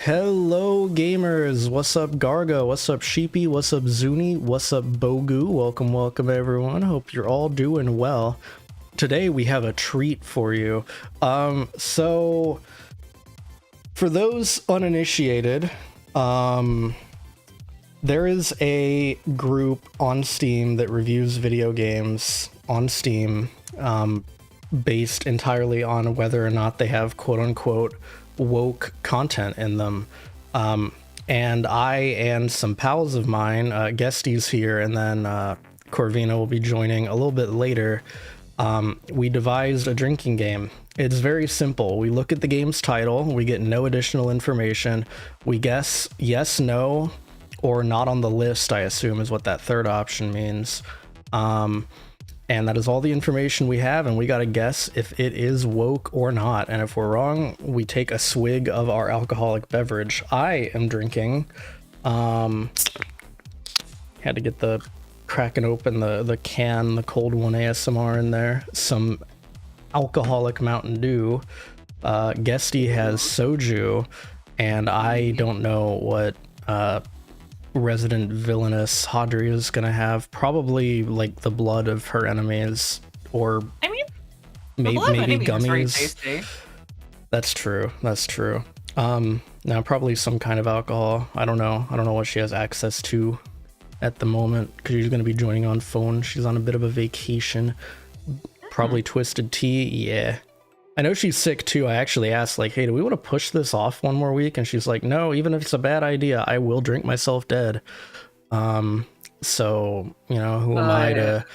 Hello gamers, what's up Gargo, what's up Sheepy, what's up Zuni, what's up Bogu, welcome everyone, hope you're all doing well. Today we have a treat for you. So for those uninitiated, there is a group on Steam that reviews video games on Steam, based entirely on whether or not they have quote-unquote woke content in them. And I and some pals of mine, Guesties here, and then Corvina will be joining a little bit later. We devised a drinking game. It's very simple. We look at the game's title, we get no additional information, we guess yes, no, or not on the list, I assume is what that third option means. And that is all the information we have, and we gotta guess if it is woke or not. And if we're wrong, we take a swig of our alcoholic beverage. I am drinking, had to get the cracking open the can, the cold one ASMR in there, some alcoholic Mountain Dew. Guesty has soju, and I don't know what resident villainous Hadri is gonna have. Probably like the blood of her enemies, or I mean, maybe gummies. That's true. Now probably some kind of alcohol. I don't know what she has access to at the moment, because she's gonna be joining on phone. She's on a bit of a vacation. Probably twisted tea. Yeah, I know she's sick too. I actually asked, like, hey, do we want to push this off one more week? And she's like, no, even if it's a bad idea, I will drink myself dead. So, you know, who am I to...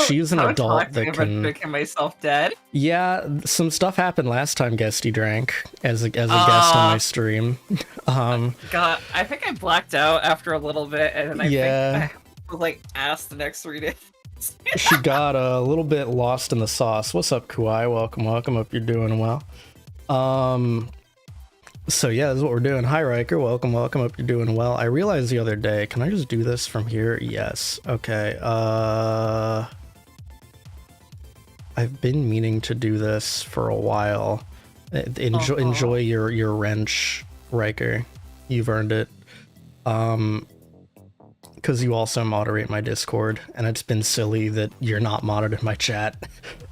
She's an adult that can... drinking myself dead? Yeah, some stuff happened last time Guesty drank as a guest on my stream. God, I think I blacked out after a little bit, and I think I was, like, ass the next 3 days. She got a little bit lost in the sauce. What's up, Kuai? Welcome. Hope you're doing well. So yeah, this is what we're doing. Hi, Riker. Welcome. Hope you're doing well. I realized the other day, can I just do this from here? Yes. Okay. I've been meaning to do this for a while. Enjoy your wrench, Riker. You've earned it. Because you also moderate my Discord, and it's been silly that you're not monitoring my chat.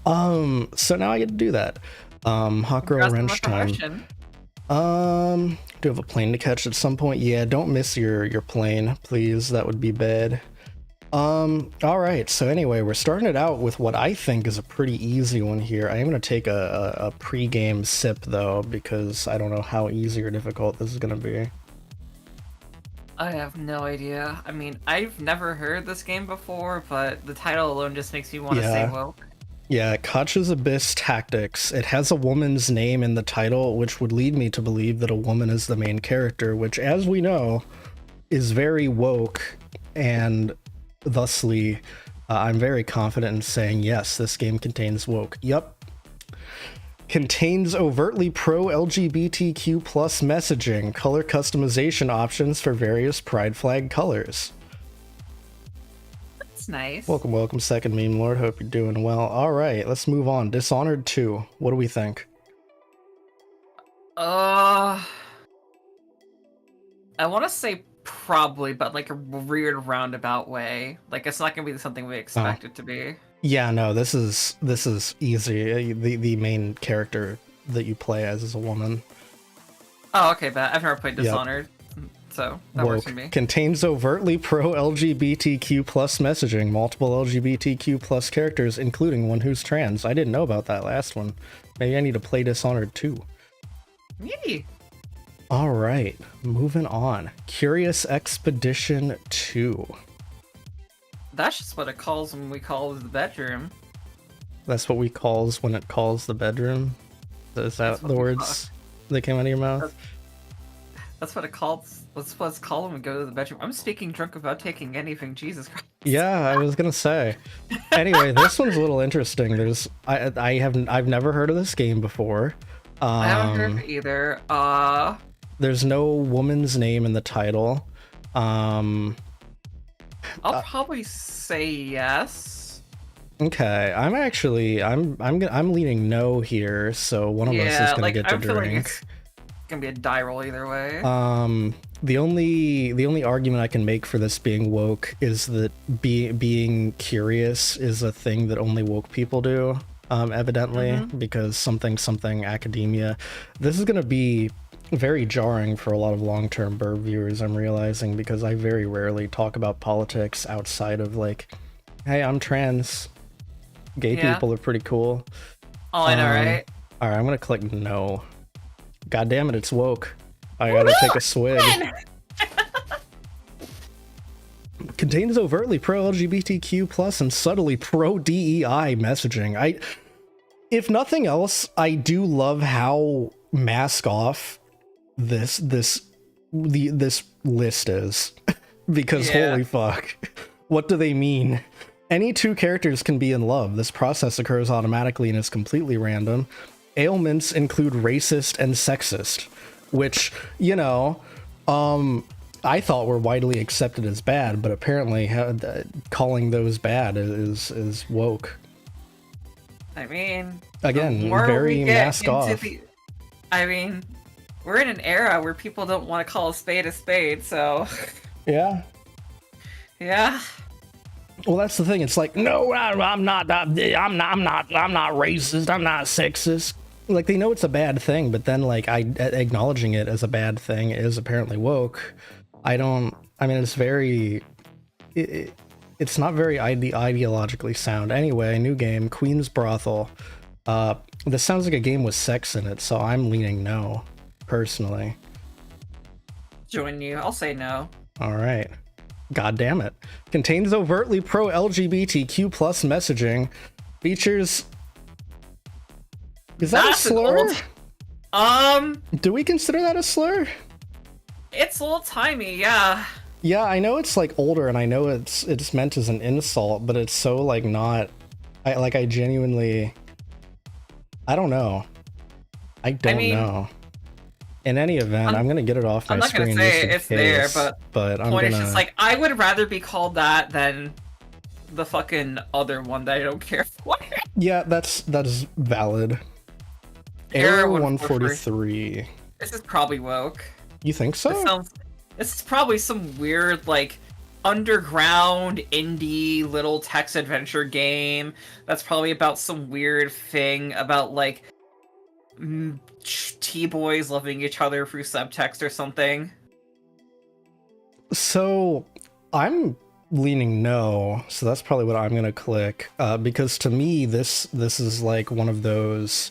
So now I get to do that. Hot girl wrench time. Do you have a plane to catch at some point? Yeah, don't miss your plane, please. That would be bad. All right. So anyway, we're starting it out with what I think is a pretty easy one here. I am going to take a pre-game sip though, because I don't know how easy or difficult this is going to be. I have no idea. I mean, I've never heard this game before, but the title alone just makes me want to say woke. Yeah, Koch's Abyss Tactics. It has a woman's name in the title, which would lead me to believe that a woman is the main character, which, as we know, is very woke, and thusly, I'm very confident in saying, yes, this game contains woke. Yup. Contains overtly pro-LGBTQ+ messaging, color customization options for various pride flag colors. That's nice. Welcome, second meme lord. Hope you're doing well. All right, let's move on. Dishonored 2. What do we think? I want to say probably, but like a weird roundabout way. Like it's not gonna be something we expect it to be. Yeah, no, this is easy. The main character that you play as is a woman. Oh, okay, but I've never played Dishonored, so that works for me. Contains overtly pro-LGBTQ+ messaging, multiple LGBTQ+ characters, including one who's trans. I didn't know about that last one. Maybe I need to play Dishonored 2. Maybe. All right, moving on. Curious Expedition 2. That's just what it calls when we call the bedroom. That's what we calls when it calls the bedroom? Is that the words that came out of your mouth? That's what it calls. That's what it's called when we go to the bedroom. I'm speaking drunk without taking anything. Jesus Christ. Yeah, I was gonna say. Anyway, this one's a little interesting. I've never heard of this game before. I haven't heard of it either. There's no woman's name in the title. I'll probably say yes. Okay, I'm leaning no here, so one of us is gonna get to drink. gonna be a die roll either way. The only argument I can make for this being woke is that being curious is a thing that only woke people do, evidently, because something academia. This is gonna be very jarring for a lot of long-term Burb viewers, I'm realizing, because I very rarely talk about politics outside of like, hey, I'm trans. Gay people are pretty cool. Oh, I know, right? Alright, I'm gonna click no. God damn it, it's woke. I gotta take a swig. Contains overtly pro-LGBTQ plus and subtly pro-DEI messaging. If nothing else, I do love how mask off this list is. Because holy fuck. What do they mean? Any two characters can be in love. This process occurs automatically and is completely random. Ailments include racist and sexist, which, you know, I thought were widely accepted as bad, but apparently calling those bad is woke. I mean, again, very mask off. I mean, we're in an era where people don't want to call a spade, so yeah. Yeah. Well, that's the thing. It's like, no, I'm not racist. I'm not sexist. Like, they know it's a bad thing, but then like acknowledging it as a bad thing is apparently woke. I mean, it's very, it's not very ideologically sound. Anyway, new game, Queen's Brothel. This sounds like a game with sex in it, so I'm leaning no, personally. Join you. I'll say no. All right. God damn it. Contains overtly pro-LGBTQ plus messaging. Features... Is that a slur? Do we consider that a slur? It's old timey, yeah. Yeah, I know it's like older, and I know it's meant as an insult, but it's so like not. I genuinely. I don't know. I don't know. In any event, I'm gonna get it off my screen. I'm not gonna say it's there, but I'm point is just like, I would rather be called that than the fucking other one that I don't care for. Yeah, that is valid. Error 143. This is probably woke. You think so? This is probably some weird, like, underground indie little text adventure game that's probably about some weird thing about, like, T-boys loving each other through subtext or something. So, I'm leaning no, so that's probably what I'm gonna click, because to me, this is like one of those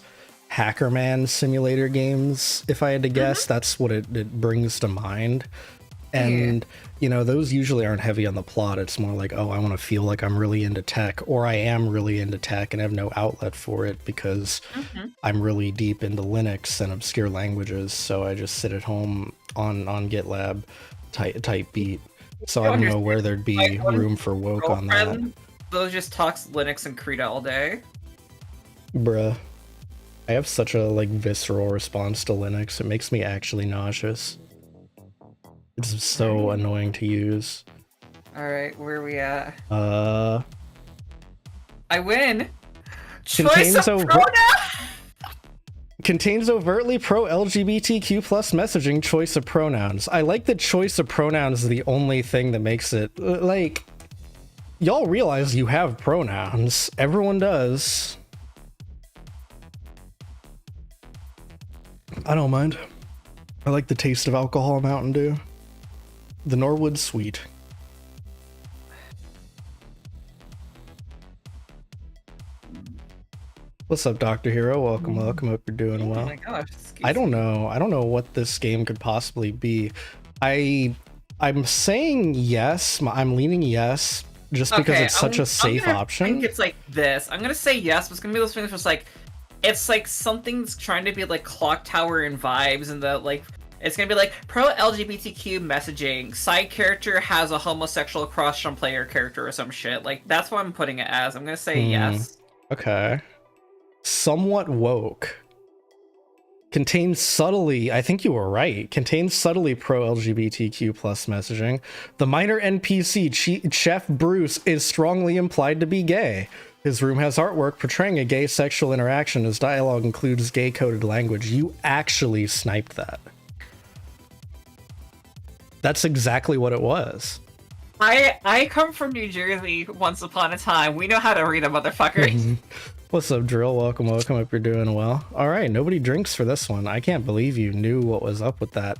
Hackerman simulator games, if I had to guess. That's what it brings to mind. And you know, those usually aren't heavy on the plot. It's more like, oh, I want to feel like I'm really into tech, or I am really into tech and have no outlet for it because I'm really deep into Linux and obscure languages, so I just sit at home on GitLab type beat. So I don't know where there'd be room for woke on that. Those just talks Linux and Krita all day. Bruh. I have such a like visceral response to Linux. It makes me actually nauseous. It's so annoying to use. Alright, where are we at? I win! Contains overtly pro-LGBTQ plus messaging, choice of pronouns. I like that choice of pronouns is the only thing that makes it, like, y'all realize you have pronouns. Everyone does. I don't mind. I like the taste of alcohol in Mountain Dew. The Norwood Sweet. What's up, Dr. Hero? Welcome. Hope you're doing well. Oh my gosh, I don't know what this game could possibly be. I'm saying yes. I'm leaning yes, just because it's such a safe option. I think it's like this. I'm gonna say yes, but it's gonna be those things where it's like, it's like something's trying to be like Clock Tower and vibes, and the like. It's gonna be like pro-LGBTQ messaging. Side character has a homosexual crush on player character or some shit. Like, that's what I'm putting it as. I'm gonna say yes. Okay. Somewhat woke. Contains subtly, I think you were right, contains subtly pro-LGBTQ plus messaging. The minor NPC, Chef Bruce, is strongly implied to be gay. His room has artwork portraying a gay sexual interaction. His dialogue includes gay-coded language. You actually sniped that. That's exactly what it was. I come from New Jersey once upon a time. We know how to read a motherfucker. What's up, Drill? Welcome. Hope you're doing well. All right, nobody drinks for this one. I can't believe you knew what was up with that.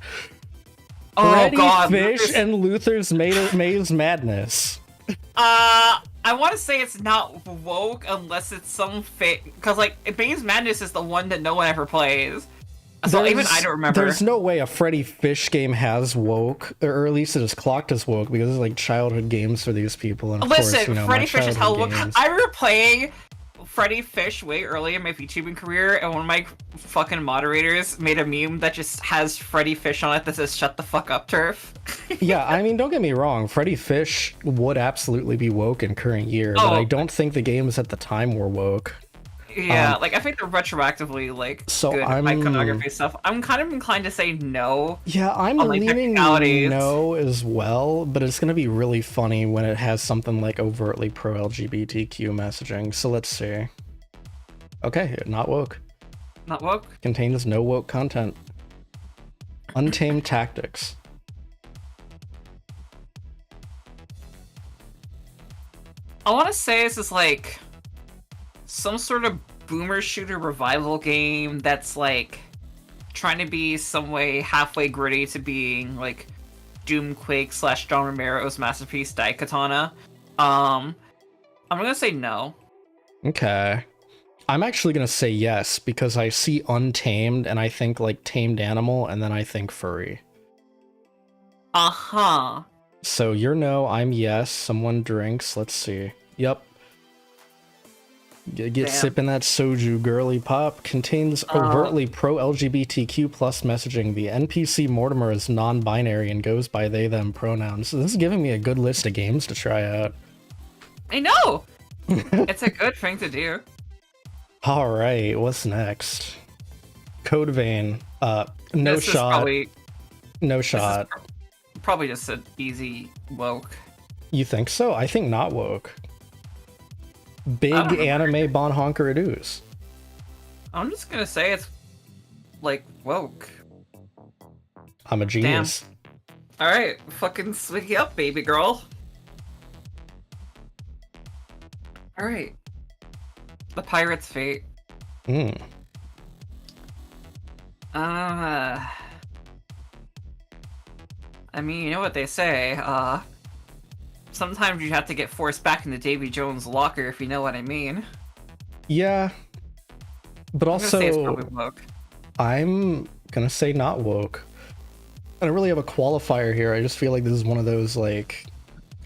Oh Freddy God! Fish and Luther's Maze Madness. I want to say it's not woke unless it's some fake. Because like Maze Madness is the one that no one ever plays. So even I don't remember. There's no way a Freddy Fish game has woke, or at least it is clocked as woke, because it's like childhood games for these people. And of Listen, course, you know, Freddy Fish is hell woke. games. I remember playing Freddy Fish way early in my VTubing career, and one of my fucking moderators made a meme that just has Freddy Fish on it that says "Shut the fuck up, turf." Yeah, I mean, don't get me wrong. Freddy Fish would absolutely be woke in current year, but I don't think the games at the time were woke. Yeah, like I think they're retroactively like so good iconography stuff. I'm kind of inclined to say no. Yeah, I'm leaning no as well, but it's gonna be really funny when it has something like overtly pro LGBTQ messaging. So let's see. Okay, not woke. Not woke. Contains no woke content. Untamed tactics. I want to say this is like some sort of boomer shooter revival game that's like trying to be some way halfway gritty to being like Doomquake / John Romero's masterpiece Daikatana. I'm gonna say no. Okay. I'm actually gonna say yes because I see Untamed and I think like tamed animal and then I think furry. Uh-huh. So you're no, I'm yes. Someone drinks. Let's see. Yep. Get sipping that soju, girly pop. Contains overtly pro-LGBTQ plus messaging. The NPC Mortimer is non-binary and goes by they them pronouns. So this is giving me a good list of games to try out. I know. It's a good thing to do. All right, what's next? Code Vein. No this shot. No shot. Probably just an easy woke. You think so? I think not woke. Big anime bon honker doos. I'm just gonna say it's like woke. I'm a genius. Damn. Alright, fucking swiggy up, baby girl. Alright. The Pirate's Fate. I mean, you know what they say, sometimes you have to get forced back into Davy Jones' locker, if you know what I mean. Yeah. But also, I'm gonna say it's probably woke. I'm gonna say not woke. I don't really have a qualifier here. I just feel like this is one of those, like,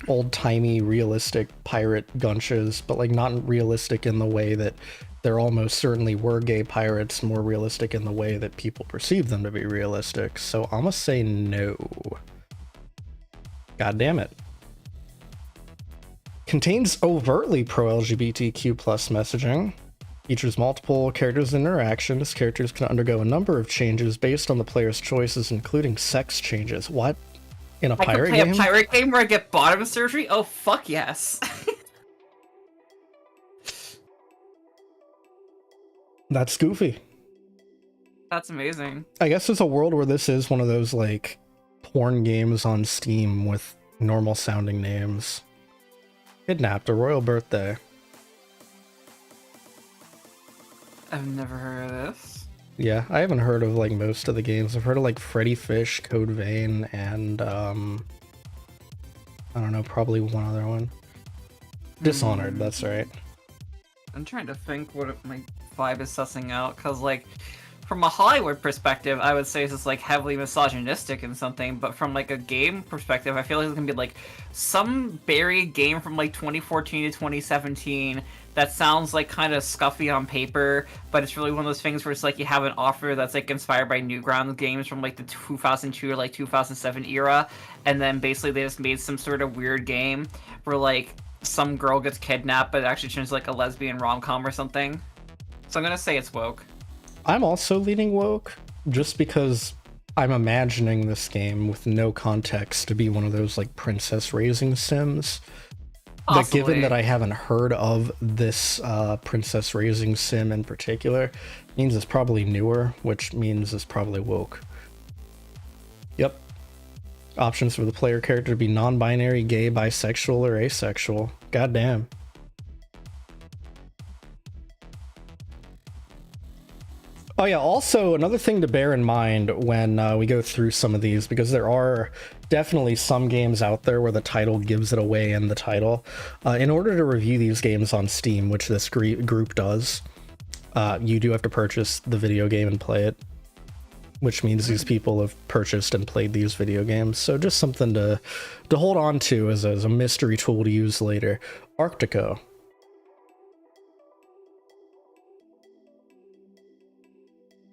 old-timey, realistic pirate gunches, but, like, not realistic in the way that there almost certainly were gay pirates, more realistic in the way that people perceive them to be realistic. So I'm gonna say no. God damn it. Contains overtly pro-LGBTQ plus messaging. Features multiple characters and interactions. Characters can undergo a number of changes based on the player's choices, including sex changes. What? In a pirate game? I can play a pirate game where I get bottom surgery? Oh, fuck yes. That's goofy. That's amazing. I guess there's a world where this is one of those, like, porn games on Steam with normal sounding names. Kidnapped, a royal birthday. I've never heard of this. Yeah, I haven't heard of, like, most of the games. I've heard of, like, Freddy Fish, Code Vein, and, I don't know, probably one other one. Dishonored, that's right. I'm trying to think what my vibe is sussing out, because, like, from a Hollywood perspective, I would say this is, like, heavily misogynistic in something, but from, like, a game perspective, I feel like it's gonna be, like, some buried game from, like, 2014 to 2017 that sounds, like, kind of scuffy on paper, but it's really one of those things where it's, like, you have an offer that's, like, inspired by Newgrounds games from, like, the 2002 or, like, 2007 era, and then basically they just made some sort of weird game where, like, some girl gets kidnapped, but it actually turns, like, a lesbian rom-com or something. So I'm gonna say it's woke. I'm also leaning woke, just because I'm imagining this game with no context to be one of those, like, princess raising sims. Possibly. But given that I haven't heard of this princess raising sim in particular, means it's probably newer, which means it's probably woke. Yep. Options for the player character to be non-binary, gay, bisexual, or asexual. Goddamn. Oh yeah, also another thing to bear in mind when we go through some of these, because there are definitely some games out there where the title gives it away in the title. In order to review these games on Steam, which this group does, you do have to purchase the video game and play it, which means these people have purchased and played these video games. So just something to hold on to as a mystery tool to use later. Arctico.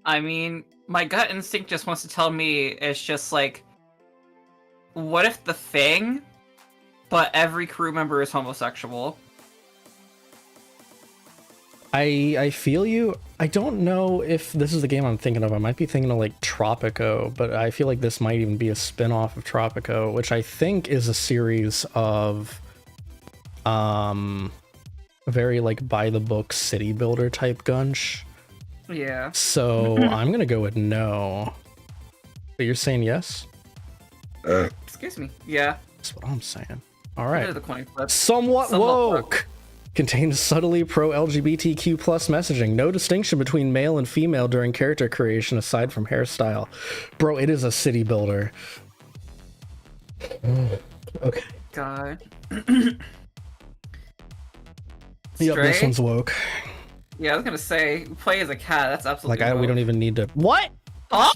I mean, my gut instinct just wants to tell me it's just like, what if the thing, but every crew member is homosexual? I feel you. I don't know if this is the game I'm thinking of. I might be thinking of like Tropico, but I feel like this might even be a spin-off of Tropico, which I think is a series of very like by the book city builder type gunch. Yeah. So I'm gonna go with no. But you're saying yes? Excuse me. Yeah. That's what I'm saying. All right. The coin flip. Somewhat woke. Contains subtly pro-LGBTQ plus messaging. No distinction between male and female during character creation aside from hairstyle. Bro, it is a city builder. Okay. God. Yep, this one's woke. Yeah, I was gonna say, play as a cat. That's absolutely like we don't even need to. What? Oh!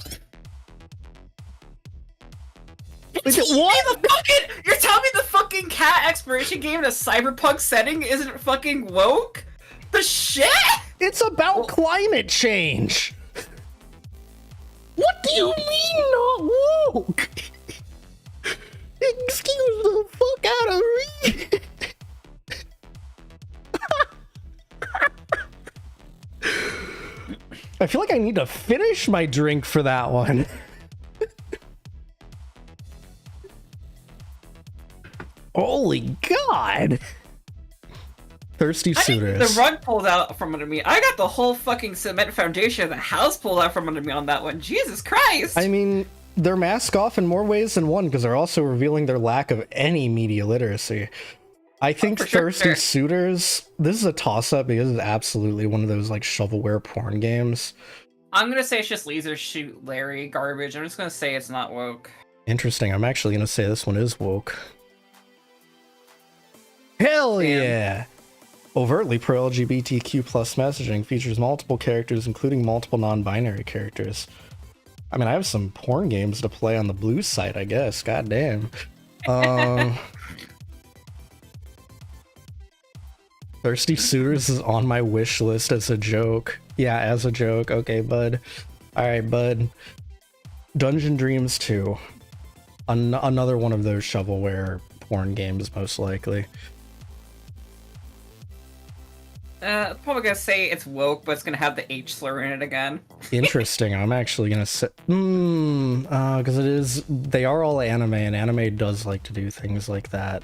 What? You're telling me the fucking cat exploration game in a cyberpunk setting isn't fucking woke? The shit? It's about climate change. What do you mean not woke? Excuse the fuck out of me. I feel like I need to finish my drink for that one. Holy God! Thirsty suitors. The rug pulled out from under me. I got the whole fucking cement foundation of the house pulled out from under me on that one. Jesus Christ! I mean, they're mask off in more ways than one because they're also revealing their lack of any media literacy. I think Thirsty Suitors, this is a toss-up because it's absolutely one of those like shovelware porn games. I'm gonna say it's just Laser Shoot Larry garbage. I'm just gonna say it's not woke. Interesting. I'm actually gonna say this one is woke. Hell yeah! Overtly pro-LGBTQ plus messaging features multiple characters, including multiple non-binary characters. I mean, I have some porn games to play on the blue site, I guess. God damn. Thirsty Suitors is on my wish list as a joke. Yeah, as a joke. Okay, bud. Alright, bud. Dungeon Dreams 2. Another one of those shovelware porn games, most likely. Probably gonna say it's woke, but it's gonna have the H slur in it again. Interesting. I'm actually gonna say, because they are all anime, and anime does like to do things like that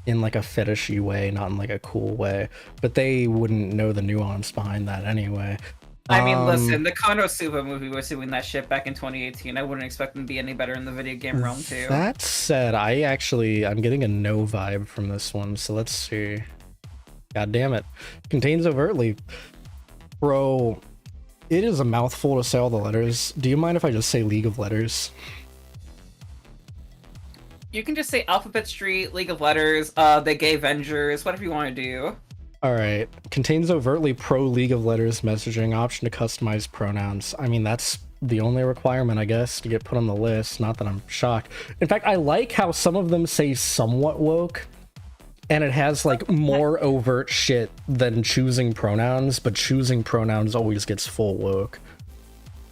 in like a fetishy way, not in like a cool way. But they wouldn't know the nuance behind that anyway. I mean, listen, the Konosuba movie was doing that shit back in 2018. I wouldn't expect them to be any better in the video game realm too. That said, I'm getting a no vibe from this one, so let's see. God damn it. Contains overtly. Bro, it is a mouthful to say all the letters. Do you mind if I just say League of Letters? You can just say Alphabet Street, League of Letters, the Gay Avengers, whatever you want to do. Alright. Contains overtly pro League of Letters messaging, option to customize pronouns. I mean, that's the only requirement, I guess, to get put on the list. Not that I'm shocked. In fact, I like how some of them say somewhat woke. And it has like more overt shit than choosing pronouns, but choosing pronouns always gets full woke.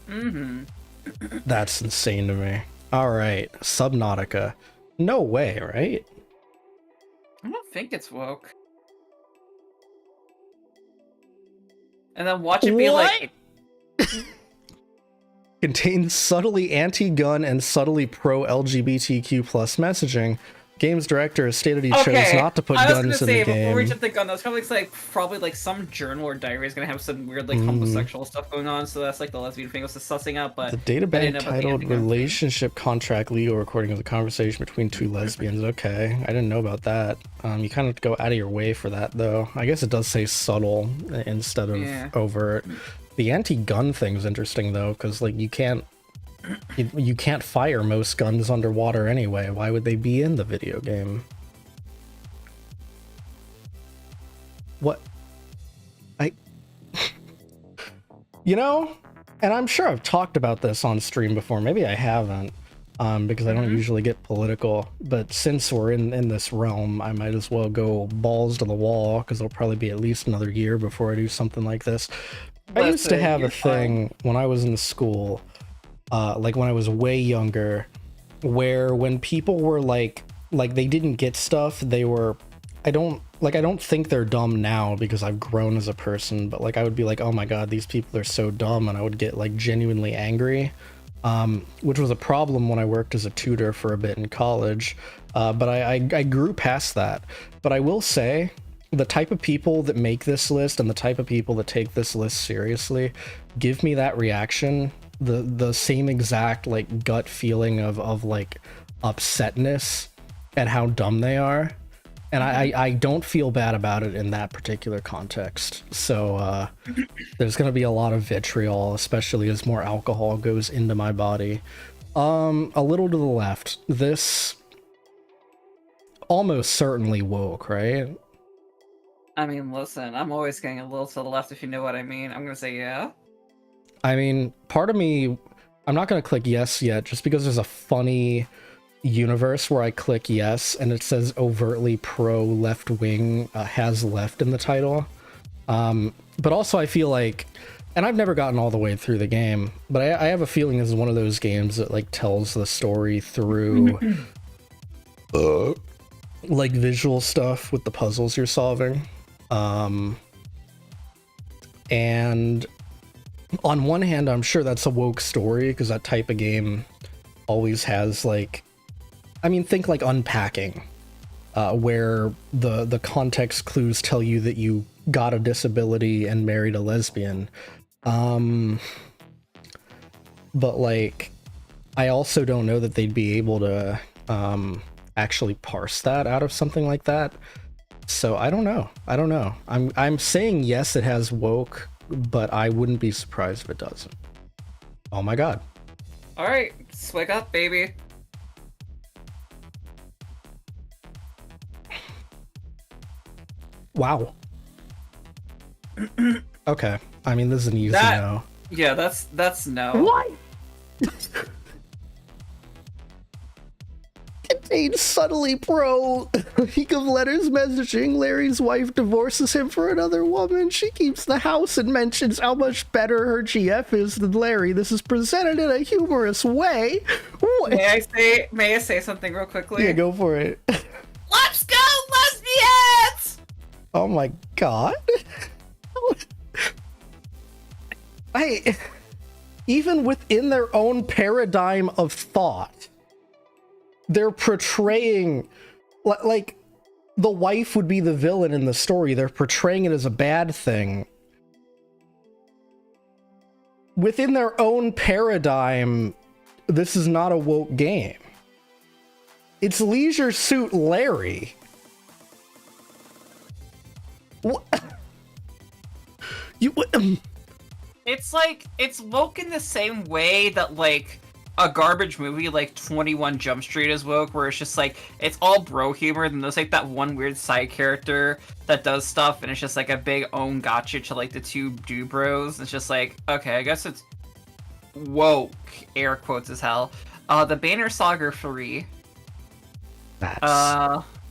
Mm-hmm. That's insane to me. Alright, Subnautica. No way, right? I don't think it's woke. And then watch it be like... Contains subtly anti-gun and subtly pro-LGBTQ plus messaging. Games director has stated he chose not to put I was guns gonna in say, the game. before we jump the gun, that's probably like some journal or diary is gonna have some weird like homosexual stuff going on. So that's like the lesbian thing I was just sussing out. But The databank titled "Relationship Contract Legal Recording of the Conversation Between Two Lesbians." Okay, I didn't know about that. You kind of go out of your way for that, though. I guess it does say subtle instead of overt. The anti-gun thing's interesting though, because like you can't fire most guns underwater anyway. Why would they be in the video game? What? You know, and I'm sure I've talked about this on stream before. Maybe I haven't, because I don't usually get political. But since we're in this realm, I might as well go balls to the wall, because it'll probably be at least another year before I do something like this. I used to have a thing when I was in school, like when I was way younger, where when people were like they didn't get stuff, they were, I don't think they're dumb now because I've grown as a person, but like I would be like, oh my god, these people are so dumb, and I would get like genuinely angry, which was a problem when I worked as a tutor for a bit in college, but I grew past that. But I will say, the type of people that make this list and the type of people that take this list seriously give me that reaction, the same exact like gut feeling of like upsetness at how dumb they are. And I don't feel bad about it in that particular context. So there's going to be a lot of vitriol, especially as more alcohol goes into my body. A little to the left, this almost certainly woke, right? I mean, listen, I'm always getting a little to the left, if you know what I mean. I'm going to say yeah. I mean, part of me, I'm not going to click yes yet, just because there's a funny universe where I click yes and it says overtly pro left wing, has left in the title. But also I feel like, and I've never gotten all the way through the game, but I have a feeling this is one of those games that like tells the story through like visual stuff with the puzzles you're solving. And on one hand, I'm sure that's a woke story, because that type of game always has like, I mean, think like Unpacking, where the context clues tell you that you got a disability and married a lesbian. But like, I also don't know that they'd be able to actually parse that out of something like that. So I don't know. I'm saying yes, it has woke, but I wouldn't be surprised if it doesn't. Oh my god. All right, swig up, baby. Wow. Okay. I mean, this is an easy no. Yeah, that's no. What? Contains subtly pro League of Letters messaging. Larry's wife divorces him for another woman. She keeps the house and mentions how much better her GF is than Larry. This is presented in a humorous way. What? May I say something real quickly? Yeah, go for it. Let's go, lesbians! Oh my god. Even within their own paradigm of thought, they're portraying like the wife would be the villain in the story. They're portraying it as a bad thing. Within their own paradigm, this is not a woke game. It's Leisure Suit Larry. What? It's like, it's woke in the same way that like a garbage movie like 21 Jump Street is woke, where it's just like, it's all bro humor, and there's like that one weird side character that does stuff, and it's just like a big own gotcha to like the two dude bros. It's just like, okay, I guess it's woke, air quotes as hell. The Banner Saga 3.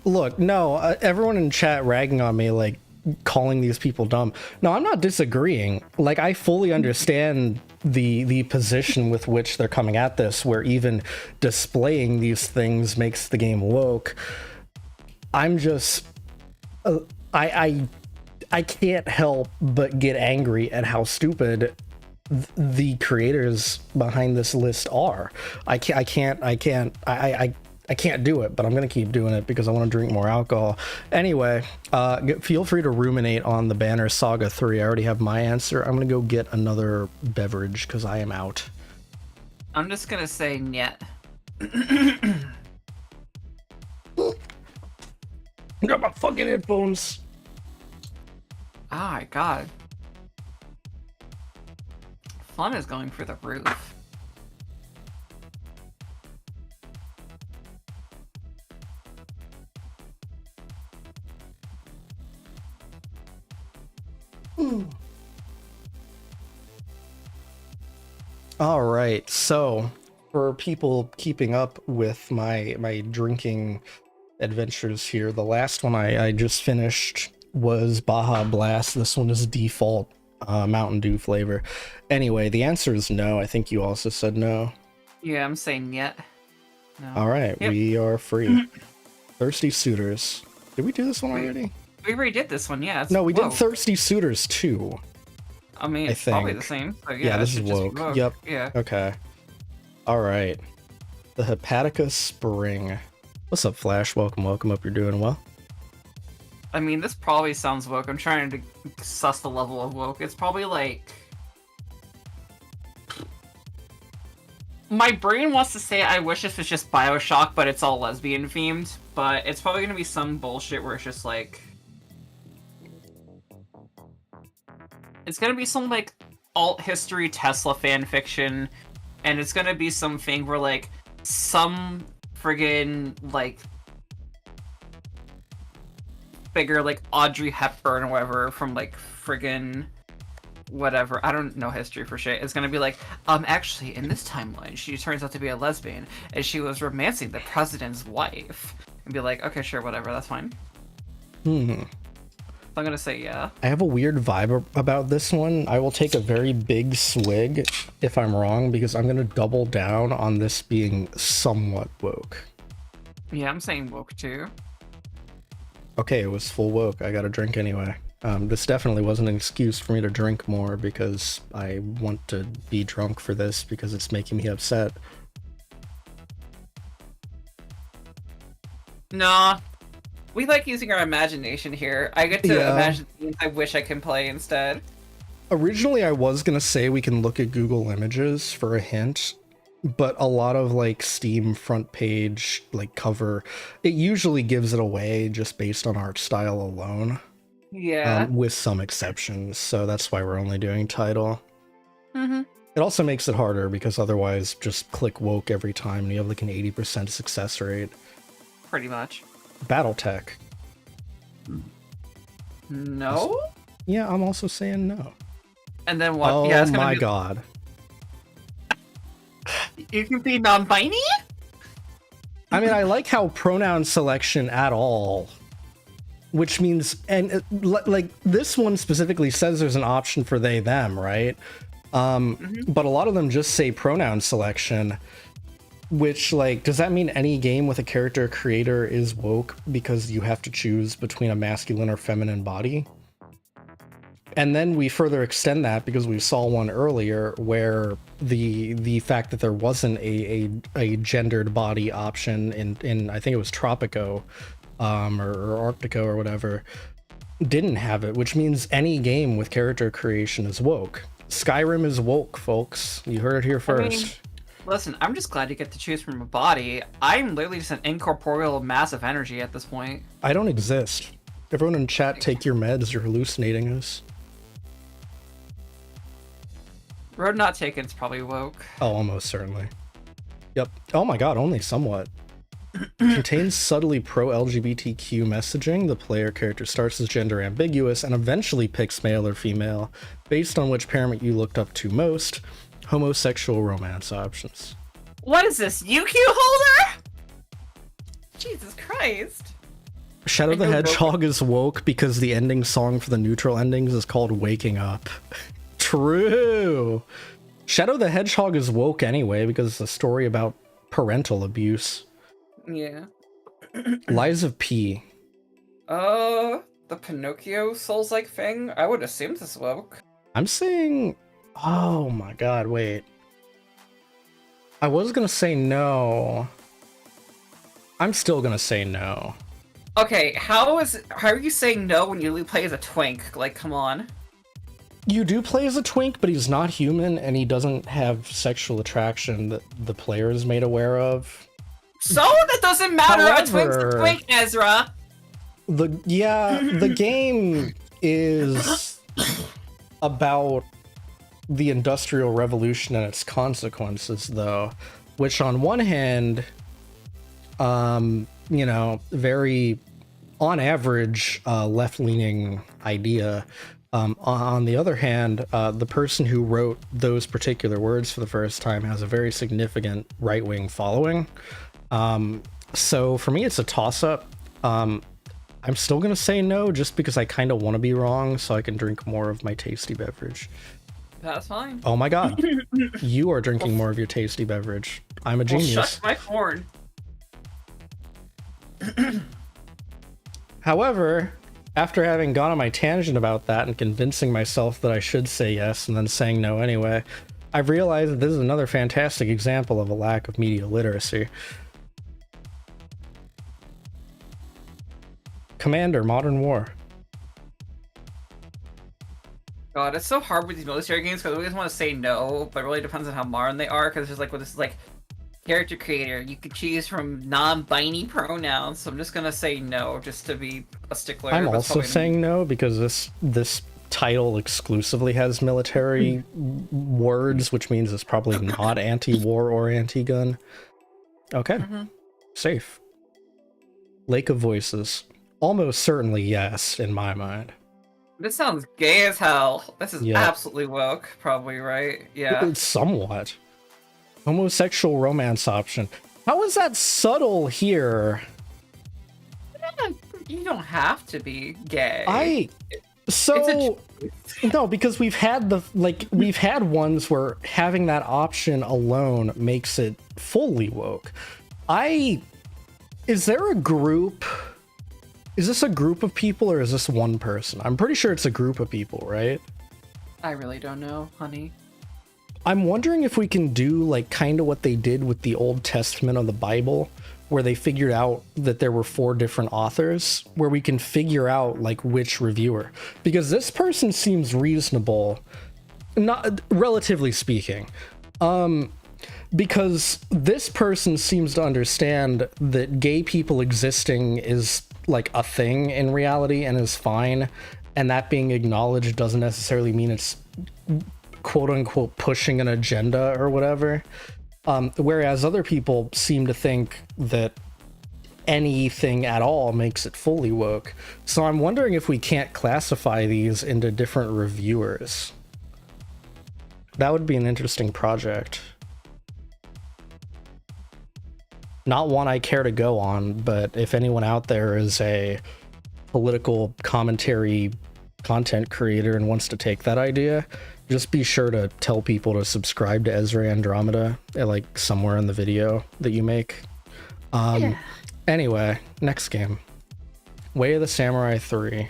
Look, no, everyone in chat ragging on me, like, calling these people dumb. No, I'm not disagreeing. Like, I fully understand the position with which they're coming at this, where even displaying these things makes the game woke. I'm just I can't help but get angry at how stupid the creators behind this list are. I I can't do it, but I'm gonna keep doing it because I want to drink more alcohol. Anyway, feel free to ruminate on the Banner Saga 3. I already have my answer. I'm gonna go get another beverage because I am out. I'm just gonna say niet. I got my fucking headphones. Oh my god. Fun is going through the roof. All right, so for people keeping up with my drinking adventures here, the last one I just finished was Baja Blast. This one is default Mountain Dew flavor. Anyway, the answer is no. I think you also said no. Yeah, I'm saying yet. No. All right, Yep. we are free. Thirsty Suitors. Did we do this one already? We already did this one, yeah. No, we woke. did Thirsty Suitors too. I mean, I it's probably the think. same. So Yeah, this is it should just be woke. Yep. Yeah. Okay. All right. The Hepatica Spring. What's up, Flash? Welcome. Hope you're doing well. I mean, this probably sounds woke. I'm trying to suss the level of woke. It's probably like... My brain wants to say I wish this was just Bioshock, but it's all lesbian themed. But it's probably gonna be some bullshit where it's just like... It's gonna be some like alt history Tesla fan fiction, and it's gonna be something where like some friggin' like figure like Audrey Hepburn or whatever from like friggin' whatever, I don't know history for shit, is gonna be like, actually in this timeline she turns out to be a lesbian and she was romancing the president's wife, and be like, okay, sure, whatever, that's fine. I'm gonna say yeah. I have a weird vibe about this one. I will take a very big swig if I'm wrong, because I'm gonna double down on this being somewhat woke. Yeah, I'm saying woke too. Okay, it was full woke. I got a drink anyway. This definitely wasn't an excuse for me to drink more because I want to be drunk for this because it's making me upset. Nah. We like using our imagination here. I get to imagine things I wish I can play instead. Originally, I was gonna say we can look at Google Images for a hint, but a lot of like Steam front page like cover, it usually gives it away just based on art style alone. Yeah. With some exceptions, so that's why we're only doing title. Mm-hmm. It also makes it harder because otherwise just click woke every time and you have like an 80% success rate. Pretty much. Battletech. No? Yeah, I'm also saying no. And then what? Oh Yeah, it's gonna my be... god. You can be non-binary? I mean, I like how pronoun selection at all, which means, and like this one specifically says there's an option for they, them, right? But a lot of them just say pronoun selection, which, like, does that mean any game with a character creator is woke because you have to choose between a masculine or feminine body? And then we further extend that because we saw one earlier where the fact that there wasn't a gendered body option in I think it was Tropico or Arctico or whatever didn't have it, which means any game with character creation is woke. Skyrim is woke, folks. You heard it here first. I mean, listen, I'm just glad you get to choose from a body. I'm literally just an incorporeal mass of energy at this point. I don't exist. Everyone in chat, take your meds. You're hallucinating us. Road not taken is probably woke. Oh, almost certainly. Yep. Oh my god, only somewhat. Contains subtly pro-LGBTQ messaging. The player character starts as gender ambiguous and eventually picks male or female, based on which parent you looked up to most. Homosexual romance options. What is this, UQ holder? Jesus Christ. Shadow the Hedgehog is woke because the ending song for the neutral endings is called Waking Up. True. Shadow the Hedgehog is woke anyway because it's a story about parental abuse. Yeah. Lies of P. The Pinocchio Souls-like thing? I would assume this is woke. I'm saying... Oh my god, wait. I was gonna say no. I'm still gonna say no. Okay, how are you saying no when you play as a twink? Like, come on. You do play as a twink, but he's not human, and he doesn't have sexual attraction that the player is made aware of. So that doesn't matter. However, a twink's a twink, Ezra. The game is about the Industrial Revolution and its consequences, though, which on one hand, you know, very on average left-leaning idea. On the other hand, the person who wrote those particular words for the first time has a very significant right-wing following. So for me, it's a toss-up. I'm still gonna say no, just because I kind of want to be wrong, so I can drink more of my tasty beverage. That's fine. Oh my god, you are drinking more of your tasty beverage. I'm a genius. Shut my horn. However, after having gone on my tangent about that and convincing myself that I should say yes and then saying no anyway, I've realized that this is another fantastic example of a lack of media literacy. Commander, Modern War. God, it's so hard with these military games because I always want to say no, but it really depends on how modern they are. Because it's just like, well, this is like character creator. You could choose from non-binary pronouns, so I'm just gonna say no, just to be a stickler. I'm also saying no because this title exclusively has military words, which means it's probably not anti-war or anti-gun. Okay, safe. Lake of Voices. Almost certainly yes, in my mind. This sounds gay as hell. This is absolutely woke, probably, right? Yeah. It's somewhat. Homosexual romance option. How is that subtle here? You don't have to be gay. No, because we've had we've had ones where having that option alone makes it fully woke. Is there a group? Is this a group of people or is this one person? I'm pretty sure it's a group of people, right? I really don't know, honey. I'm wondering if we can do like kind of what they did with the Old Testament of the Bible, where they figured out that there were 4 different authors, where we can figure out like which reviewer, because this person seems reasonable, not relatively speaking. Because this person seems to understand that gay people existing is like a thing in reality and is fine, and that being acknowledged doesn't necessarily mean it's quote unquote pushing an agenda or whatever. Whereas other people seem to think that anything at all makes it fully woke. So I'm wondering if we can't classify these into different reviewers. That would be an interesting project. Not one I care to go on, but if anyone out there is a political commentary content creator and wants to take that idea, just be sure to tell people to subscribe to Ezra Andromeda, like somewhere in the video that you make. Anyway, next game. Way of the Samurai 3.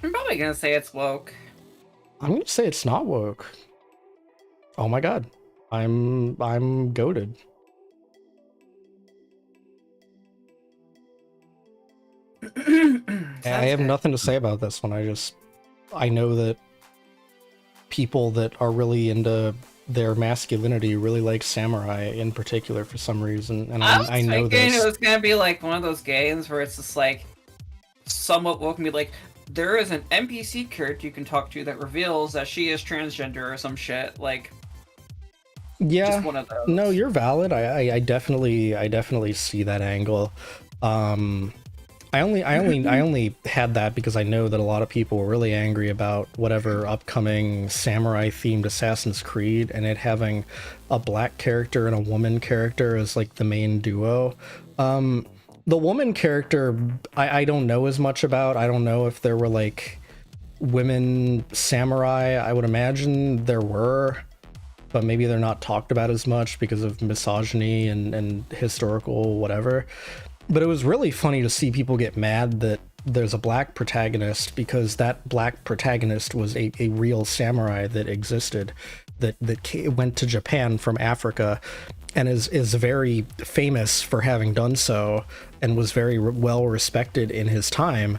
I'm probably gonna say it's woke. I'm gonna say it's not woke. Oh my god. I'm goated. I have nothing to say about this one. I know that people that are really into their masculinity really like samurai in particular for some reason, and I know this. It was gonna be like one of those games where it's just like somewhat woke me, like there is an NPC character you can talk to that reveals that she is transgender or some shit. Like, yeah, just one of those. No, you're valid. I definitely see that angle. I only had that because I know that a lot of people were really angry about whatever upcoming samurai themed Assassin's Creed and it having a black character and a woman character as like the main duo. The woman character, I don't know as much about. I don't know if there were like women samurai. I would imagine there were, but maybe they're not talked about as much because of misogyny and historical whatever. But it was really funny to see people get mad that there's a black protagonist because that black protagonist was a real samurai that existed went to Japan from Africa, and is very famous for having done so, and was very well respected in his time.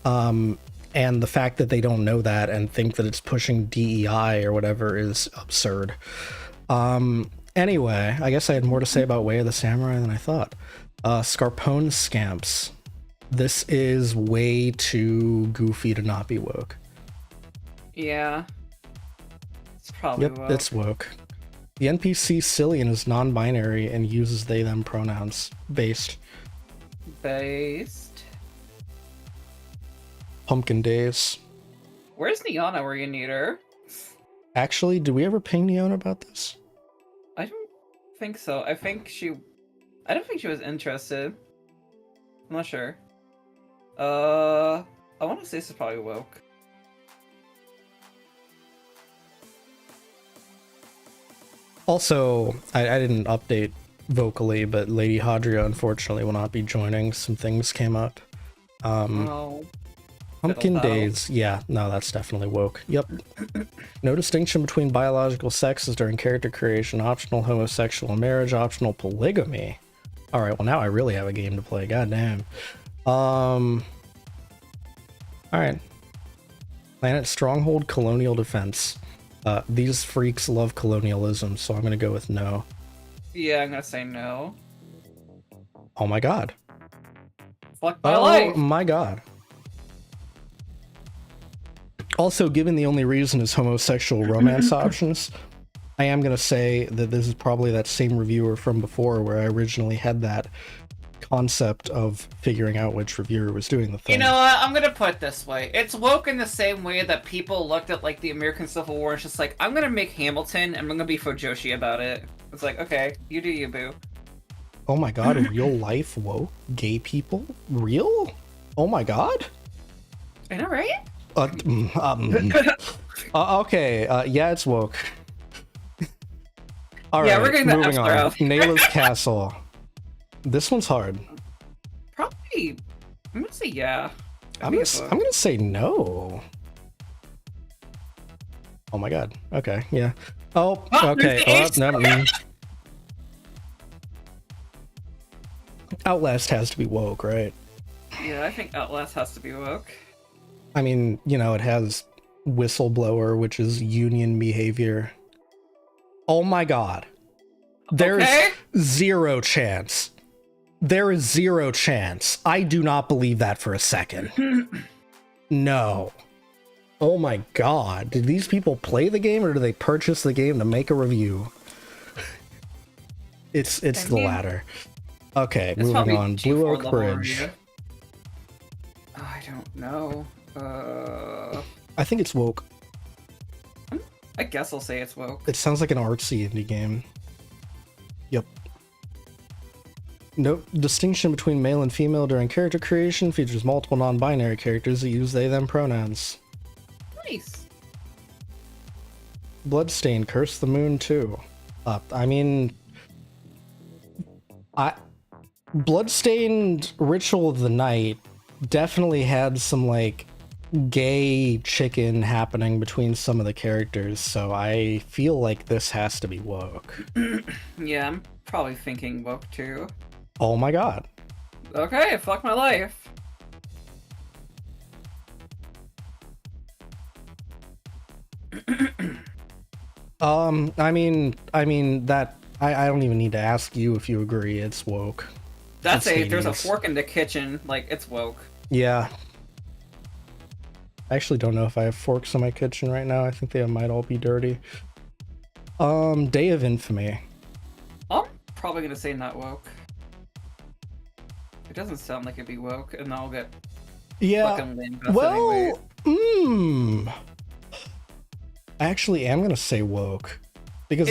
And the fact that they don't know that and think that it's pushing DEI or whatever is absurd. Anyway, I guess I had more to say about Way of the Samurai than I thought. Scarpone Scamps. This is way too goofy to not be woke. Yeah. It's probably woke. It's woke. The NPC Cillian is non-binary and uses they them pronouns. Based. Pumpkin Days. Where's Niana where you need her? Actually, did we ever ping Neona about this? I don't think so. I don't think she was interested. I'm not sure. I want to say this is probably woke. Also, I didn't update vocally, but Lady Hadria unfortunately will not be joining. Some things came up. Oh. Pumpkin Days. Yeah, no, that's definitely woke. Yep. No distinction between biological sexes during character creation. Optional homosexual marriage. Optional polygamy. All right, well now I really have a game to play. Goddamn. All right. Planet Stronghold Colonial Defense. These freaks love colonialism, so I'm gonna go with no. Yeah, I'm gonna say no. Oh my god. Fuck my life. Oh my god. Also, given the only reason is homosexual romance options, I am gonna say that this is probably that same reviewer from before where I originally had that concept of figuring out which reviewer was doing the thing. You know what? I'm gonna put it this way. It's woke in the same way that people looked at like the American Civil War and it's just like, I'm gonna make Hamilton and I'm gonna be Fujoshi about it. It's like, okay, you do you, boo. Oh my god, real life woke gay people? Real? Oh my god? I know, right? Okay, yeah, it's woke. All yeah, right, we're getting moving the on. Nayla's Castle. This one's hard. Probably, I'm gonna say yeah. I'm gonna say no. Oh my god. Okay, yeah. Oh, okay. No. Outlast has to be woke, right? Yeah, I think Outlast has to be woke. I mean, you know, it has whistleblower, which is union behavior. Oh my god. There's zero chance. There is zero chance. I do not believe that for a second. No. Oh my god. Did these people play the game or do they purchase the game to make a review? It's the latter. Okay, moving on. Blue Oak Bridge. I don't know. I think it's woke. I guess I'll say it's woke. It sounds like an artsy indie game. Yep. No distinction between male and female during character creation. Features multiple non-binary characters that use they them pronouns. Nice. Bloodstained Curse the Moon 2. I mean, Bloodstained Ritual of the Night definitely had some like gay chicken happening between some of the characters, so I feel like this has to be woke. Yeah, I'm probably thinking woke too. Oh my god. Okay, fuck my life. I mean that I don't even need to ask you if you agree. It's woke. That's there's a fork in the kitchen, like it's woke. Yeah. I actually don't know if I have forks in my kitchen right now. I think they might all be dirty. Day of Infamy. I'm probably gonna say not woke. It doesn't sound like it'd be woke, and I'll get fucking lame. Well, I actually am gonna say woke because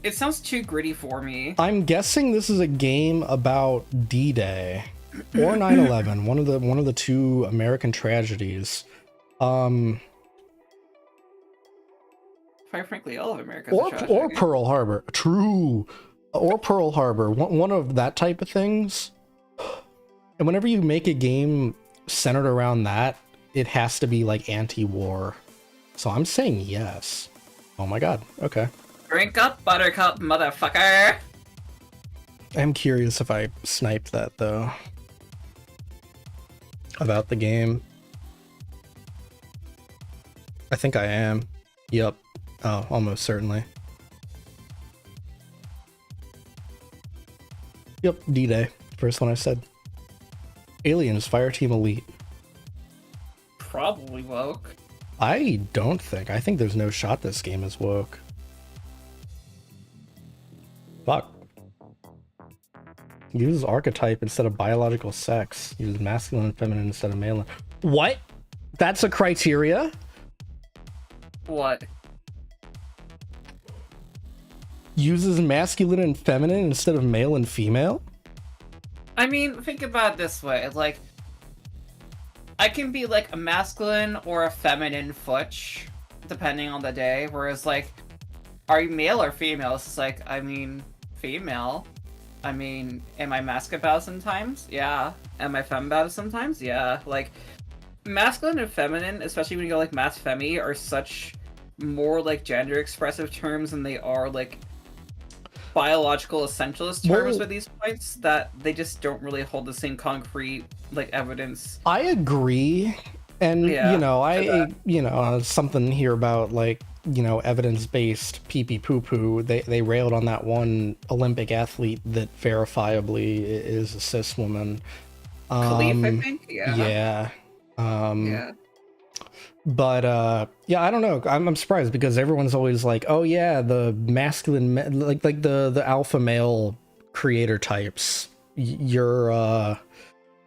it sounds too gritty for me. I'm guessing this is a game about D-Day or 9/11, one of the two American tragedies. Quite frankly, all of America. Or Pearl Harbor. True. Or Pearl Harbor. One of that type of things. And whenever you make a game centered around that, it has to be like anti-war. So I'm saying yes. Oh my god, okay. Drink up, buttercup, motherfucker! I'm curious if I sniped that, though. About the game. I think I am. Yep. Oh, almost certainly. Yep, D-Day. First one I said. Aliens, Fireteam Elite. Probably woke. I don't think. I think there's no shot this game is woke. Fuck. Uses archetype instead of biological sex. Uses masculine and feminine instead of male. What? That's a criteria? What? Uses masculine and feminine instead of male and female? I mean, think about it this way. Like, I can be like a masculine or a feminine Futch, depending on the day. Whereas, like, are you male or female? It's like, I mean, female. I mean, am I masc about it sometimes? Yeah. Am I femme about it sometimes? Yeah. Like, masculine and feminine, especially when you go like mas femi, are such more like gender expressive terms than they are like biological essentialist terms with these points, that they just don't really hold the same concrete like evidence. I agree. And you know, something here about like, you know, evidence-based pee-pee poo-poo. They railed on that one Olympic athlete that verifiably is a cis woman. Khalif, I think. Yeah. Yeah. But yeah, I don't know. I'm surprised because everyone's always like, oh yeah, the masculine, like the alpha male creator types. Your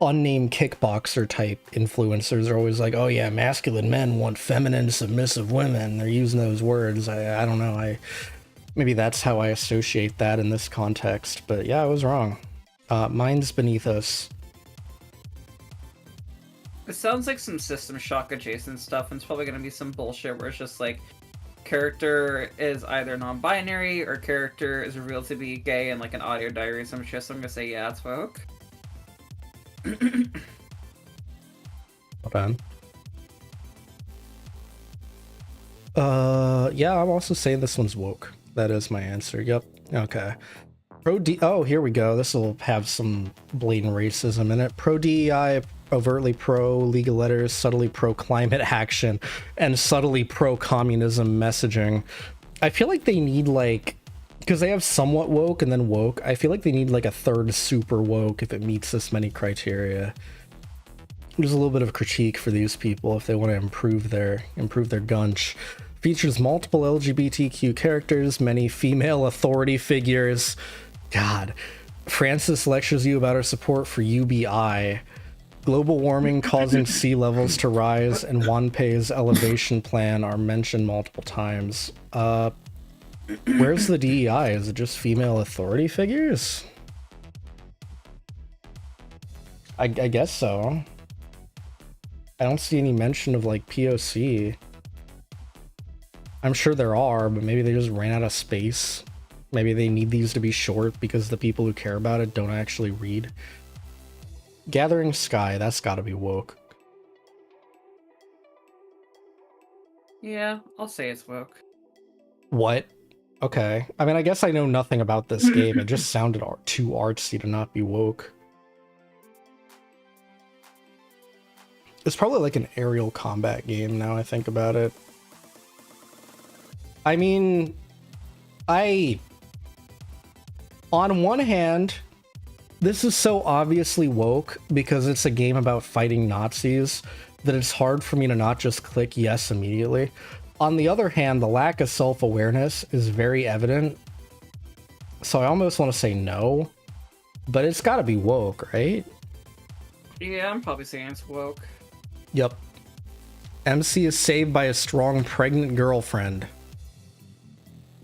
unnamed kickboxer type influencers are always like, oh yeah, masculine men want feminine submissive women. They're using those words. I don't know. Maybe that's how I associate that in this context. But yeah, I was wrong. Minds beneath us. It sounds like some System Shock adjacent stuff, and it's probably going to be some bullshit where it's just like, character is either non-binary or character is revealed to be gay in like an audio diary or some shit, so I'm going to say, yeah, it's woke. Okay. Yeah, I'm also saying this one's woke. That is my answer. Yep. Okay. Oh, here we go. This will have some blatant racism in it. Pro DEI, overtly pro legal letters, subtly pro climate action, and subtly pro communism messaging. I feel like they need like, because they have somewhat woke and then woke, I feel like they need like a third super woke if it meets this many criteria. There's a little bit of critique for these people if they want to improve their gunch. Features multiple LGBTQ characters, many female authority figures. God. Francis lectures you about her support for UBI. Global warming causing sea levels to rise, and Wanpei's elevation plan are mentioned multiple times. Where's the DEI? Is it just female authority figures? I guess so. I don't see any mention of like POC. I'm sure there are, but maybe they just ran out of space. Maybe they need these to be short because the people who care about it don't actually read. Gathering Sky, that's gotta be woke. Yeah, I'll say it's woke. What? Okay. I mean, I guess I know nothing about this game. It just sounded too artsy to not be woke. It's probably like an aerial combat game now I think about it. I mean, on one hand, this is so obviously woke because it's a game about fighting Nazis that it's hard for me to not just click yes immediately. On the other hand, the lack of self-awareness is very evident. So I almost want to say no, but it's gotta be woke, right? Yeah, I'm probably saying it's woke. Yep. MC is saved by a strong pregnant girlfriend.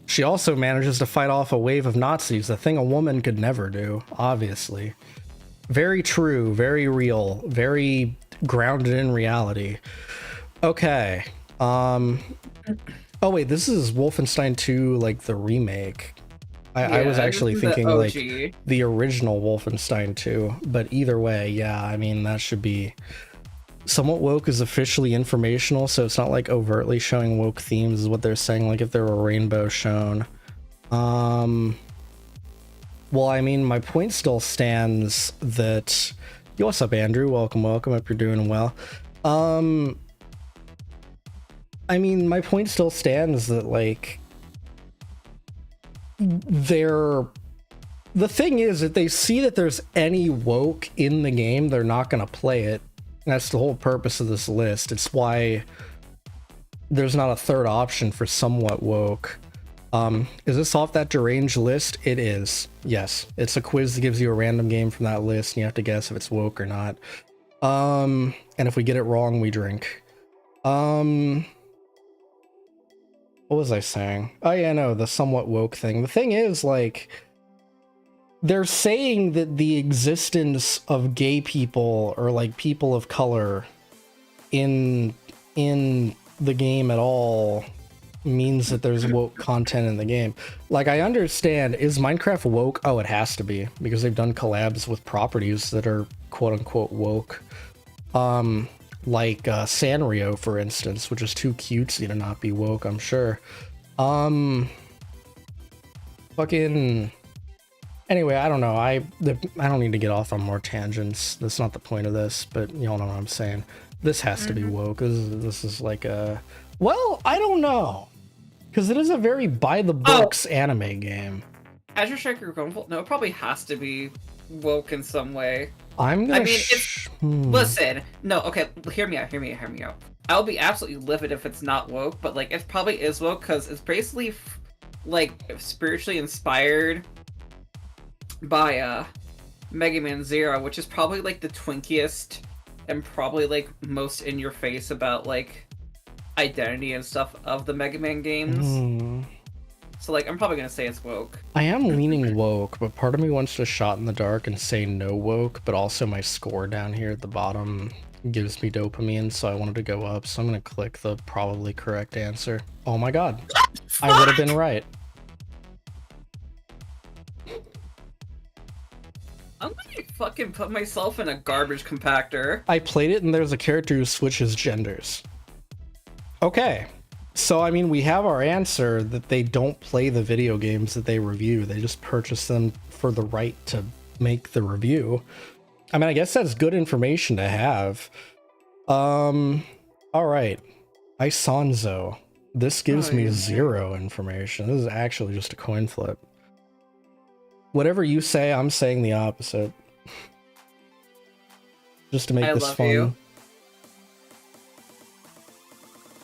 She also manages to fight off a wave of Nazis, a thing a woman could never do, obviously. Very true, very real, very grounded in reality. Okay. Oh wait, this is Wolfenstein 2, like the remake. I was actually thinking like the original Wolfenstein 2, but either way, yeah, I mean, that should be Somewhat woke is officially informational, so it's not like overtly showing woke themes is what they're saying, like if there were a rainbow shown. Well, I mean, my point still stands that... Yo, what's up, Andrew? Welcome, welcome. Hope you're doing well. I mean, my point still stands that, like, the thing is, if they see that there's any woke in the game, they're not going to play it. That's the whole purpose of this list. It's why there's not a third option for somewhat woke. Is this off that deranged list? It is. Yes. It's a quiz that gives you a random game from that list, and you have to guess if it's woke or not. And if we get it wrong, we drink. What was I saying? Oh yeah, no, the somewhat woke thing. The thing is, like, they're saying that the existence of gay people or like people of color in the game at all means that there's woke content in the game. Like, I understand, is Minecraft woke? Oh, it has to be, because they've done collabs with properties that are quote-unquote woke. Like Sanrio, for instance, which is too cutesy to not be woke, I'm sure. Fucking... Anyway, I don't know. I don't need to get off on more tangents. That's not the point of this, but y'all know what I'm saying. This has to be woke. This is like a... Well, I don't know. Because it is a very by-the-books anime game. Azure Striker Gunvolt? No, it probably has to be woke in some way. I'm gonna... I mean, listen. No, okay, hear me out. I'll be absolutely livid if it's not woke, but, like, it probably is woke because it's basically, like, spiritually inspired by Mega Man Zero, which is probably like the twinkiest and probably like most in your face about like identity and stuff of the Mega Man games. So like I'm probably gonna say it's woke. I am leaning woke, but part of me wants to shot in the dark and say no woke, but also my score down here at the bottom gives me dopamine, so I wanted to go up, so I'm gonna click the probably correct answer. Oh my god. I would have been right. I'm gonna fucking put myself in a garbage compactor. I played it and there's a character who switches genders. Okay. So, I mean, we have our answer that they don't play the video games that they review. They just purchase them for the right to make the review. I mean, I guess that's good information to have. All right. Isonzo. This gives me 0 information. This is actually just a coin flip. Whatever you say, I'm saying the opposite. Just to make this fun. You.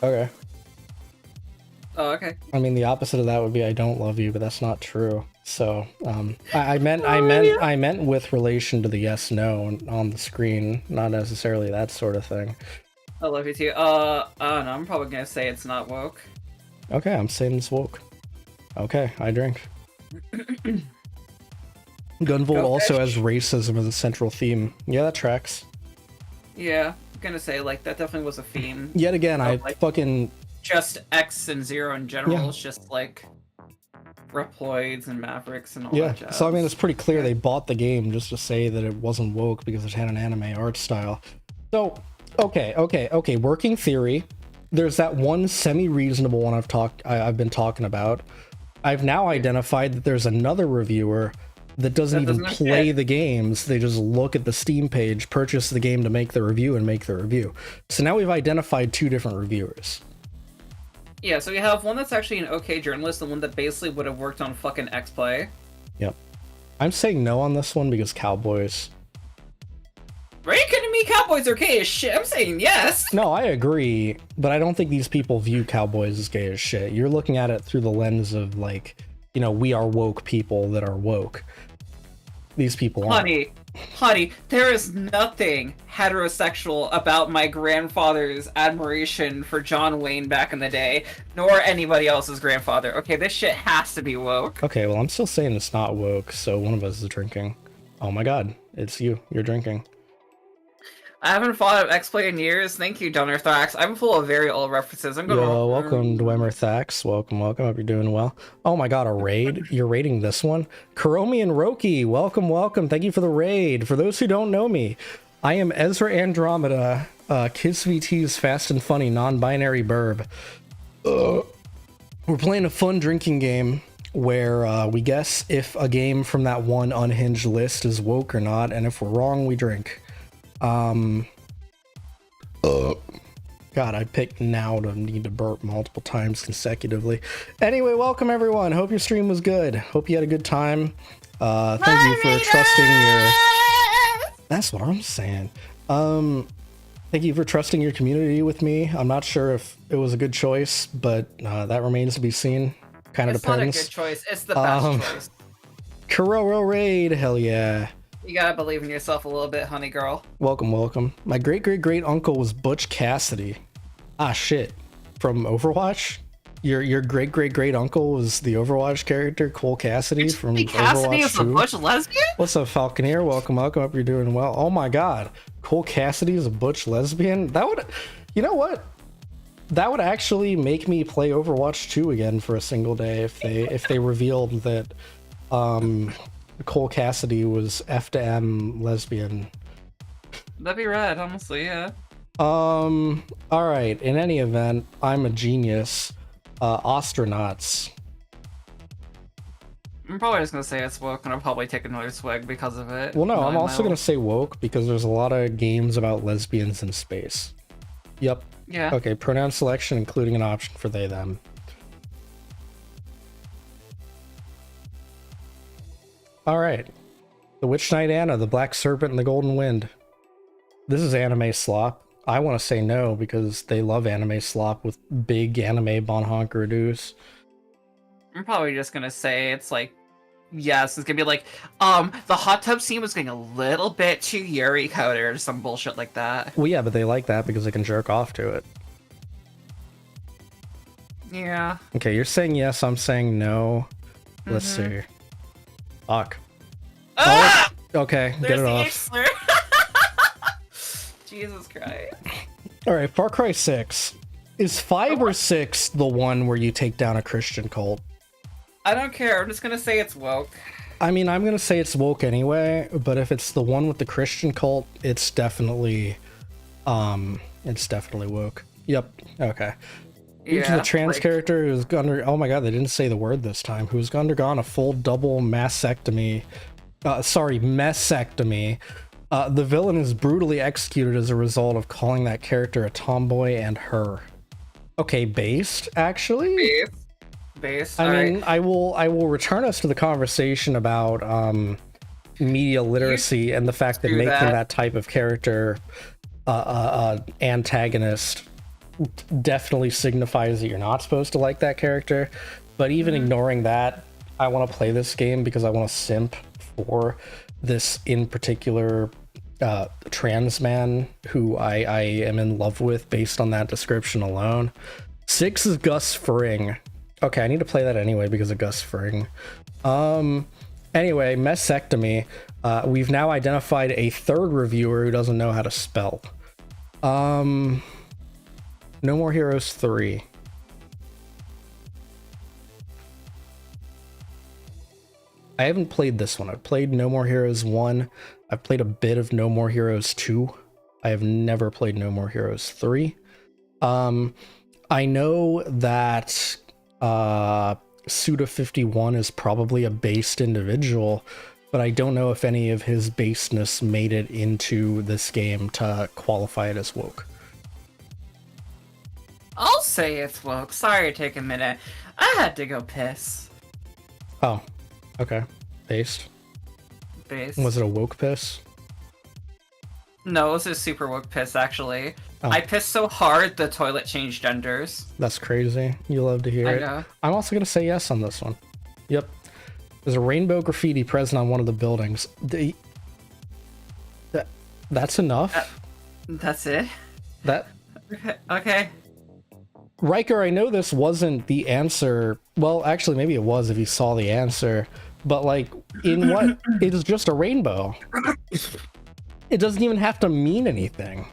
Okay. Oh, okay. I mean, the opposite of that would be I don't love you, but that's not true. So, I meant with relation to the yes no on the screen, not necessarily that sort of thing. I love you too. I don't know. I'm probably gonna say it's not woke. Okay, I'm saying it's woke. Okay, I drink. Gunvolt also has racism as a central theme. Yeah, that tracks. Yeah, I'm gonna say, like, that definitely was a theme. Yet again, I like, fucking... Just X and Zero in general is just, like, Reploids and Mavericks and all that jazz. So, I mean, it's pretty clear they bought the game just to say that it wasn't woke because it had an anime art style. So, okay, working theory. There's that one semi-reasonable one I've been talking about. I've now identified that there's another reviewer that doesn't even play the games. They just look at the Steam page, purchase the game to make the review, and make the review. So now we've identified 2 different reviewers. Yeah, so we have one that's actually an okay journalist and one that basically would have worked on fucking X-Play. Yep. I'm saying no on this one because Cowboys. Are you kidding me? Cowboys are gay as shit. I'm saying yes. No, I agree, but I don't think these people view Cowboys as gay as shit. You're looking at it through the lens of, like, you know, we are woke people that are woke. These people aren't. Honey, there is nothing heterosexual about my grandfather's admiration for John Wayne back in the day, nor anybody else's grandfather. Okay, this shit has to be woke. Okay, well, I'm still saying it's not woke, so one of us is drinking. Oh my god, it's you. You're drinking. I haven't thought of X-Play in years. Thank you, Donnerthax. I'm full of very old references. I'm gonna... Yo, welcome, Dwemerthax. Welcome. Hope you're doing well. Oh my god, a raid? You're raiding this one? Kuromi and Roki, welcome. Thank you for the raid. For those who don't know me, I am Ezra Andromeda, KissVT's fast and funny non-binary burb. We're playing a fun drinking game where we guess if a game from that one unhinged list is woke or not, and if we're wrong, we drink. God, I picked now to need to burp multiple times consecutively. Anyway, welcome everyone. Hope your stream was good. Hope you had a good time. Thank you for trusting your... That's what I'm saying. Thank you for trusting your community with me. I'm not sure if it was a good choice, but that remains to be seen. Kind of depends. It's not a good choice. It's the best choice. Kuroro Raid, hell yeah. You gotta believe in yourself a little bit, honey girl. Welcome, welcome. My great uncle was Butch Cassidy. Ah, shit. From Overwatch? Your great uncle was the Overwatch character, Cole Cassidy from Overwatch 2. Cassidy is a Butch lesbian? What's up, Falconeer? Welcome. Hope you're doing well. Oh my god. Cole Cassidy is a Butch lesbian? That would... You know what? That would actually make me play Overwatch 2 again for a single day if they revealed that Cole Cassidy was F to M lesbian. That'd be rad, honestly, yeah. Alright, in any event, I'm a genius. Astronauts. I'm probably just gonna say it's woke, and I'll probably take another swig because of it. Well, no, I'm also gonna say woke because there's a lot of games about lesbians in space. Yep. Yeah. Okay, pronoun selection, including an option for they, them. Alright. The Witch Knight Anna, the Black Serpent, and the Golden Wind. This is anime slop. I want to say no because they love anime slop with big anime bonhonker-doos. I'm probably just gonna say it's like, yes, it's gonna be like, the hot tub scene was getting a little bit too Yuri coded or some bullshit like that. Well, yeah, but they like that because they can jerk off to it. Yeah. Okay, you're saying yes, I'm saying no. Let's see. Fuck. Ah! Oh, okay, get it off. Jesus Christ. Alright, Far Cry 6. Is 5 or 6 the one where you take down a Christian cult? I don't care, I'm just gonna say it's woke. I mean, I'm gonna say it's woke anyway, but if it's the one with the Christian cult, it's definitely woke. Yep, okay. Each of the trans character who's oh my god, they didn't say the word this time, who's undergone a full double mastectomy. The villain is brutally executed as a result of calling that character a tomboy and her. Okay, based, actually? Based. I mean, I will return us to the conversation about media literacy and the fact that making that type of character antagonist definitely signifies that you're not supposed to like that character. But even ignoring that, I want to play this game because I want to simp for this in particular trans man who I am in love with based on that description alone. 6 is Gus Fring. Okay, I need to play that anyway because of Gus Fring. Anyway, mastectomy. We've now identified a third reviewer who doesn't know how to spell. No More Heroes 3. I haven't played this one. I've played No More Heroes 1. I've played a bit of No More Heroes 2. I have never played No More Heroes 3. I know that Suda51 is probably a based individual, but I don't know if any of his baseness made it into this game to qualify it as woke. I'll say it's woke. Sorry to take a minute. I had to go piss. Oh, okay. Based? Based. Was it a woke piss? No, it was a super woke piss, actually. Oh. I pissed so hard the toilet changed genders. That's crazy. You love to hear it. I know. I'm also going to say yes on this one. Yep. There's a rainbow graffiti present on one of the buildings. That's enough? That's it? That... Okay. Riker, I know this wasn't the answer. Well, actually, maybe it was if you saw the answer. But, like, in what? It is just a rainbow. It doesn't even have to mean anything.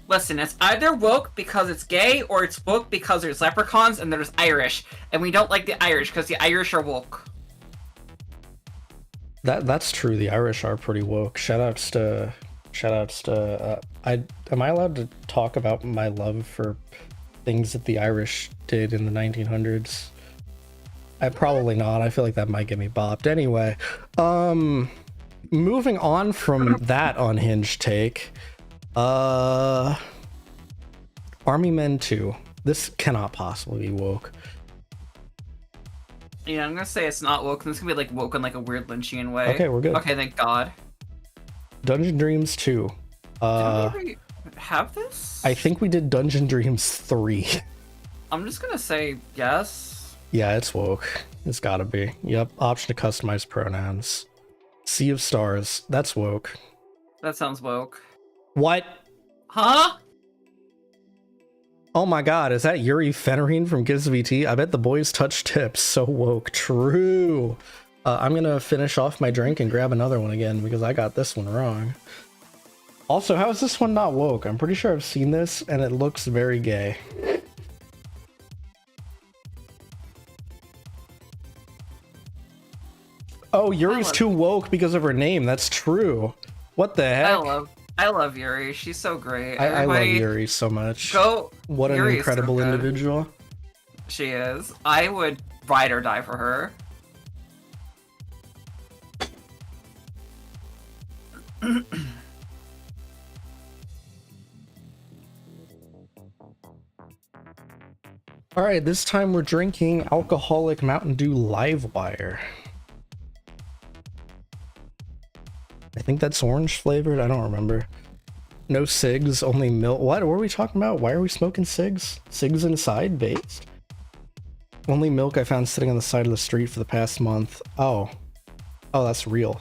Listen, it's either woke because it's gay, or it's woke because there's leprechauns and there's Irish. And we don't like the Irish because the Irish are woke. That's true. The Irish are pretty woke. Shoutouts to Shoutouts to am I allowed to talk about my love for things that the Irish did in the 1900s? I probably not. I feel like that might get me bopped. Anyway, moving on from that unhinged take, Army Men 2. This cannot possibly be woke. Yeah, I'm gonna say it's not woke. This is gonna be like woke in like a weird Lynchian way. Okay, we're good. Okay, thank God. Dungeon Dreams 2. Did we already have this? I think we did Dungeon Dreams 3. I'm just gonna say yes. Yeah, it's woke. It's gotta be. Yep, option to customize pronouns. Sea of Stars. That's woke. That sounds woke. What? Huh? Oh my god, is that Yuri Fenrine from KissVT? I bet the boys touch tips. So woke. True. I'm gonna finish off my drink and grab another one again because I got this one wrong. Also, how is this one not woke? I'm pretty sure I've seen this and it looks very gay. Oh, Yuri's too woke because of her name. That's true. What the heck? I love Yuri. She's so great. I love Yuri so much. What an Yuri incredible individual. She is. I would ride or die for her. All right, this time we're drinking alcoholic Mountain Dew Livewire. I think that's orange flavored. I don't remember. No cigs, only milk. What were we talking about? Why are we smoking cigs? Cigs inside based? Only milk I found sitting on the side of the street for the past month. Oh, that's real.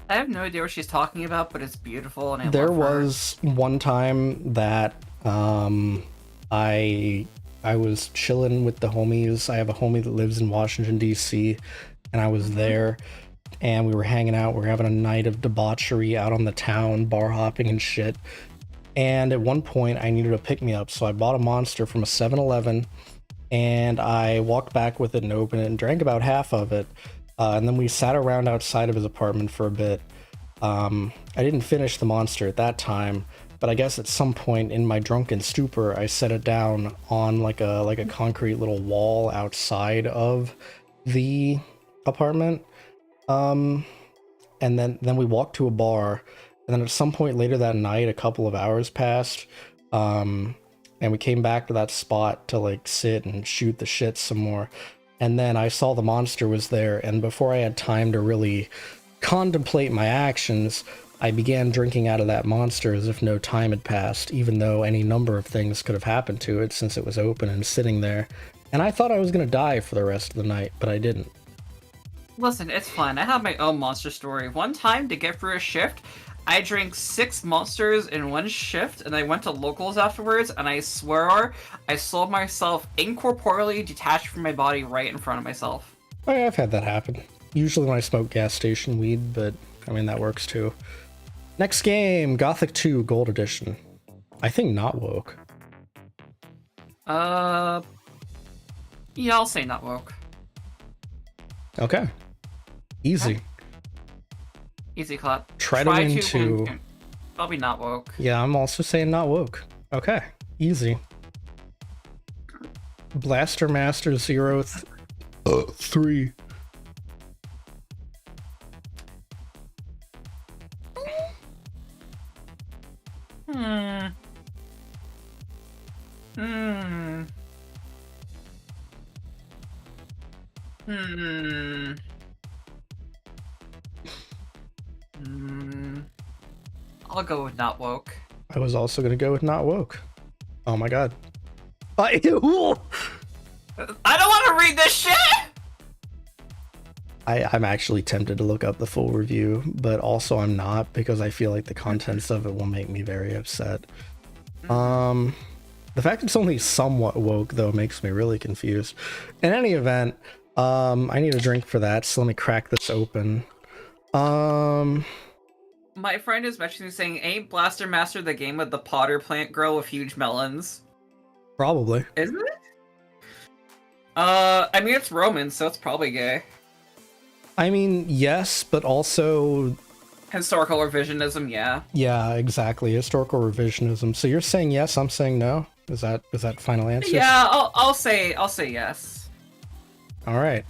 I have no idea what she's talking about, but it's beautiful, and There was one time that I was chilling with the homies. I have a homie that lives in Washington D.C. and I was there. And we were hanging out, we were having a night of debauchery out on the town, bar hopping and shit. And at one point I needed a pick-me-up, so I bought a Monster from a 7-Eleven and I walked back with it and opened it and drank about half of it. And then we sat around outside of his apartment for a bit. I didn't finish the Monster at that time, but I guess at some point in my drunken stupor I set it down on like a concrete little wall outside of the apartment. And then we walked to a bar, and then at some point later that night, a couple of hours passed, and we came back to that spot to like sit and shoot the shit some more. And then I saw the Monster was there, and before I had time to really contemplate my actions, I began drinking out of that Monster as if no time had passed, even though any number of things could have happened to it since it was open and sitting there. And I thought I was gonna die for the rest of the night, but I didn't. Listen, it's fun. I have my own Monster story. One time, to get through a shift, I drank 6 Monsters in one shift, and I went to locals afterwards, and I swear I saw myself incorporeally detached from my body right in front of myself. Oh yeah, I've had that happen. Usually when I smoke gas station weed, but I mean, that works too. Next game, Gothic 2 Gold Edition. I think not woke. Yeah, I'll say not woke. Okay. Easy. Easy clap. Try to win 2. Probably not woke. Yeah, I'm also saying not woke. Okay. Easy. Blaster Master 03. I'll go with not woke. I was also gonna go with not woke. Oh my god. Ew. I don't want to read this shit! I'm actually tempted to look up the full review, but also I'm not because I feel like the contents of it will make me very upset. The fact it's only somewhat woke though makes me really confused. In any event, I need a drink for that, so let me crack this open. My friend is messaging saying, ain't Blaster Master the game with the potter plant girl with huge melons? Probably. Isn't it? I mean, it's Roman, so it's probably gay. I mean, yes, but also Historical revisionism, yeah. Yeah, exactly. Historical revisionism. So you're saying yes, I'm saying no? Is that final answer? Yeah, I'll say yes. All right.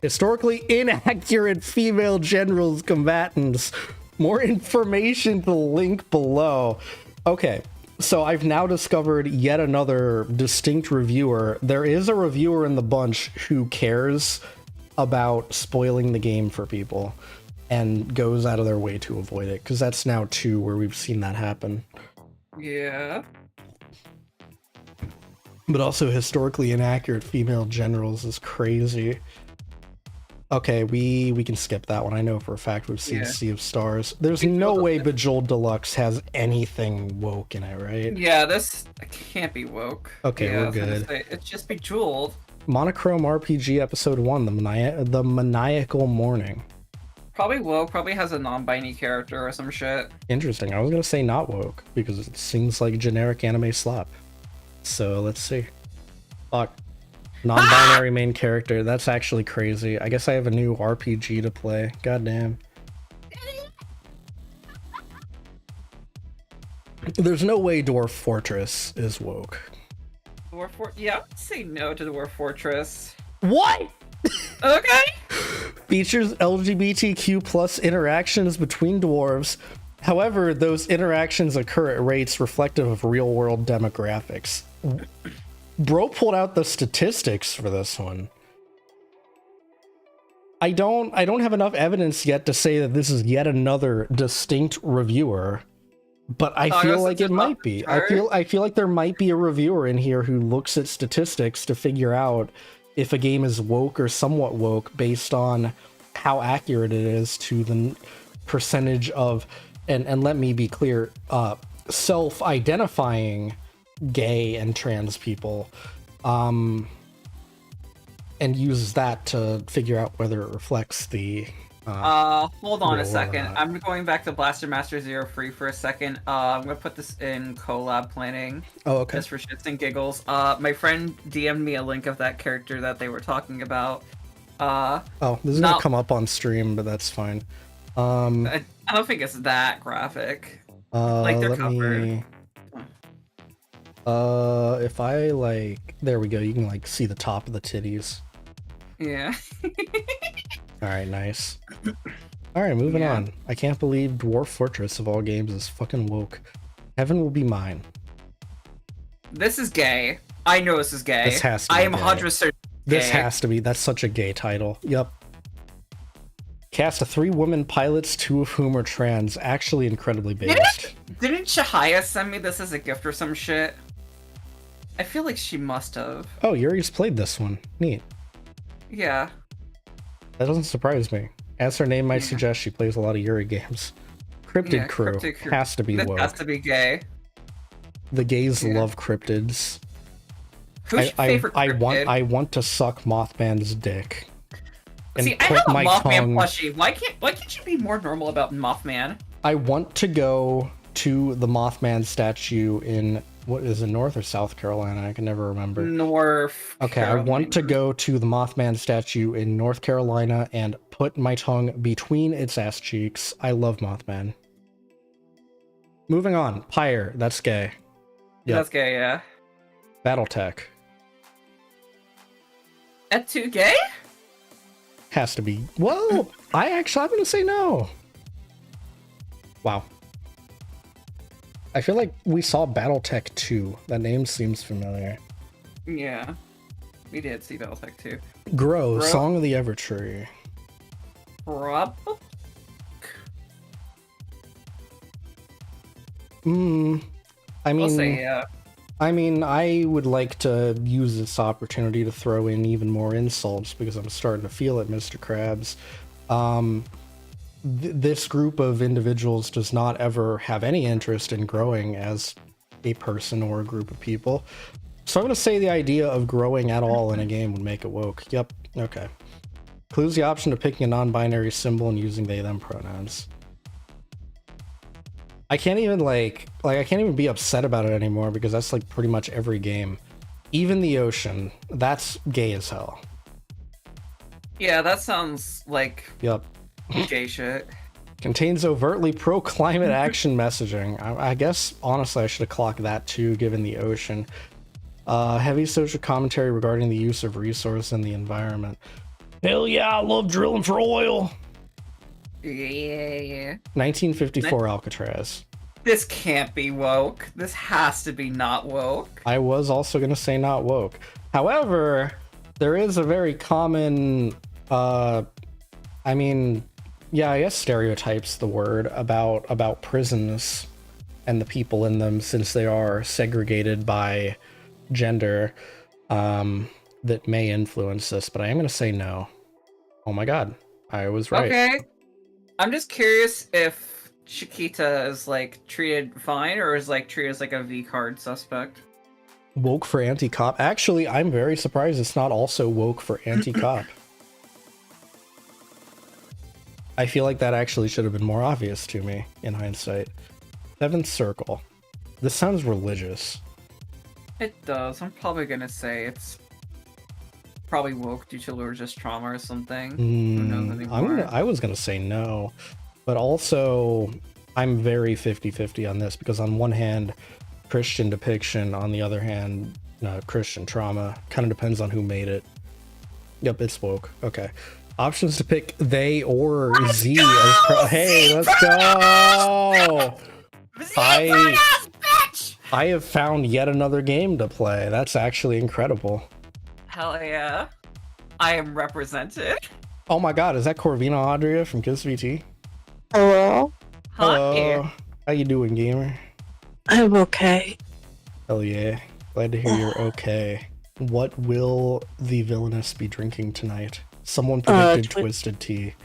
Historically inaccurate female generals combatants. More information to the link below. Okay, so I've now discovered yet another distinct reviewer. There is a reviewer in the bunch who cares about spoiling the game for people and goes out of their way to avoid it, because that's now 2 where we've seen that happen. Yeah. But also historically inaccurate female generals is crazy. Okay, we can skip that one. I know for a fact we've seen Sea of Stars. There's no way Bejeweled Deluxe has anything woke in it, right? Yeah, this can't be woke. Okay, yeah, we're good. It's just Bejeweled. Monochrome RPG Episode 1, the Maniacal Morning. Probably woke, probably has a non-binary character or some shit. Interesting. I was gonna say not woke, because it seems like generic anime slop. So, let's see. Fuck. Non-binary main character. That's actually crazy. I guess I have a new RPG to play. Goddamn. There's no way Dwarf Fortress is woke. Yeah, I would say no to Dwarf Fortress. What? Okay. Features LGBTQ plus interactions between dwarves. However, those interactions occur at rates reflective of real-world demographics. Bro pulled out the statistics for this one. I don't have enough evidence yet to say that this is yet another distinct reviewer, but I feel like it might be. I feel like there might be a reviewer in here who looks at statistics to figure out if a game is woke or somewhat woke based on how accurate it is to the percentage of, and let me be clear, self-identifying gay and trans people, and use that to figure out whether it reflects the hold on a second. I'm going back to Blaster Master Zero Free for a second. I'm gonna put this in collab planning. Oh, okay. Just for shits and giggles. My friend DM'd me a link of that character that they were talking about. Oh, this is gonna come up on stream, but that's fine. I don't think it's that graphic. Like they're covered. If I like, there we go. You can like see the top of the titties. Yeah. All right, nice. All right, moving on. I can't believe Dwarf Fortress of all games is fucking woke. Heaven will be mine. This is gay. I know this is gay. This has to be I am gay. 100% gay. This has to be. That's such a gay title. Yep. Cast of 3 women pilots, 2 of whom are trans. Actually incredibly based. Didn't Shahaya send me this as a gift or some shit? I feel like she must have. Oh, Yuri's played this one. Neat. Yeah. That doesn't surprise me. As her name might suggest, she plays a lot of Yuri games. Cryptid Crew has to be woke. Has to be gay. The gays love cryptids. Who's your favorite cryptid? I want to suck Mothman's dick. And see, I have a Mothman plushie. Why can't you be more normal about Mothman? I want to go to the Mothman statue in, what is it, North or South Carolina? I can never remember. North. Okay, Carolina. I want to go to the Mothman statue in North Carolina and put my tongue between its ass cheeks. I love Mothman. Moving on. Pyre, that's gay. Yep. That's gay, yeah. Battletech. That's too gay? Has to be. Whoa! I'm gonna say no. Wow. I feel like we saw Battletech 2. That name seems familiar. Yeah. We did see Battletech 2. Grow, Song of the Evertree. Rob? I mean, I'll say yeah. I mean, I would like to use this opportunity to throw in even more insults because I'm starting to feel it, Mr. Krabs. This group of individuals does not ever have any interest in growing as a person or a group of people. So I'm going to say the idea of growing at all in a game would make it woke. Yep, okay. Includes the option of picking a non-binary symbol and using they/them pronouns. I can't even I can't even be upset about it anymore because that's like pretty much every game. Even the ocean, that's gay as hell. Yeah, that sounds like yep. Gay shit. Contains overtly pro-climate action messaging. I guess, honestly, I should have clocked that too, given the ocean. Heavy social commentary regarding the use of resource and the environment. Hell yeah, I love drilling for oil. Yeah. 1954 Alcatraz. This can't be woke. This has to be not woke. I was also going to say not woke. However, there is a very common, I guess stereotypes the word about prisons and the people in them, since they are segregated by gender, that may influence this, but I am going to say no. Oh my god, I was right. Okay. I'm just curious if Chiquita is like treated fine or is like treated as like a V card suspect. Woke for anti-cop. Actually, I'm very surprised it's not also woke for anti-cop. I feel like that actually should have been more obvious to me in hindsight. Seventh Circle. This sounds religious. It does. I'm probably gonna say it's probably woke due to religious trauma or something. Who knows anymore? I was gonna say no, but also I'm very 50-50 on this, because on one hand, Christian depiction, on the other hand, Christian trauma. Kind of depends on who made it. Yep, it's woke. Okay. Options to pick they or Z as hey, let's go! I have found yet another game to play. That's actually incredible. Hell yeah. I am represented. Oh my god, is that Corvina Adria from KissVT? Hello? Hello. How you doing, gamer? I'm okay. Hell yeah. Glad to hear you're okay. What will the villainess be drinking tonight? Someone predicted Twisted Tea.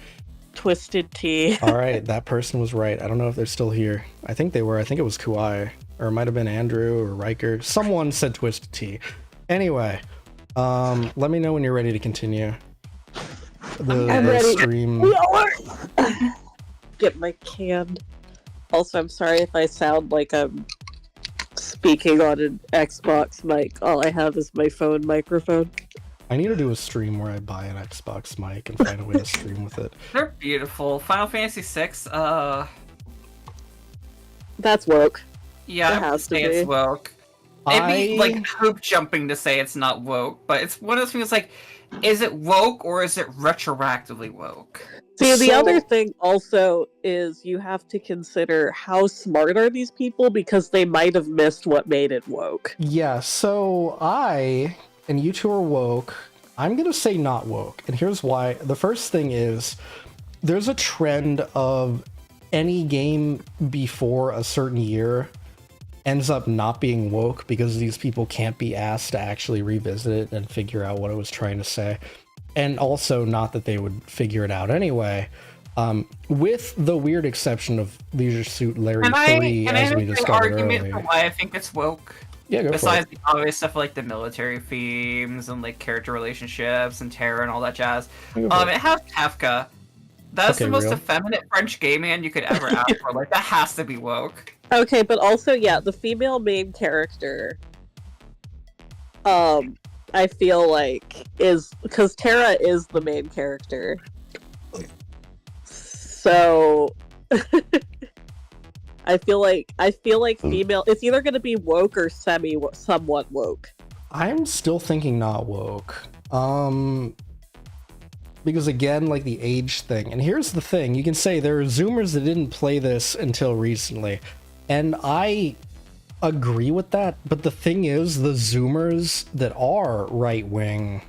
Twisted Tea. Alright, that person was right. I don't know if they're still here. I think they were. I think it was Kuai. Or it might have been Andrew or Riker. Someone said Twisted Tea. Anyway, let me know when you're ready to continue. The stream. Get my can. Also, I'm sorry if I sound like I'm speaking on an Xbox mic. All I have is my phone microphone. I need to do a stream where I buy an Xbox mic and find a way to stream with it. They're beautiful. Final Fantasy VI, That's woke. yeah, It has to it's be. woke. It'd be like hoop jumping to say it's not woke, but it's one of those things like, is it woke or is it retroactively woke? See, the other thing also is you have to consider how smart are these people, because they might have missed what made it woke. Yeah, so and you two are woke. I'm gonna say not woke, and here's why. The first thing is, there's a trend of any game before a certain year ends up not being woke because these people can't be asked to actually revisit it and figure out what it was trying to say. And also, not that they would figure it out anyway, with the weird exception of Leisure Suit Larry 3, as we discovered argument earlier. for why I think it's woke. Yeah, go Besides for it. the obvious stuff like the military themes and like character relationships and terror and all that jazz. It has Kafka. That's Okay, the most real. effeminate French gay man you could ever ask for. Like, that has to be woke. Okay, but also, yeah, the female main character, I feel like is, because Terra is the main character. So I feel like female, it's either going to be woke or somewhat woke. I'm still thinking not woke. Because again, like the age thing. And here's the thing, you can say there are Zoomers that didn't play this until recently. And I agree with that, but the thing is, the Zoomers that are right-wing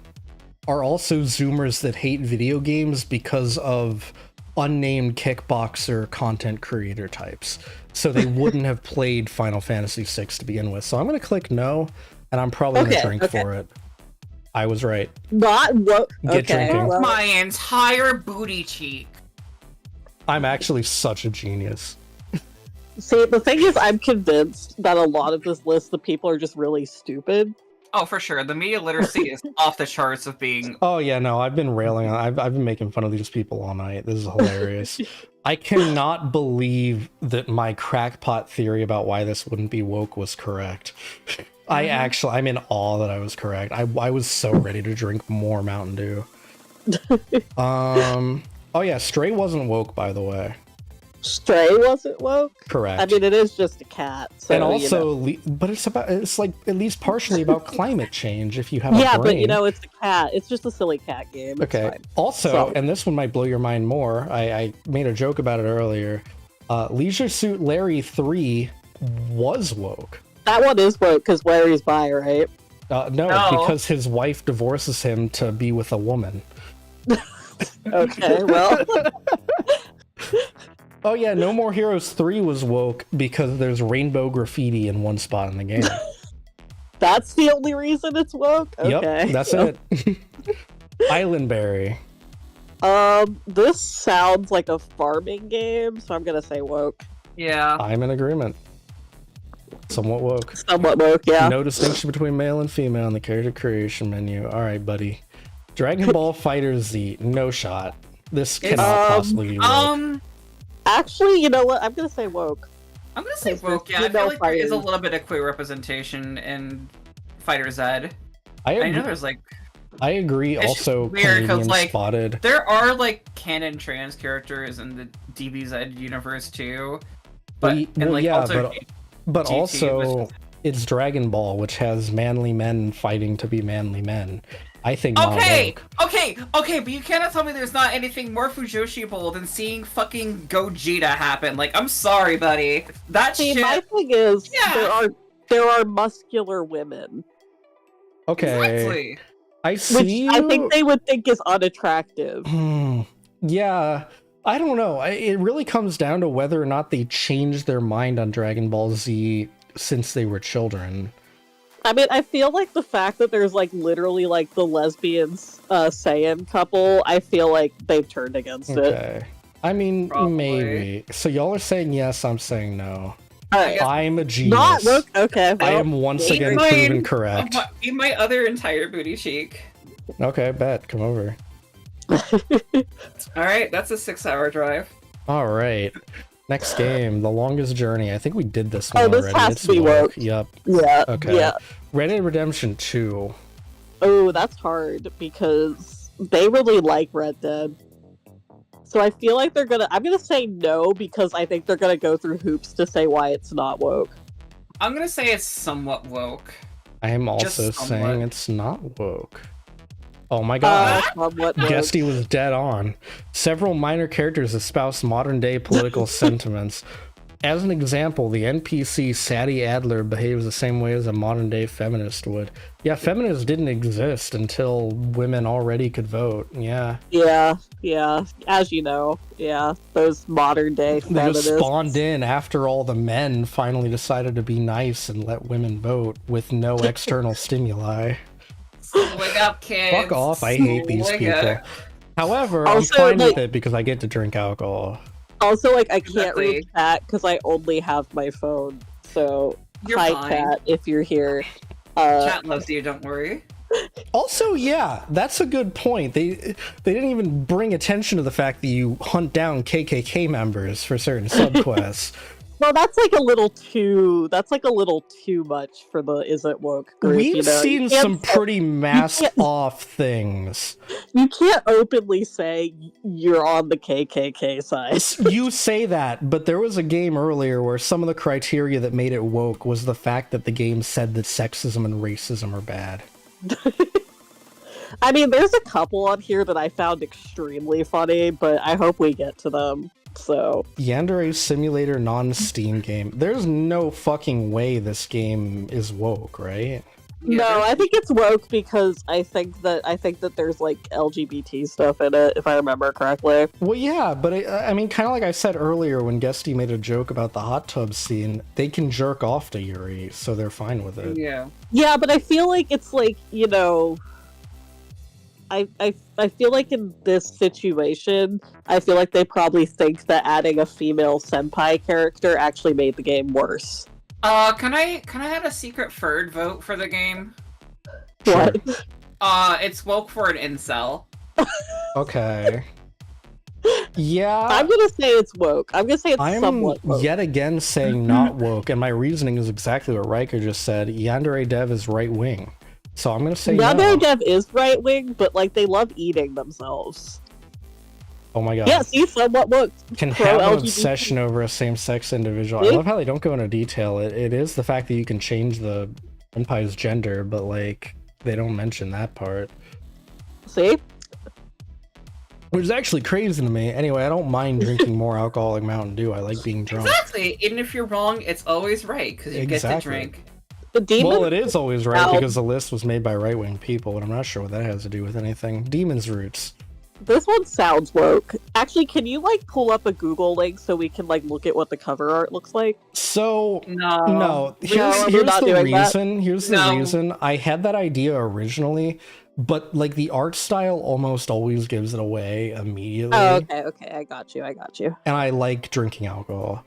are also Zoomers that hate video games because of unnamed kickboxer content creator types. So they wouldn't have played Final Fantasy VI to begin with. So I'm going to click no, and I'm probably going to drink for it. I was right. Not woke. Get drinking. well, My entire booty cheek. I'm actually such a genius. see, the thing is, I'm convinced that a lot of this list of people are just really stupid. Oh, for sure. The media literacy is off the charts of being... Oh yeah, no, I've been railing on. I've been making fun of these people all night. This is hilarious. I cannot believe that my crackpot theory about why this wouldn't be woke was correct. I'm in awe that I was correct. I was so ready to drink more Mountain Dew. Oh yeah, Stray wasn't woke, by the way. Stray wasn't woke? Correct. I mean, it is just a cat. So, and also, you know. but it's like at least partially about climate change if you have a Yeah, brain. but you know, it's a cat. It's just a silly cat game. It's Okay. fine. Also, So- and this one might blow your mind more. I made a joke about it earlier. Leisure Suit Larry 3 was woke. That one is woke because Larry's bi, right? No, No. because his wife divorces him to be with a woman. Okay, well. Oh yeah, No More Heroes 3 was woke because there's rainbow graffiti in one spot in the game. That's the only reason it's woke? Okay. Yep, that's it. Islandberry. This sounds like a farming game, so I'm gonna say woke. Yeah. I'm in agreement. Somewhat woke. Somewhat woke, yeah. No distinction between male and female in the character creation menu. Alright, buddy. Dragon Ball Fighter Z, no shot. This cannot possibly be woke. Actually, you know what? I'm gonna say woke. I'm gonna say Because woke. Yeah, you I feel know like there is a fighters. little bit of queer representation in Fighter Z. I I know agree, there's like I agree It's just also weird 'cause, Canadian like, spotted. there are like canon trans characters in the DBZ universe too, but and like also but GT was also just- it's Dragon Ball, which has manly men fighting to be manly men. I think not Okay, woke. okay, but you cannot tell me there's not anything more Fujoshi-able than seeing fucking Gogeta happen. Like, I'm sorry, buddy. That See, shit. my thing is, Yeah. there are muscular women, Okay, Exactly. I which see. I think they would think is unattractive. Yeah, I don't know. It really comes down to whether or not they changed their mind on Dragon Ball Z since they were children. I mean, I feel like the fact that there's like literally like the lesbians Saiyan couple, I feel like they've turned against it. Okay. I mean, Probably. maybe. So y'all are saying yes, I'm saying no. Alright. I'm a genius. Not woke. Okay, I well, am once Eat again mine. proven correct. Eat my other entire booty cheek. Okay, bet. Come over. Alright, that's a 6-hour drive. All right. Next game, The Longest Journey. I think we did this one Oh, this already. has It's to be woke. Yep. yeah, Okay. yeah. Red Dead Redemption 2. Oh, that's hard because they really like Red Dead. So I feel like I'm gonna say no because I think they're gonna go through hoops to say why it's not woke. I'm gonna say it's somewhat woke. I am also Just saying somewhat. it's not woke. Oh my god. Somewhat woke. Guesty was dead on. Several minor characters espouse modern day political sentiments. As an example, the NPC Sadie Adler behaves the same way as a modern day feminist would. Yeah, feminists didn't exist until women already could vote. Yeah. Yeah, as you know, yeah, those modern day They feminists. just spawned in after all the men finally decided to be nice and let women vote with no external stimuli. Wake up, kids. Fuck off, I hate these Wake people. up. However, Also, I'm fine with like- it because I get to drink alcohol. Also, like, I can't read Exactly. chat because I only have my phone. So, You're hi, fine. cat, if you're here. Chat loves you, don't worry. Also, yeah, that's a good point. They didn't even bring attention to the fact that you hunt down KKK members for certain subquests. Well, that's like a little too. That's like a little too much for the isn't woke group. We've you know? seen You can't some say- pretty masked can't- off things. You can't openly say you're on the KKK side. You say that, but there was a game earlier where some of the criteria that made it woke was the fact that the game said that sexism and racism are bad. I mean, there's a couple on here that I found extremely funny, but I hope we get to them. So, Yandere Simulator non-Steam game. There's no fucking way this game is woke, right? Yeah, no, there's- I think it's woke because I think that there's like LGBT stuff in it, if I remember correctly. Well, yeah, but I mean, kind of like I said earlier when Guesty made a joke about the hot tub scene, they can jerk off to Yuri, so they're fine with it. Yeah. Yeah, but I feel like it's like, you know, I feel like in this situation, I feel like they probably think that adding a female senpai character actually made the game worse. Can I have a secret third vote for the game? What? It's woke for an incel. Okay. Yeah. I'm gonna say it's woke. I'm gonna say it's I'm somewhat woke. yet again saying not woke, and my reasoning is exactly what Riker just said. Yandere Dev is right wing. So I'm gonna say Yandere no. Dev is right wing, but like they love eating themselves. Oh my god. Yeah, see, somewhat woke. Can Pro have an LGBT. obsession over a same-sex individual. I See? love how they don't go into detail. It is the fact that you can change the senpai's gender, but like they don't mention that part. See? Which is actually crazy to me. Anyway, I don't mind drinking more alcoholic Mountain Dew. I like being drunk. Exactly. Even if you're wrong, it's always right because you get to drink. The demon. Well, it is always right Ow. because the list was made by right-wing people, but I'm not sure what that has to do with anything. Demon's roots. This one sounds woke. Actually, can you like pull up a Google link so we can like look at what the cover art looks like? So No. here's we're not the doing that. reason. Here's the No. reason. I had that idea originally, but like the art style almost always gives it away immediately. Oh, okay, I got you. And I like drinking alcohol.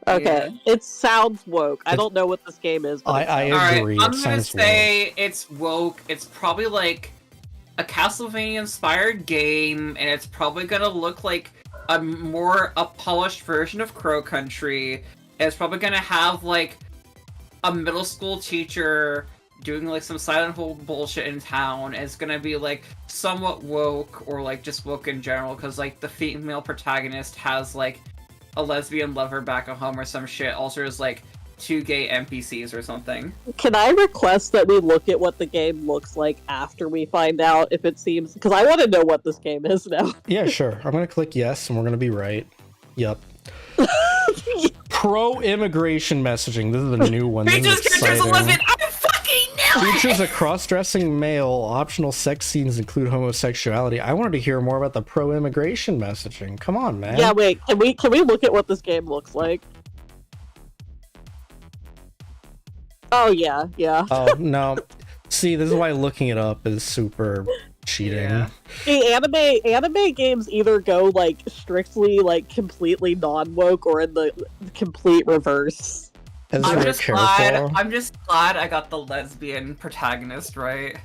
Okay, Yeah. it sounds woke. I don't know what this game is. But it I sounds- Alright, agree. I'm It gonna sounds say it's woke. It's probably like a Castlevania-inspired game, and it's probably gonna look like a more polished version of Crow Country. And it's probably gonna have like a middle school teacher doing like some Silent Hill bullshit in town. And it's gonna be like somewhat woke, or like just woke in general, because like the female protagonist has like a lesbian lover back at home or some shit. Also, there's like 2 gay NPCs or something. Can I request that we look at what the game looks like after we find out if it seems? Because I want to know what this game is now. Yeah, sure. I'm gonna click yes, and we're gonna be right. Yep. Pro-immigration messaging. This is the new one. This is Features characters a exciting. lesbian. I fucking know it! Features a cross-dressing male. Optional sex scenes include homosexuality. I wanted to hear more about the pro-immigration messaging. Come on, man. Yeah, wait. Can we look at what this game looks like? Oh yeah. Oh no. See, this is why looking it up is super cheating. Yeah. See, anime games either go like strictly like completely non-woke or in the complete reverse. As I'm we're just careful. glad I got the lesbian protagonist right.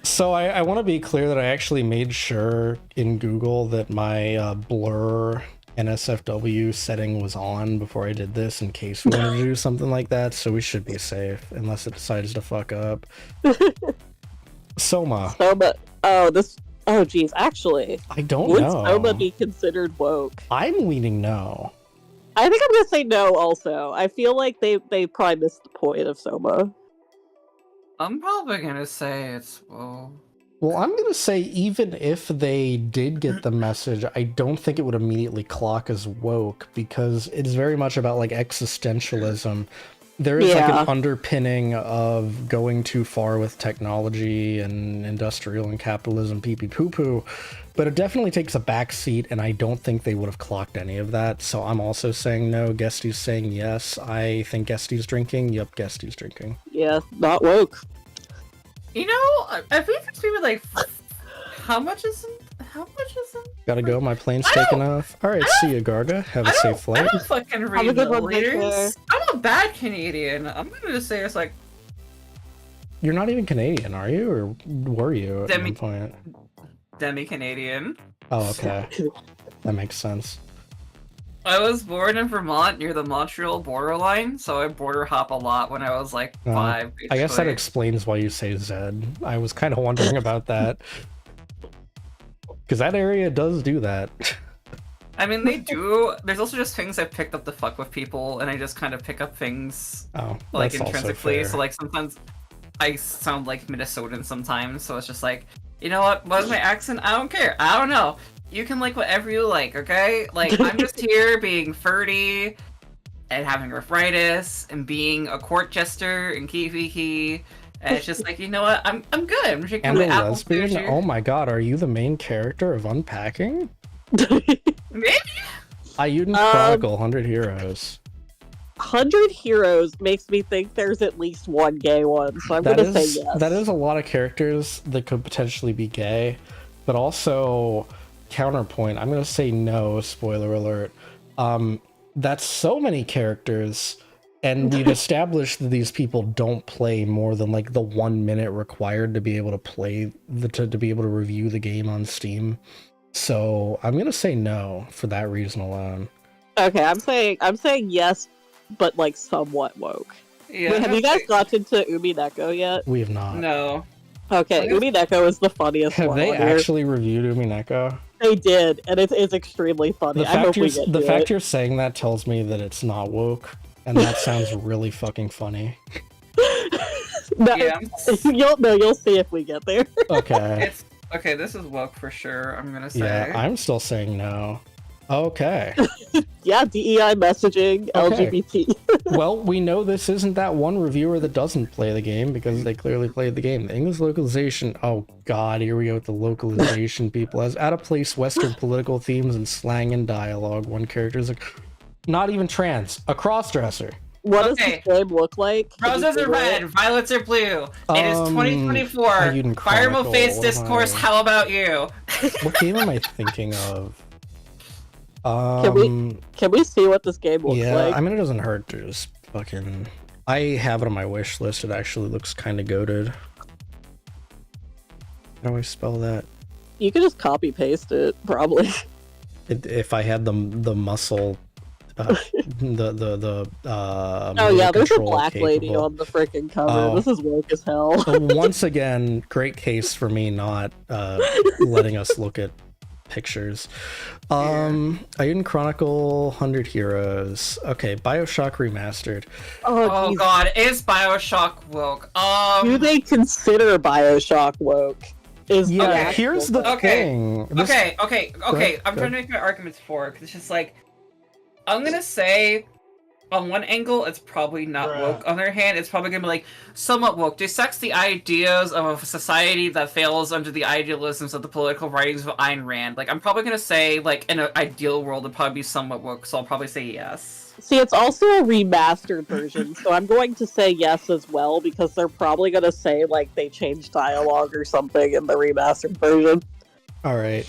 So I want to be clear that I actually made sure in Google that my blur NSFW setting was on before I did this in case we wanted to do something like that, so we should be safe unless it decides to fuck up. Soma. Oh geez, actually, I don't would know. Soma be considered woke? I'm leaning no. I think I'm gonna say no. Also, I feel like they probably missed the point of Soma. I'm probably gonna say it's Well, I'm going to say even if they did get the message, I don't think it would immediately clock as woke because it's very much about like existentialism. There is like an underpinning of going too far with technology and industrial and capitalism pee-pee poo-poo, but it definitely takes a backseat, and I don't think they would have clocked any of that. So I'm also saying no. Guesty's saying yes. I think Guesty's drinking. Yep, Guesty's drinking. Yeah, not woke. You know, I think it's maybe like how much is it? Gotta go. My plane's I don't- taking off. All right, see you, Garga. Have a safe I flight. don't fucking Have a read good one, take care. milliliters. I'm a bad Canadian. I'm gonna just say it's like You're not even Canadian, are you? Or were you at Demi- one point? demi-Canadian. Oh, okay. That makes sense. I was born in Vermont near the Montreal borderline, so I border hop a lot when I was like 5. I guess that basically. explains why you say Zed. I was kind of wondering about that. Because that area does do that. I mean, they do. There's also just things I've picked up to fuck with people, and I just kind of pick up things Oh, like that's also intrinsically. fair. So like sometimes I sound like Minnesotan sometimes, so it's just like, you know what is my accent? I don't care. I don't know. You can like whatever you like, okay? Like I'm just here being 30 and having arthritis and being a court jester in KissVT. And it's just like, you know what? I'm good. I'm drinking And my a apple lesbian? sushi. Oh my god, are you the main character of Unpacking? Maybe. Ayuden Chronicle, 100 Heroes. 100 Heroes makes me think there's at least one gay one, so I'm That gonna say is yes. that is a lot of characters that could potentially be gay, but also counterpoint. I'm gonna say no. Spoiler alert. That's so many characters, and we've established that these people don't play more than like the 1 minute required to be able to play to be able to review the game on Steam. So I'm gonna say no for that reason alone. Okay, I'm saying yes, but like somewhat woke. Yeah. Wait, have you guys gotten to Umineko yet? We have not. No. Okay, Umineko is the funniest Have one they on here. actually reviewed Umineko? they did, and it's extremely funny. The I hope we fact, get the to fact it. you're saying that tells me that it's not woke, and that sounds really fucking funny. No, Yeah. you'll see if we get there. Okay. It's okay. This is woke for sure. I'm gonna say. Yeah, I'm still saying no. Okay. Yeah, DEI messaging, Okay. LGBT. Well, we know this isn't that one reviewer that doesn't play the game because they clearly played the game. The English localization. Oh God, here we go with the localization people. As out of place Western political themes and slang and dialogue. One character is not even trans, a crossdresser. What Okay. does this game look like? Can you Roses are Google red, it? violets are blue. It is I 2024. didn't Fire chronicle, face what am discourse. I- How about you? What game am I thinking of? Can we see what this game looks Yeah, like? I mean, it doesn't hurt to just fucking... I have it on my wish list. It actually looks kind of goated. How do I spell that? You can just copy paste it, probably. If I had the muscle... oh Yeah, there's a black lady on the freaking cover. Oh. This is woke as hell. Once again, great case for me not letting us look at pictures. I didn't chronicle 100 Heroes. Okay, BioShock Remastered. Oh geez. God, is Bioshock woke? Do they consider Bioshock woke? Is Yeah, the here's the actual- thing. This- Okay. ahead, I'm go trying to make my arguments for it because it's just like I'm gonna say. On one angle, it's probably not woke. On the other hand, it's probably gonna be like somewhat woke. Dissects the ideas of a society that fails under the idealisms of the political writings of Ayn Rand. Like, I'm probably gonna say, like, in an ideal world, it'd probably be somewhat woke. So I'll probably say yes. See, it's also a remastered version, so I'm going to say yes as well because they're probably going to say like they changed dialogue or something in the remastered version. All right.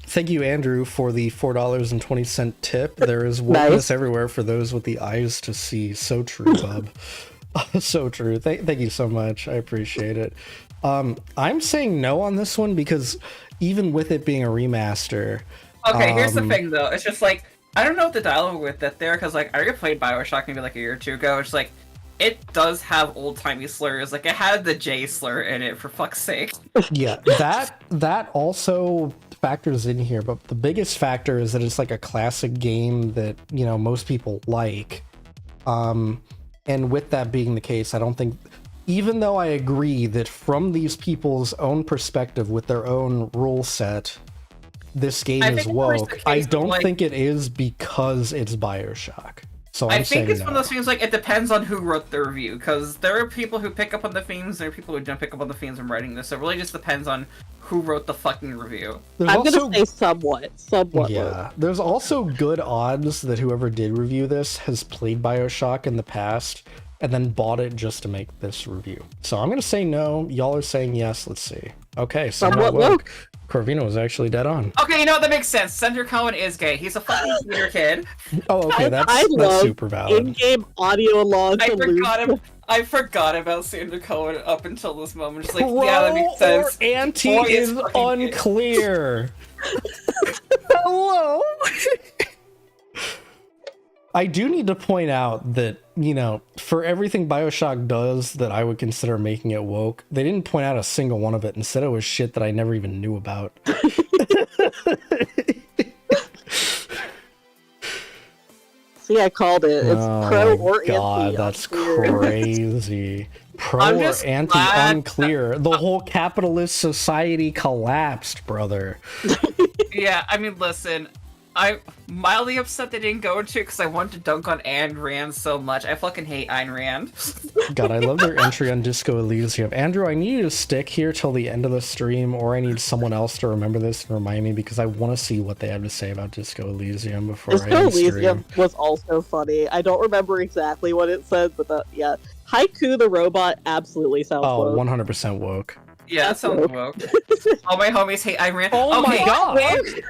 Thank you, Andrew, for the $4.20 tip. There is wokeness Nice. everywhere for those with the eyes to see. So true, bub. So true. Thank you so much. I appreciate it. I'm saying no on this one because even with it being a remaster, Okay, here's the thing though. It's just like I don't know what the dialogue with that there because like I already played Bioshock maybe like a year or two ago. It's like it does have old timey slurs. Like it had the J slur in it for fuck's sake. yeah, that also factors in here, but the biggest factor is that it's like a classic game that, you know, most people like. And with that being the case, I don't think, even though I agree that from these people's own perspective with their own rule set, this game I is think it was the woke, case I of, don't like- think it is because it's Bioshock. So I I'm think saying it's no. one of those things like it depends on who wrote the review because there are people who pick up on the themes, there are people who don't pick up on the themes when writing this. So it really just depends on who wrote the fucking review. There's I'm also going to say somewhat woke. yeah, there's also good odds that whoever did review this has played Bioshock in the past and then bought it just to make this review. So I'm gonna say no. Y'all are saying yes. Let's see. Okay, somewhat Somewhat woke. Corvino was actually dead on. Okay, you know what? That makes sense. Senator Cohen is gay. He's a fucking theater kid. Oh, okay, that's I love super valid. in-game audio log I forgot about Senator Cohen up until this moment. Just like, yeah, that makes Pro or sense. anti Boy is fucking gay. unclear. Hello. I do need to point out that, you know, for everything Bioshock does that I would consider making it woke, they didn't point out a single one of it. Instead, it was shit that I never even knew about. See, I called it. It's pro or God, anti. that's unclear. crazy. Pro I'm or just anti glad unclear. The whole capitalist society collapsed, brother. Yeah, I mean, listen, I'm mildly upset they didn't go into it because I wanted to dunk on Ayn Rand so much. I fucking hate Ayn Rand. God, I love their entry on Disco Elysium. Andrew, I need you to stick here till the end of the stream, or I need someone else to remember this and remind me because I want to see what they have to say about Disco Elysium before I Disco end stream. Elysium was also funny. I don't remember exactly what it said, but yeah. Haiku the robot absolutely sounds Oh, woke. 100% woke. Yeah, that That's sounds woke. woke. All my homies hate Ayn Rand. Oh my Okay, God. and-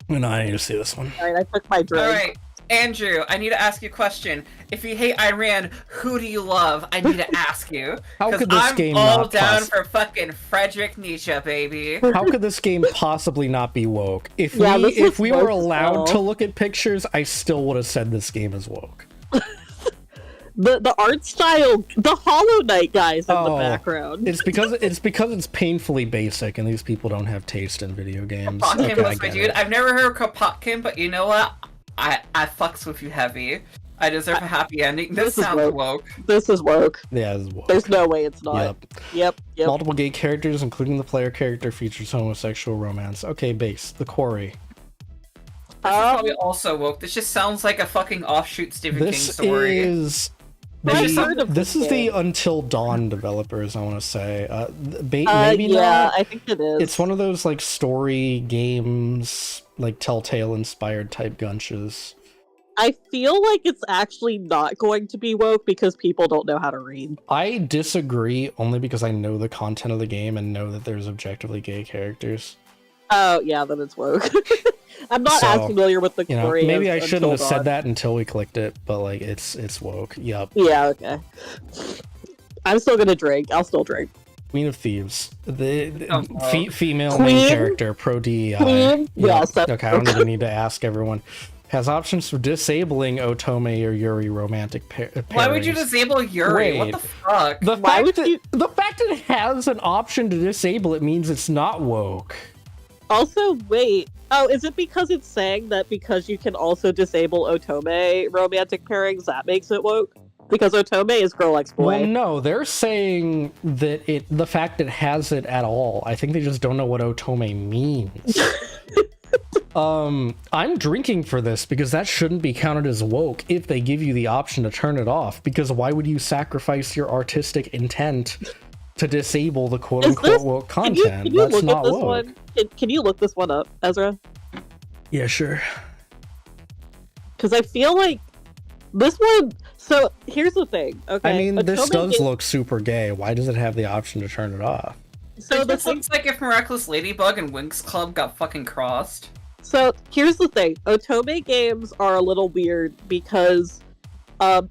No, I need to see this one. Alright, I took my drink. Alright, Andrew, I need to ask you a question. If you hate Ayn Rand, who do you love? I need to ask you. How 'Cause could this I'm game all not down poss- for fucking Friedrich Nietzsche, baby. How could this game possibly not be woke? If Yeah, we this looks were woke as allowed hell. to look at pictures, I still would have said this game is woke. The art style, the Hollow Knight guys in the background. It's because it's painfully basic, and these people don't have taste in video games. Kropotkin Okay, was my dude. I've never heard of Kropotkin, but you know what? I fucks with you heavy. I deserve a happy ending. This sounds woke. This is woke. Yeah, this is woke. There's no way it's not. Yep. Multiple gay characters, including the player character, features homosexual romance. Okay, base. The Quarry. This is probably also woke. This just sounds like a fucking offshoot Stephen King story. This is the Until Dawn developers, I want to say. Maybe not. I think it is. It's one of those like story games, like Telltale inspired type gunches. I feel like it's actually not going to be woke because people don't know how to read. I disagree only because I know the content of the game and know that there's objectively gay characters. Oh, yeah, then it's woke. I'm not as familiar with the story. Maybe I shouldn't have said that until we clicked it, but like it's woke. Yep. Yeah, okay. I'm still gonna drink. I'll still drink. Queen of Thieves. The female main character, pro DEI. Queen? Yes. Okay, I don't even need to ask everyone. Has options for disabling Otome or Yuri romantic pairings. Why would you disable Yuri? What the fuck? The fact that it has an option to disable it means it's not woke. Also, wait. Oh, is it because it's saying that because you can also disable Otome romantic pairings, that makes it woke? Because Otome is girl likes boy. Well, no, they're saying that the fact it has it at all. I think they just don't know what Otome means. I'm drinking for this because that shouldn't be counted as woke if they give you the option to turn it off, because why would you sacrifice your artistic intent to disable the quote-unquote woke content? That's not woke. Can you look this one up, Ezra? Yeah, sure. Because I feel like this one... So, here's the thing, okay? I mean, this does look super gay. Why does it have the option to turn it off? So this looks like if Miraculous Ladybug and Winx Club got fucking crossed. So, here's the thing. Otome games are a little weird because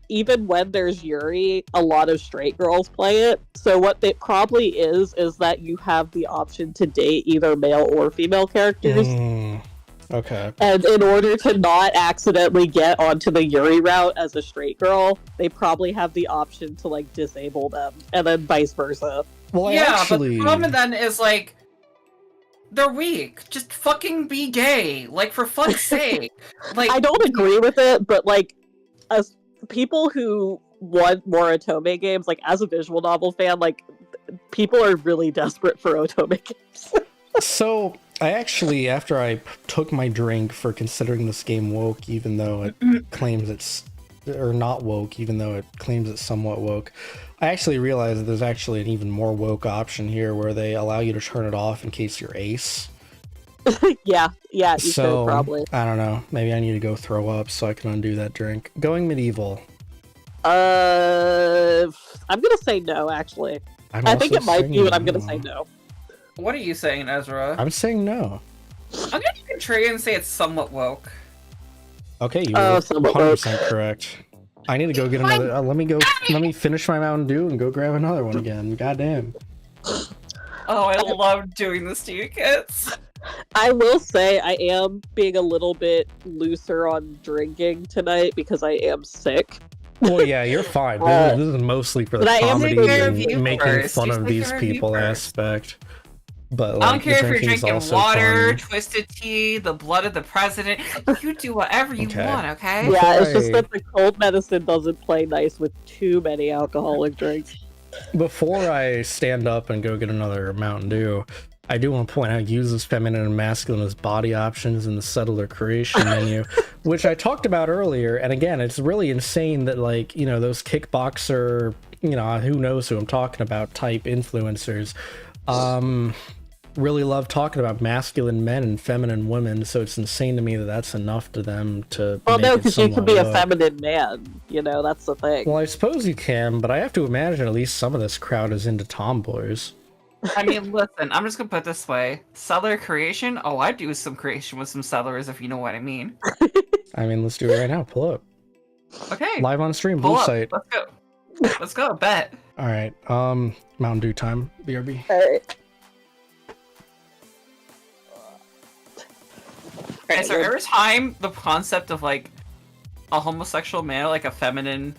even when there's Yuri, a lot of straight girls play it. So what it probably is that you have the option to date either male or female characters. Okay. And in order to not accidentally get onto the Yuri route as a straight girl, they probably have the option to, like, disable them, and then vice versa. Well, but the problem then is, like, they're weak. Just fucking be gay. Like, for fuck's sake. Like, I don't agree with it, but, like, as people who want more Otome games, like, as a visual novel fan, like, people are really desperate for Otome games. So, I actually, after I took my drink for considering this game woke, even though it claims it's, or not woke, even though it claims it's somewhat woke, I actually realized that there's actually an even more woke option here where they allow you to turn it off in case you're ace. Yeah, you should probably. I don't know. Maybe I need to go throw up so I can undo that drink. Going medieval. I'm gonna say no, actually. I think it might be, but I'm gonna say no. What are you saying, Ezra? I'm saying no. I'm gonna be contrarian and say it's somewhat woke. Okay, you were 100% correct. I need to go get another. Let me finish my Mountain Dew and go grab another one again. Goddamn. Oh, I love doing this to you kids. I will say I am being a little bit looser on drinking tonight because I am sick. Well, yeah, you're fine. This is mostly for the comedy and making fun of these people aspect. But, like, I don't care if you're drinking water, fun. twisted tea, the blood of the president. You do whatever you want, okay? Yeah, it's just that the cold medicine doesn't play nice with too many alcoholic drinks. Before I stand up and go get another Mountain Dew, I do want to point out uses feminine and masculine as body options in the settler creation menu, which I talked about earlier. And again, it's really insane that, like, you know, those kickboxer, you know, who knows who I'm talking about type influencers, really love talking about masculine men and feminine women. So it's insane to me that that's enough to them to. Well, no, because you can be a feminine man. You know, that's the thing. Well, I suppose you can, but I have to imagine at least some of this crowd is into tomboys. I mean, listen, I'm just gonna put it this way. Settler creation? Oh, I do some creation with some settlers, if you know what I mean. I mean, let's do it right now. Pull up. Okay. Live on stream, blue site. Let's go. Let's go, bet. Alright, Mountain Dew time, BRB. Alright. Is there ever time the concept of, like, a homosexual male, like a feminine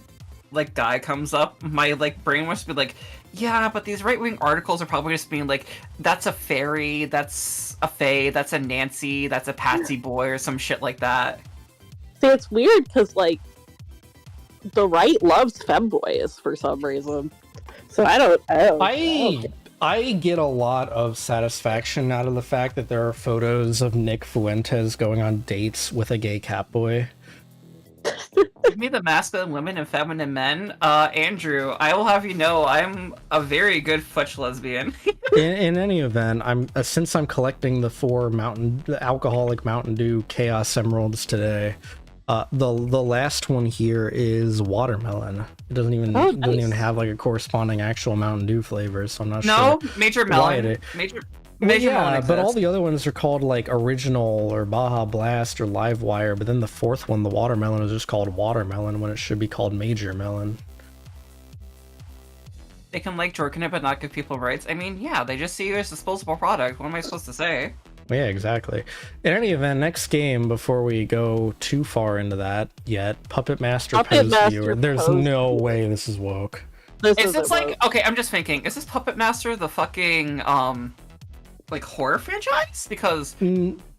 like guy comes up, my like brain wants to be like, yeah, but these right-wing articles are probably just being like, that's a fairy, that's a fae, that's a Nancy, that's a Patsy boy, or some shit like that. See, it's weird because like the right loves femboys for some reason. So I get a lot of satisfaction out of the fact that there are photos of Nick Fuentes going on dates with a gay catboy. Give me the masculine women and feminine men. Andrew, I will have you know I'm a very good futch lesbian. In any event, since I'm collecting the 4 alcoholic Mountain Dew Chaos Emeralds today, the last one here is watermelon. It doesn't even have like a corresponding actual Mountain Dew flavor, so I'm not sure. No, Major Melon. Major Melon exists. But all the other ones are called like Original or Baja Blast or Livewire, but then the 4th one, the watermelon, is just called Watermelon when it should be called Major Melon. They can like jorking it but not give people rights. I mean, yeah, they just see you as a disposable product. What am I supposed to say? Yeah, exactly. In any event, next game, before we go too far into that yet, Puppet Master Pose Viewer. There's no way this is woke. Is this like, okay, I'm just thinking, is this Puppet Master the fucking, like, horror franchise? Because...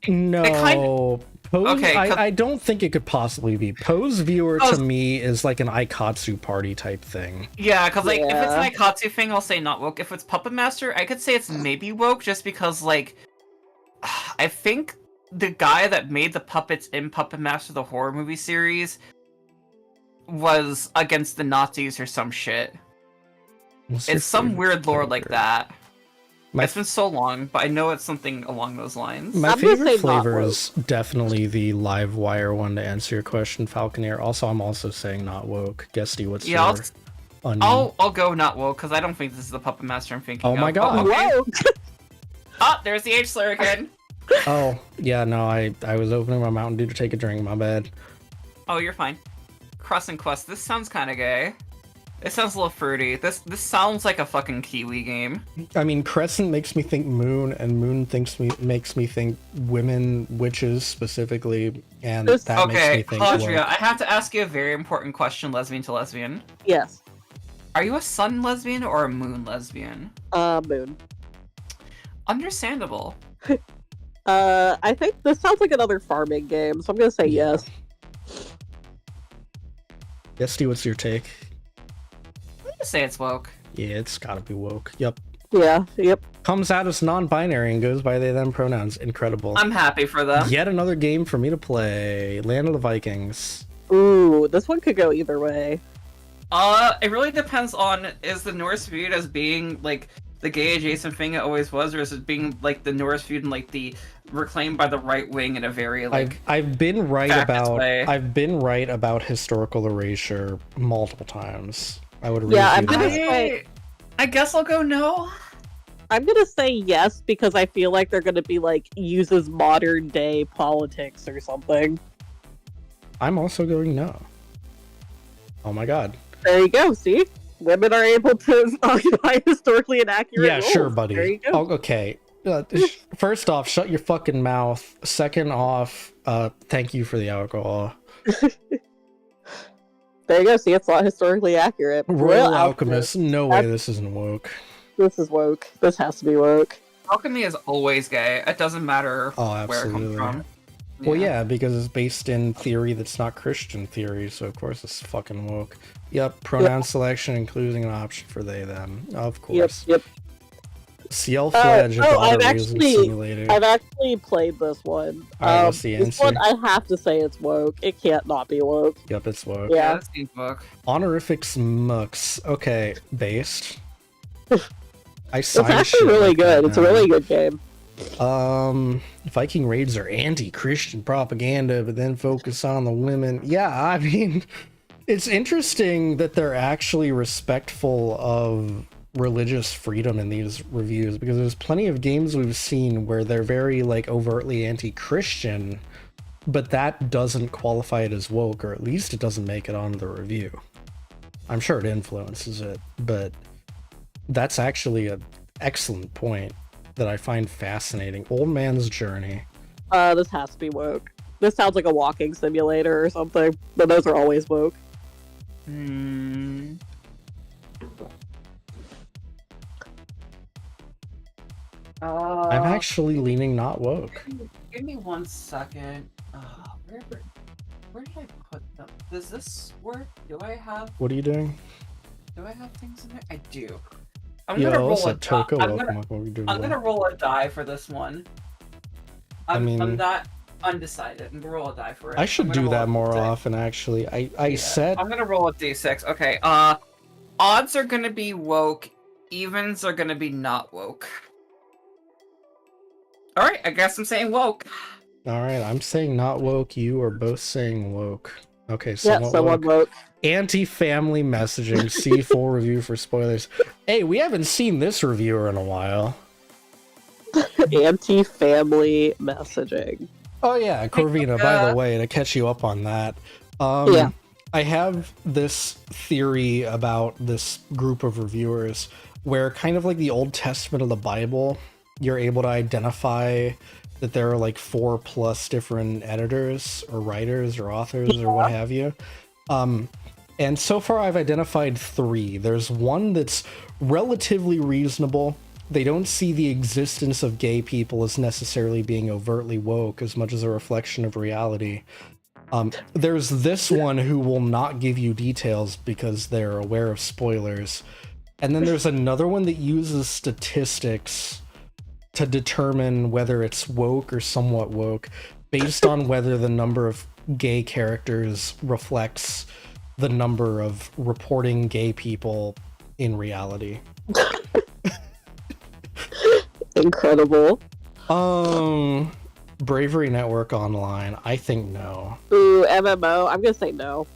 No. I don't think it could possibly be. Pose Viewer to me is like an Aikatsu party type thing. Yeah, because like, if it's an Aikatsu thing, I'll say not woke. If it's Puppet Master, I could say it's maybe woke just because, like, I think the guy that made the puppets in Puppet Master, the horror movie series, was against the Nazis or some shit. It's some weird lore like that. It's been so long, but I know it's something along those lines. My favorite flavor is definitely the Livewire one, to answer your question, Falconeer. Also, I'm also saying not woke. Guesty, what's your... I'll go not woke, because I don't think this is the Puppet Master I'm thinking of. Oh my god. Oh, okay. There's the H slur again. Oh, yeah, no, I was opening my Mountain Dew to take a drink, my bad. Oh, you're fine. Crescent Quest, this sounds kind of gay. It sounds a little fruity. This sounds like a fucking Kiwi game. I mean, Crescent makes me think Moon, and Moon makes me think women, witches specifically, and that makes me think... Okay, Audria, I have to ask you a very important question, lesbian to lesbian. Yes. Are you a sun lesbian or a moon lesbian? Moon. Understandable. I think this sounds like another farming game, so I'm gonna say yes. Guesty, what's your take? I'm gonna say it's woke. Yeah, it's gotta be woke. Yep. Yeah, yep. Comes out as non-binary and goes by they them pronouns. Incredible. I'm happy for them. Yet another game for me to play. Land of the Vikings. Ooh, this one could go either way. It really depends on, is the Norse viewed as being like the gay adjacent thing it always was, or is it being like the Norse viewed and like the reclaimed by the right wing in a very like I've been right about historical erasure multiple times. I would I'm gonna say, I guess I'll go no. I'm gonna say yes because I feel like they're gonna be like uses modern day politics or something. I'm also going no. Oh my god. There you go, see? Women are able to occupy historically inaccurate roles. Sure, buddy. There you go. Oh, okay. First off, shut your fucking mouth. Second off, thank you for the alcohol. There you go, see, it's not historically accurate. Royal Alchemist, no way this isn't woke. This is woke. This has to be woke. Alchemy is always gay. It doesn't matter where it comes from. Well, yeah, because it's based in theory that's not Christian theory, so of course it's fucking woke. Yep, pronoun selection, including an option for they, them. Of course. Yep. CL Fledge, I've actually played this one. This one, I have to say it's woke. It can't not be woke. Yep, it's woke. Yeah, that seems woke. Honorific Smux. Okay, based. It's actually really good. It's a really good game. Viking raids are anti-Christian propaganda, but then focus on the women. Yeah, I mean, it's interesting that they're actually respectful of religious freedom in these reviews, because there's plenty of games we've seen where they're very like overtly anti-Christian, but that doesn't qualify it as woke, or at least it doesn't make it on the review. I'm sure it influences it, but that's actually an excellent point that I find fascinating. Old Man's Journey. This has to be woke. This sounds like a walking simulator or something, but those are always woke. Hmm. I'm actually leaning not woke. Give me 1 second. Where did I put them? Does this work? Do I have doing? Do I have things in there? I do. I'm Yo, gonna roll what's a up, Toka? die. Welcome, welcome. What we doing? I'm gonna roll a die for this one. I'm not undecided. I'm gonna roll a die for it. I should do that more often, actually. I set... I'm gonna roll a d6. Okay, odds are gonna be woke, evens are gonna be not woke. Alright, I guess I'm saying woke. Alright, I'm saying not woke, you are both saying woke. Okay, someone woke. Anti-family messaging, see full review for spoilers. Hey, we haven't seen this reviewer in a while. Anti-family messaging. Oh yeah, Corvina, by the way, to catch you up on that. Yeah. I have this theory about this group of reviewers where kind of like the Old Testament of the Bible, you're able to identify that there are like 4+ different editors or writers or authors or what have you. And so far I've identified 3. There's one that's relatively reasonable. They don't see the existence of gay people as necessarily being overtly woke as much as a reflection of reality. There's this one who will not give you details because they're aware of spoilers. And then there's another one that uses statistics to determine whether it's woke or somewhat woke based on whether the number of gay characters reflects the number of reporting gay people in reality. Incredible. Bravery Network Online, I think no. Ooh, MMO, I'm gonna say no.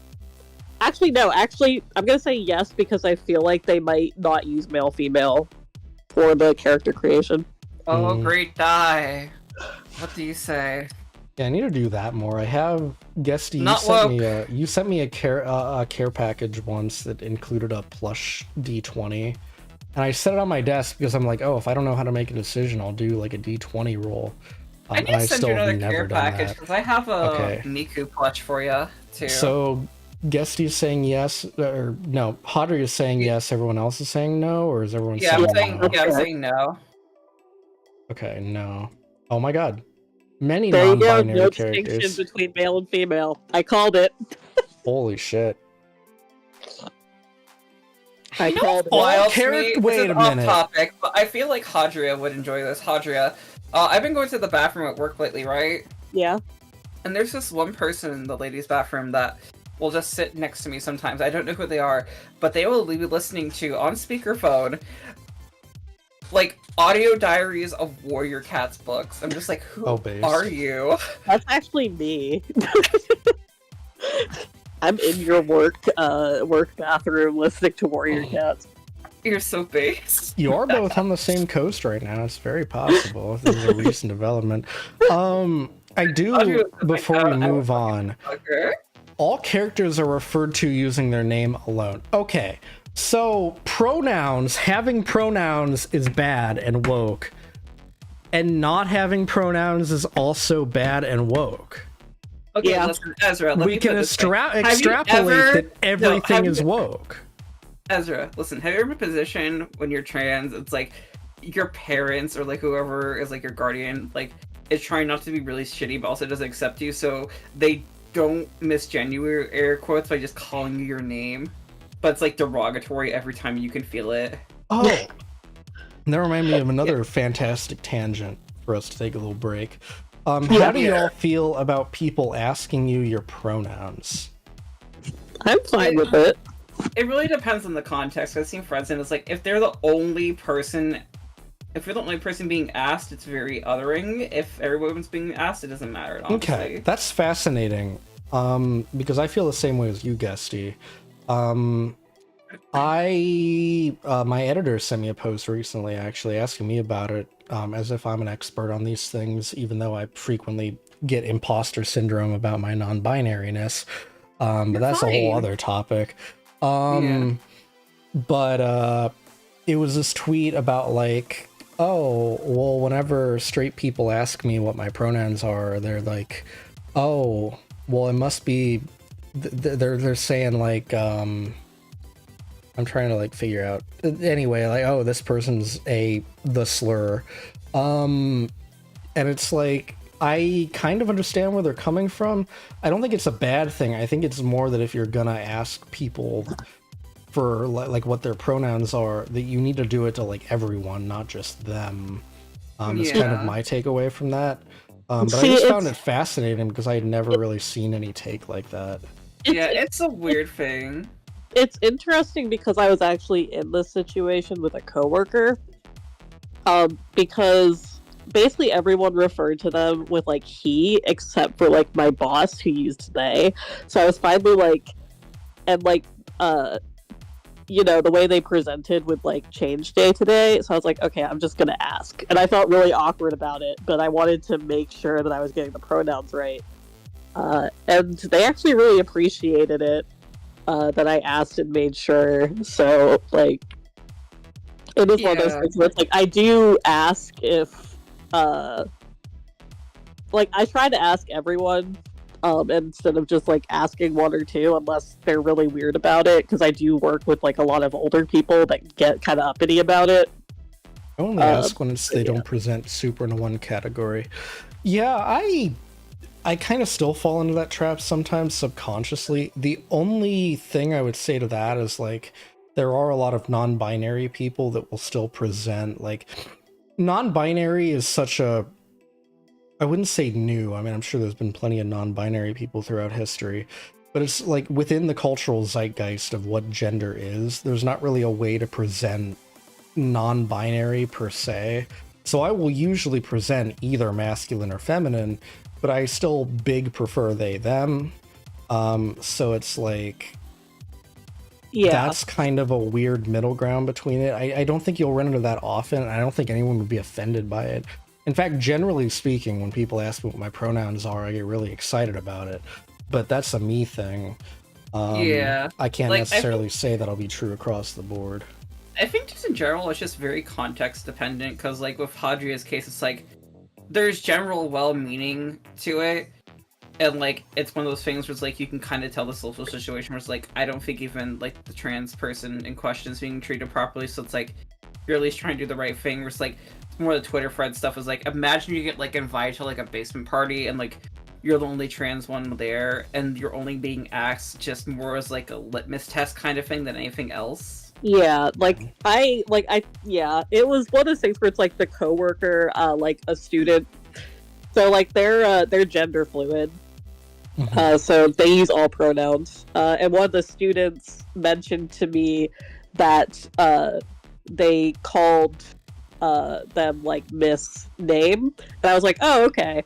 Actually, no. Actually, I'm gonna say yes because I feel like they might not use male-female for the character creation. Oh, great die. What do you say? Yeah, I need to do that more. I have guessed you sent me a care package once that included a plush D20, and I set it on my desk because I'm like, oh, if I don't know how to make a decision, I'll do like a D20 roll. I need to send you another care package because I have a Niku plush for you too. So, Guesty's saying yes, or no? Hodri is saying yes. Everyone else is saying no, or is everyone saying no? I'm saying no. Okay, no. Oh my god. Many non-binary characters. No distinction between male and female. I called it. Holy shit. I called it. Wait a minute. Topic, but I feel like Hadria would enjoy this. Hadria, I've been going to the bathroom at work lately, right? Yeah. And there's this one person in the ladies' bathroom that will just sit next to me sometimes. I don't know who they are, but they will be listening to, on speakerphone, like, audio diaries of Warrior Cats books. I'm just like, who are you? That's actually me. I'm in your work bathroom listening to Warrior Cats. You're so base. You are both on the same coast right now. It's very possible. This is a recent development. I do, before we move on, all characters are referred to using their name alone. Okay. So, pronouns, having pronouns is bad and woke, and not having pronouns is also bad and woke. Okay, listen, Ezra, we can extrapolate that everything is woke. Ezra, listen, have you ever been in a position when you're trans, it's like, your parents or like whoever is like your guardian, like, is trying not to be really shitty but also doesn't accept you, so they don't misgen you, air quotes, by just calling you your name? But it's like derogatory every time you can feel it. Oh, that reminded me of another fantastic tangent for us to take a little break. How do y'all feel about people asking you your pronouns? I'm fine with it. It really depends on the context. I've seen friends and it's like if they're the only person, if you're the only person being asked, it's very othering. If everyone's being asked, it doesn't matter. Honestly. Okay, that's fascinating. Because I feel the same way as you, Guesty. My editor sent me a post recently actually asking me about it, as if I'm an expert on these things, even though I frequently get imposter syndrome about my non-binariness. But that's a whole other topic. But it was this tweet about like, oh, well, whenever straight people ask me what my pronouns are, they're like, oh, well, it must be they're saying like I'm trying to like figure out anyway, like, oh, this person's the slur, and it's like, I kind of understand where they're coming from. I don't think it's a bad thing. I think it's more that if you're gonna ask people for like what their pronouns are, that you need to do it to like everyone, not just them. It's kind of my takeaway from that. But I just found it fascinating because I had never really seen any take like that. It's a weird thing. It's interesting because I was actually in this situation with a coworker. Because basically everyone referred to them with like he, except for like my boss who used they. So I was finally like, and like, you know, the way they presented would like change day to day. So I was like, okay, I'm just gonna ask. And I felt really awkward about it, but I wanted to make sure that I was getting the pronouns right. And they actually really appreciated it, that I asked and made sure. So like, it is one of those things where it's like, I do ask if, like, I try to ask everyone, instead of just like asking one or two, unless they're really weird about it, because I do work with like a lot of older people that get kind of uppity about it. I only ask when they don't present super into one category. Yeah, I kind of still fall into that trap sometimes subconsciously. The only thing I would say to that is like, there are a lot of non-binary people that will still present like, non-binary is such a, I wouldn't say new. I mean, I'm sure there's been plenty of non-binary people throughout history, but it's like within the cultural zeitgeist of what gender is, there's not really a way to present non-binary per se. So I will usually present either masculine or feminine, but I still prefer they, them. So it's like, that's kind of a weird middle ground between it. I don't think you'll run into that often. I don't think anyone would be offended by it. In fact, generally speaking, when people ask me what my pronouns are, I get really excited about it. But that's a me thing. I can't necessarily say that'll be true across the board. I think just in general, it's just very context dependent, because like with Hadria's case, it's like, there's general well-meaning to it, and like, it's one of those things where it's like, you can kind of tell the social situation where it's like, I don't think even like the trans person in question is being treated properly, so it's like, you're at least trying to do the right thing, where it's like, more of the Twitter thread stuff is like, imagine you get like invited to like a basement party and like you're the only trans one there and you're only being asked just more as like a litmus test kind of thing than anything else. Yeah, like I it was one of those things where it's like the coworker, like a student, so like they're gender fluid, so they use all pronouns, and one of the students mentioned to me that they called them like Miss Name, and I was like, oh, okay,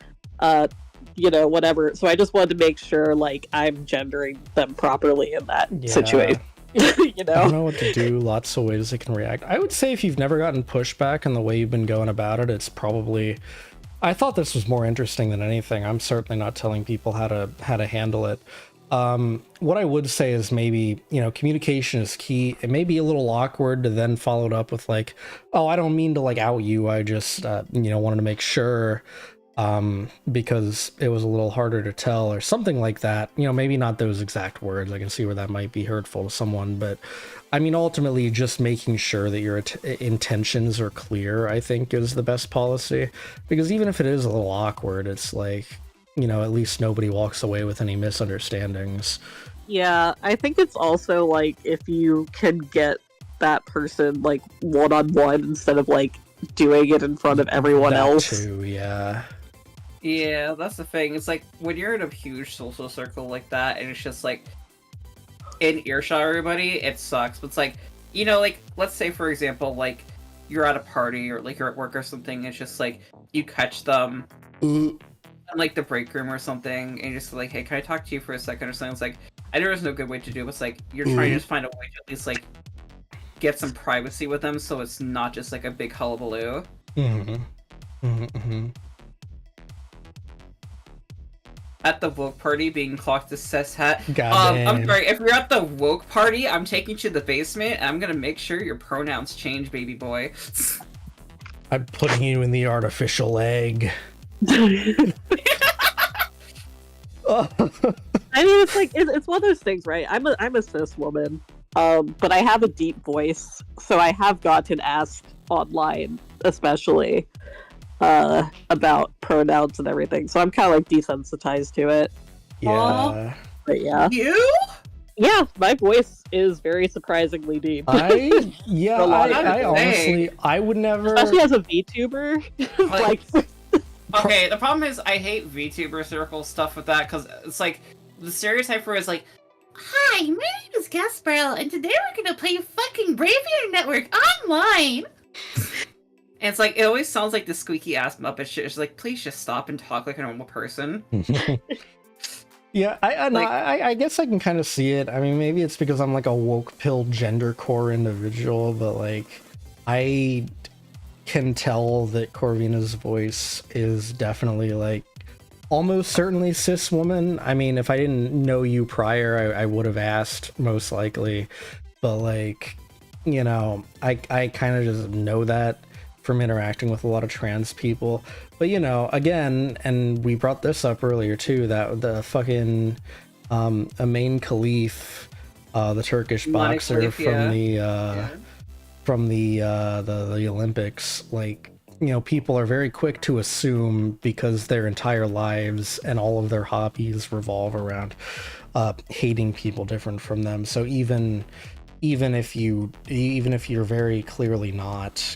you know, whatever. So I just wanted to make sure like I'm gendering them properly in that situation. You know, I don't know what to do. Lots of ways it can react. I would say if you've never gotten pushback in the way you've been going about it, it's probably, I thought this was more interesting than anything. I'm certainly not telling people how to handle it. What I would say is maybe, you know, communication is key. It may be a little awkward to then follow it up with like, oh, I don't mean to like out you. I just, you know, wanted to make sure, because it was a little harder to tell or something like that. You know, maybe not those exact words. I can see where that might be hurtful to someone, but I mean, ultimately just making sure that your intentions are clear, I think is the best policy, because even if it is a little awkward, it's like, you know, at least nobody walks away with any misunderstandings. Yeah, I think it's also like if you can get that person like one-on-one instead of like doing it in front of everyone else. Too, yeah. Yeah, that's the thing. It's like when you're in a huge social circle like that, and it's just like in earshot of everybody, it sucks. But it's like, you know, like let's say for example, like you're at a party or like you're at work or something. It's just like you catch them. In like the break room or something, and you're just like, hey, can I talk to you for a second or something? It's like, I know there's no good way to do it, but it's like, you're trying to just find a way to at least like get some privacy with them so it's not just like a big hullabaloo. At the woke party being clocked as cis hat. I'm sorry, if you're at the woke party, I'm taking you to the basement and I'm gonna make sure your pronouns change, baby boy. I'm putting you in the artificial egg. I mean, it's like it's one of those things, right? I'm a cis woman, but I have a deep voice, so I have gotten asked online, especially, about pronouns and everything. So I'm kind of like desensitized to it. Yeah. But yeah. You? Yeah, my voice is very surprisingly deep. I Say. honestly, I would never. Especially as a VTuber. like, Okay, the problem is I hate VTuber circle stuff with that, because it's like, the stereotype for it is like, hi, my name is Gasparel, and today we're gonna play fucking Bravier Network online! And it's like, it always sounds like the squeaky ass Muppet shit. It's like, please just stop and talk like a normal person. Yeah, I guess I can kind of see it. I mean, maybe it's because I'm like a woke pill gendercore individual, but like, I can tell that Corvina's voice is definitely like almost certainly cis woman. I mean, if I didn't know you prior, I would have asked most likely, but like, you know, I kind of just know that from interacting with a lot of trans people. But you know, again, and we brought this up earlier too, that the fucking Amain Khalif, the Turkish boxer from the Olympics, like, you know, people are very quick to assume, because their entire lives and all of their hobbies revolve around hating people different from them. So even if you're very clearly not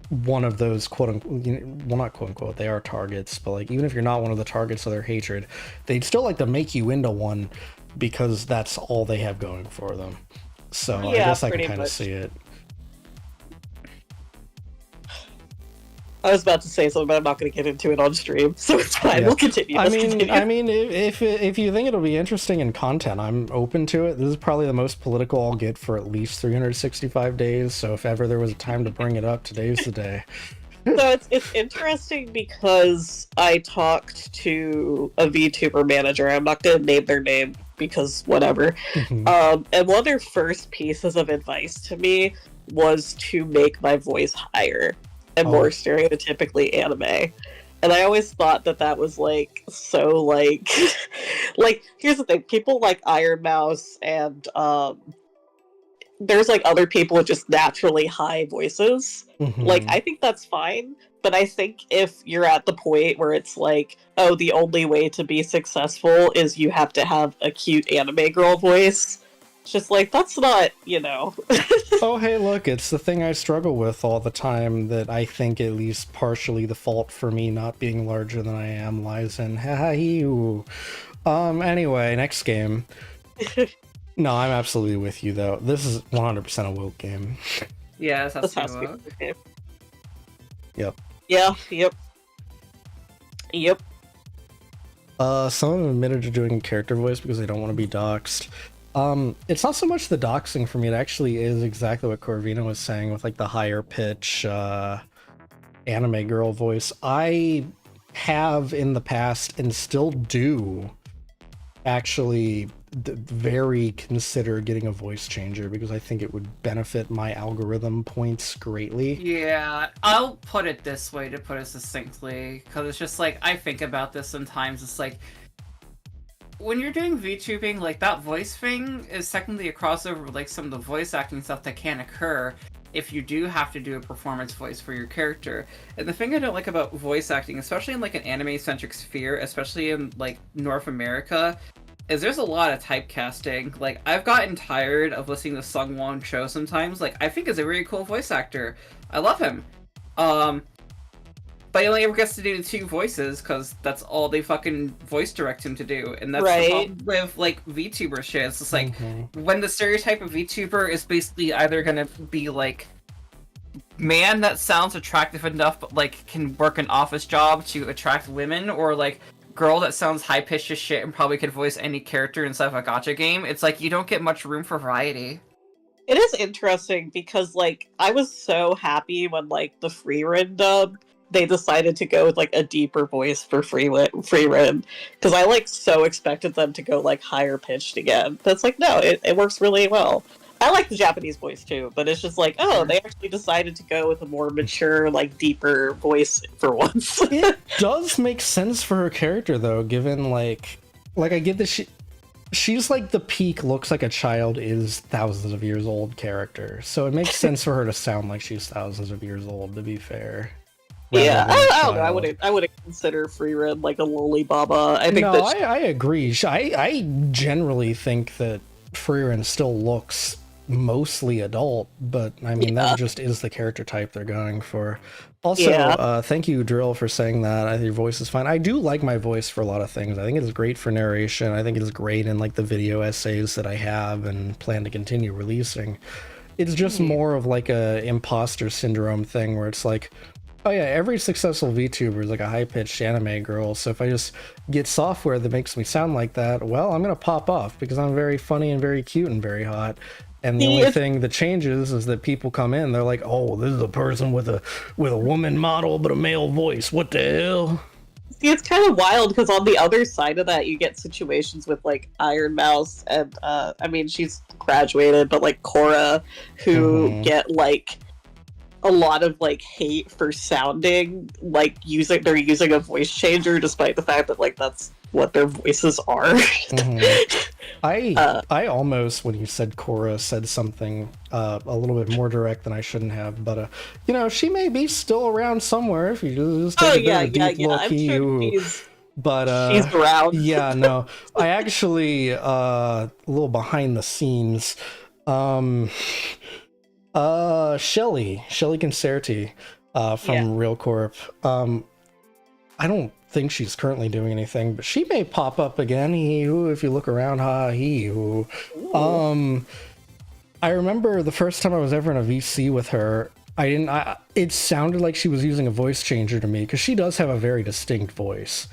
one of those quote unquote, well, not quote unquote, they are targets, but like, even if you're not one of the targets of their hatred, they'd still like to make you into one because that's all they have going for them. So yeah, I guess I can kind of see it. I was about to say something, but I'm not going to get into it on stream, so it's fine. Yeah. We'll continue. I mean, if you think it'll be interesting in content, I'm open to it. This is probably the most political I'll get for at least 365 days. So if ever there was a time to bring it up, today's the day. So it's interesting because I talked to a VTuber manager. I'm not going to name their name because whatever. And one of their first pieces of advice to me was to make my voice higher and more stereotypically anime. And I always thought that was like so like like, here's the thing, people like Iron Mouse and there's like other people with just naturally high voices. Like, I think that's fine, but I think if you're at the point where it's like, oh, the only way to be successful is you have to have a cute anime girl voice, it's just like, that's not, you know. Oh, hey, look, it's the thing I struggle with all the time, that I think at least partially the fault for me not being larger than I am lies in ha-ha-hee-oo. Anyway, next game. No, I'm absolutely with you, though. This is 100% a woke game. Yeah, this has to be woke. Yep. Yeah, yep. Some of them admitted to doing a character voice because they don't want to be doxxed. It's not so much the doxing for me, it actually is exactly what Corvina was saying with like the higher pitch anime girl voice. I have in the past and still do actually very consider getting a voice changer because I think it would benefit my algorithm points greatly. Yeah, I'll put it this way to put it succinctly, because it's just like, I think about this sometimes. It's like, when you're doing VTubing, like, that voice thing is technically a crossover with like some of the voice acting stuff that can occur if you do have to do a performance voice for your character. And the thing I don't like about voice acting, especially in like an anime-centric sphere, especially in like North America, is there's a lot of typecasting. Like, I've gotten tired of listening to Sungwon Cho sometimes. Like, I think he's a really cool voice actor. I love him. But he only ever gets to do 2 voices, because that's all they fucking voice direct him to do. And that's the problem with, like, VTuber shit. It's just like, when the stereotype of VTuber is basically either gonna be, like, man that sounds attractive enough, but, like, can work an office job to attract women, or, like, girl that sounds high-pitched as shit and probably could voice any character inside of a gacha game, it's like, you don't get much room for variety. It is interesting, because, like, I was so happy when, like, the Freerin dub, they decided to go with like a deeper voice for Freerin, because I like so expected them to go like higher pitched again. That's like, no, it works really well. I like the Japanese voice too, but it's just like, oh, they actually decided to go with a more mature, like deeper voice for once. It does make sense for her character though, given like Like, I get that she's like the peak looks like a child is thousands of years old character, so it makes sense for her to sound like she's thousands of years old, to be fair. Yeah, I don't know. I wouldn't consider Freerin like a loli baba. I think I agree. I generally think that Freerin still looks mostly adult, but I mean that just is the character type they're going for. Also, thank you, Drill, for saying that. I think your voice is fine. I do like my voice for a lot of things. I think it's great for narration. I think it's great in like the video essays that I have and plan to continue releasing. It's just more of like a imposter syndrome thing where it's like, oh yeah, every successful VTuber is like a high-pitched anime girl, so if I just get software that makes me sound like that, well, I'm gonna pop off because I'm very funny and very cute and very hot. And the only thing that changes is that people come in, they're like, oh, this is a person with a woman model but a male voice. What the hell? See, it's kind of wild because on the other side of that, you get situations with like Iron Mouse and I mean, she's graduated, but like Korra, who get like a lot of like hate for sounding like they're using a voice changer, despite the fact that like that's what their voices are. I almost, when you said Korra, said something a little bit more direct than I shouldn't have, but you know, she may be still around somewhere if you just take a deep look. I'm sure but she's around. Yeah, no, I actually a little behind the scenes. Shelly Concerti from Real Corp. I don't think she's currently doing anything, but she may pop up again. If you look around, I remember the first time I was ever in a VC with her, it sounded like she was using a voice changer to me, because she does have a very distinct voice.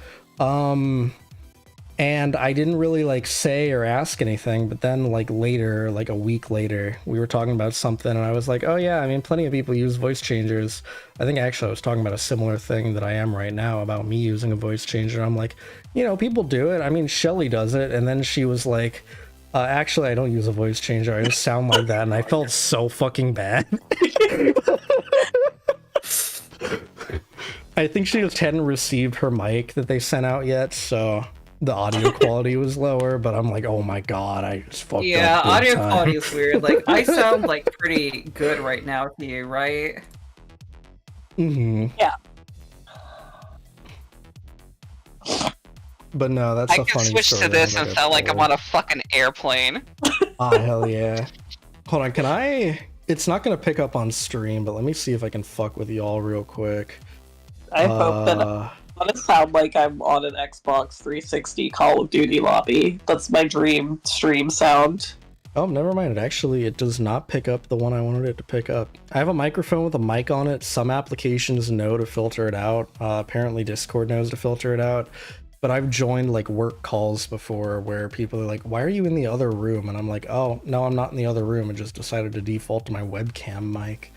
And I didn't really like say or ask anything, but then like later, like a week later, we were talking about something and I was like, oh yeah, I mean, plenty of people use voice changers. I think actually I was talking about a similar thing that I am right now about me using a voice changer. I'm like, you know, people do it. I mean, Shelly does it. And then she was like, actually, I don't use a voice changer. I just sound like that. And I felt so fucking bad. I think she just hadn't received her mic that they sent out yet, so the audio quality was lower, but I'm like, oh my god, I just fucked up. Yeah, audio quality is weird. Like, I sound like pretty good right now to you, right? Yeah. But no, that's a funny story. I can switch to this and sound like I'm on a fucking airplane. Ah, hell yeah. Hold on, can I... It's not gonna pick up on stream, but let me see if I can fuck with y'all real quick. I hope that I want to sound like I'm on an Xbox 360 Call of Duty lobby. That's my dream stream sound. Oh, never mind. It does not pick up the one I wanted it to pick up. I have a microphone with a mic on it. Some applications know to filter it out. Apparently Discord knows to filter it out. But I've joined like work calls before where people are like, why are you in the other room? And I'm like, oh, no, I'm not in the other room. It just decided to default to my webcam mic.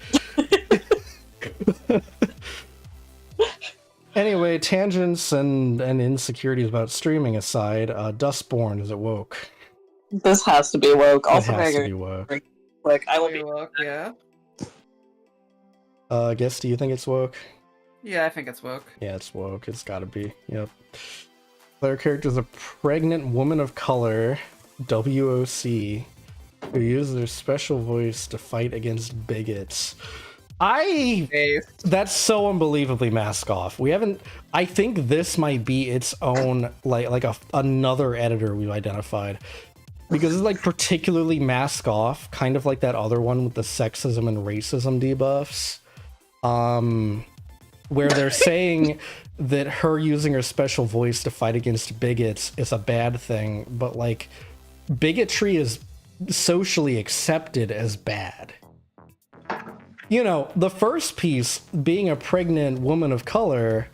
Anyway, tangents and insecurities about streaming aside, Dustborn, is it woke? This has to be woke. Also, it has to be woke. Like, I will be woke, yeah. Guess, do you think it's woke? Yeah, I think it's woke. Yeah, it's woke. It's gotta be. Yep. Player character is a pregnant woman of color, WOC, who uses their special voice to fight against bigots. That's so unbelievably mask off. We haven't... I think this might be its own, like another editor we've identified. Because it's like particularly mask off, kind of like that other one with the sexism and racism debuffs. Where they're saying that her using her special voice to fight against bigots is a bad thing, but like bigotry is socially accepted as bad. You know, the first piece, being a pregnant woman of color,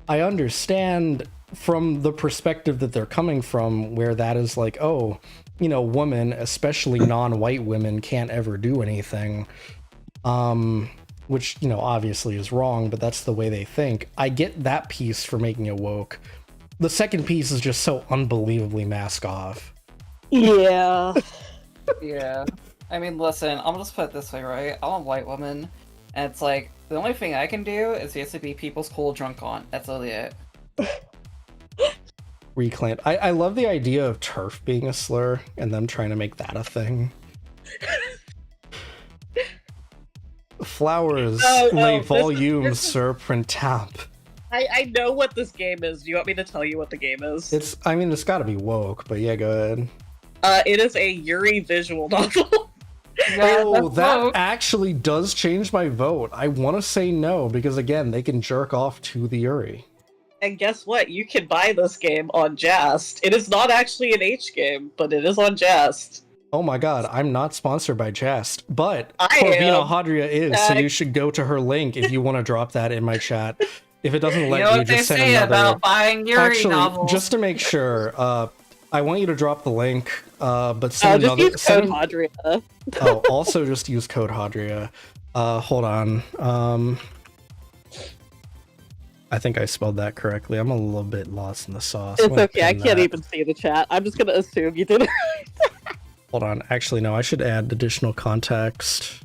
I understand from the perspective that they're coming from, where that is like, oh, you know, women, especially non-white women, can't ever do anything. Which, you know, obviously is wrong, but that's the way they think. I get that piece for making it woke. The second piece is just so unbelievably mask off. Yeah. Yeah. I mean, listen, I'm just put it this way, right? I'm a white woman, and it's like, the only thing I can do is basically be people's cool drunk on. That's literally it. reclaimed. I love the idea of turf being a slur and them trying to make that a thing. Flowers, les volumes sur printemps. I know what this game is. Do you want me to tell you what the game is? It's gotta be woke, but yeah, go ahead. It is a Yuri visual novel. Oh, that actually does change my vote. I want to say no, because again, they can jerk off to the Yuri. And guess what? You can buy this game on Jest. It is not actually an H game, but it is on Jest. Oh my god, I'm not sponsored by Jest, but I Corvina am. Hadria is, so you should go to her link if you want to drop that in my chat. If it doesn't let you, just send another. About buying Yuri novels. Just to make sure, I want you to drop the link, but send just another. Use code Hadria. Oh, also just use code Hadria. Hold on. I think I spelled that correctly. I'm a little bit lost in the sauce. It's okay. I can't even see the chat. I'm just gonna assume you did it. Hold on. Actually, no. I should add additional context.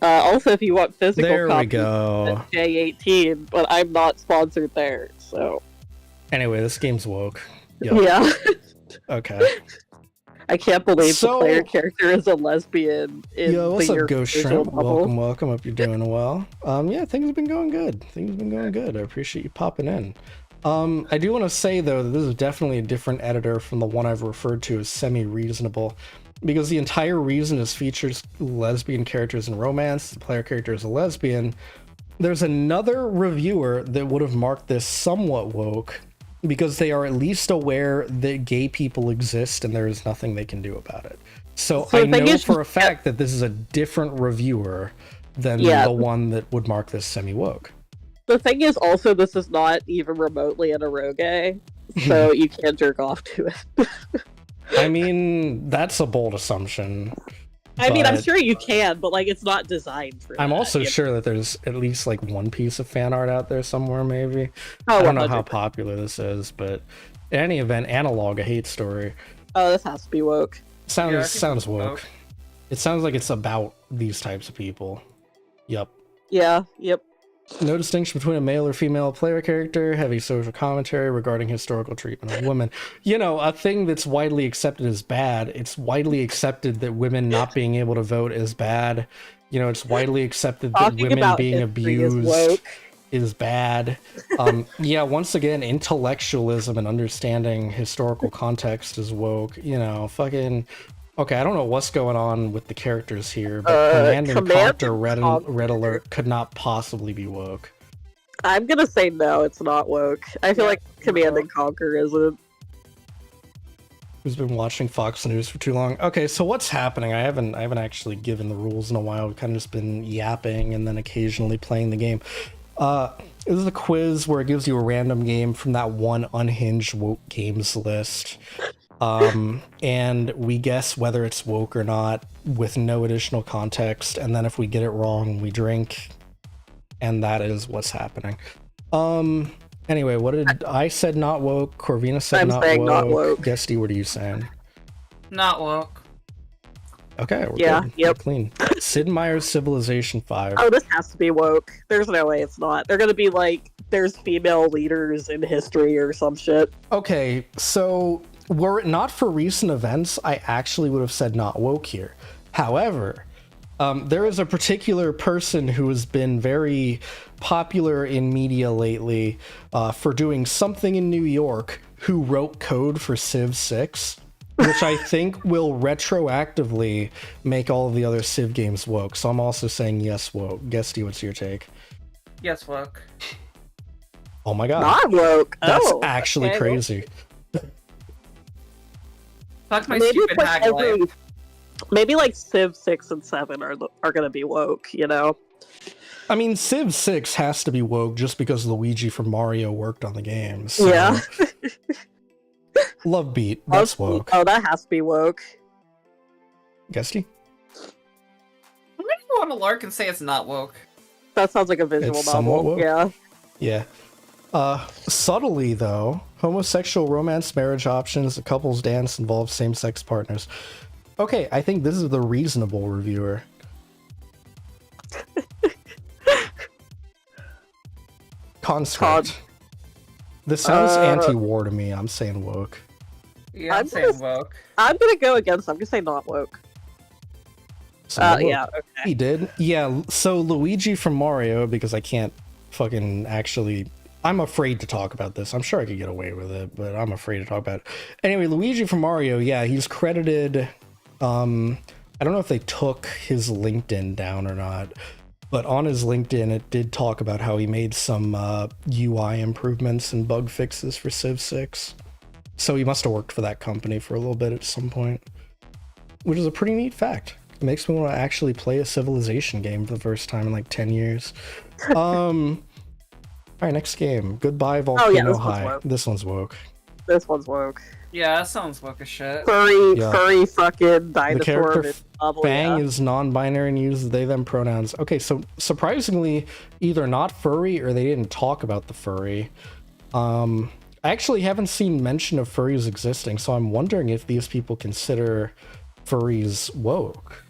Also, if you want physical there we copies, go. J18, but I'm not sponsored there, so. Anyway, this game's woke. Yep. Yeah. Okay. I can't believe the player character is a lesbian in yo, what's the up, Ghost Shrimp? novel. Welcome. Hope you're doing well. Yeah, things have been going good. I appreciate you popping in. I do want to say though that this is definitely a different editor from the one I've referred to as semi-reasonable, because the entire reason is features lesbian characters in romance. The player character is a lesbian. There's another reviewer that would have marked this somewhat woke, because they are at least aware that gay people exist and there is nothing they can do about it. So I know for a fact that this is a different reviewer than the one that would mark this semi-woke. The thing is also, this is not even remotely an eroge, so you can't jerk off to it. I mean, that's a bold assumption. I mean, I'm sure you can, but like, it's not designed for I'm that, also sure that there's at least like one piece of fan art out there somewhere, maybe. Oh, I don't know 100%. how popular this is, but in any event, Analog, a hate story. Oh, this has to be woke. Sounds woke. It sounds like it's about these types of people. Yep. Yeah, yep. No distinction between a male or female player character, heavy social commentary regarding historical treatment of women. You know, a thing that's widely accepted as bad. It's widely accepted that women not being able to vote is bad. You know, it's widely accepted that women being abused is bad. Yeah, once again, intellectualism and understanding historical context is woke. You know, fucking... Okay, I don't know what's going on with the characters here, but Command and Conquer Red Alert could not possibly be woke. I'm gonna say no, it's not woke. I feel like Command and Conquer isn't. Who's been watching Fox News for too long? Okay, so what's happening? I haven't actually given the rules in a while. We've kind of just been yapping and then occasionally playing the game. This is a quiz where it gives you a random game from that one unhinged woke games list. And we guess whether it's woke or not with no additional context, and then if we get it wrong, we drink, and that is what's happening. Anyway, what did I said not woke, Corvina said not woke. Guesty, what are you saying? Not woke. Okay, we're good. We're clean. Sid Meier's Civilization 5. Oh, this has to be woke. There's no way it's not. They're gonna be like, there's female leaders in history or some shit. Okay, so were it not for recent events, I actually would have said not woke here. However, there is a particular person who has been very popular in media lately for doing something in New York who wrote code for Civ 6, which I think will retroactively make all of the other Civ games woke. So I'm also saying yes, woke. Guesty, what's your take? Yes, woke. Oh my god. Not woke. That's actually crazy. Fuck my stupid hack life. Maybe like Civ 6 and 7 are gonna be woke, you know? I mean, Civ 6 has to be woke just because Luigi from Mario worked on the game. So. Yeah. Love Beat, that's woke. Oh, that has to be woke. Guesty? I'm gonna go on a lark and say it's not woke. That sounds like a visual novel. Woke? Yeah. Yeah. Subtly, though, homosexual romance marriage options, a couple's dance involves same-sex partners. Okay, I think this is the reasonable reviewer. Conscript. This sounds anti-war to me. I'm saying woke. Yeah, I'm saying woke. I'm gonna go against. I'm gonna say not woke. So yeah, okay. He did. Yeah, so Luigi from Mario, because I can't fucking actually... I'm afraid to talk about this. I'm sure I could get away with it, but I'm afraid to talk about it. Anyway, Luigi from Mario, yeah, he's credited... I don't know if they took his LinkedIn down or not, but on his LinkedIn, it did talk about how he made some UI improvements and bug fixes for Civ 6. So he must have worked for that company for a little bit at some point, which is a pretty neat fact. It makes me want to actually play a Civilization game for the first time in like 10 years. All right, next game. Goodbye, Volcano High. This one's woke. This one's woke. Yeah, that sounds woke as shit. Furry fucking dinosaur. The character Fang is non-binary and uses they/them pronouns. Okay, so surprisingly, either not furry or they didn't talk about the furry. I actually haven't seen mention of furries existing, so I'm wondering if these people consider furries woke.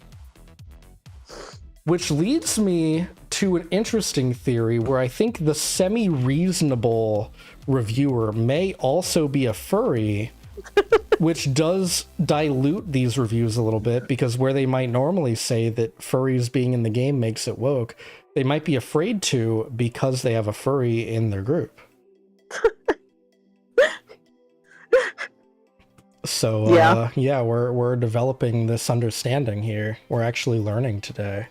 Which leads me to an interesting theory where I think the semi-reasonable reviewer may also be a furry, which does dilute these reviews a little bit, because where they might normally say that furries being in the game makes it woke, they might be afraid to because they have a furry in their group. So, yeah, we're developing this understanding here. We're actually learning today.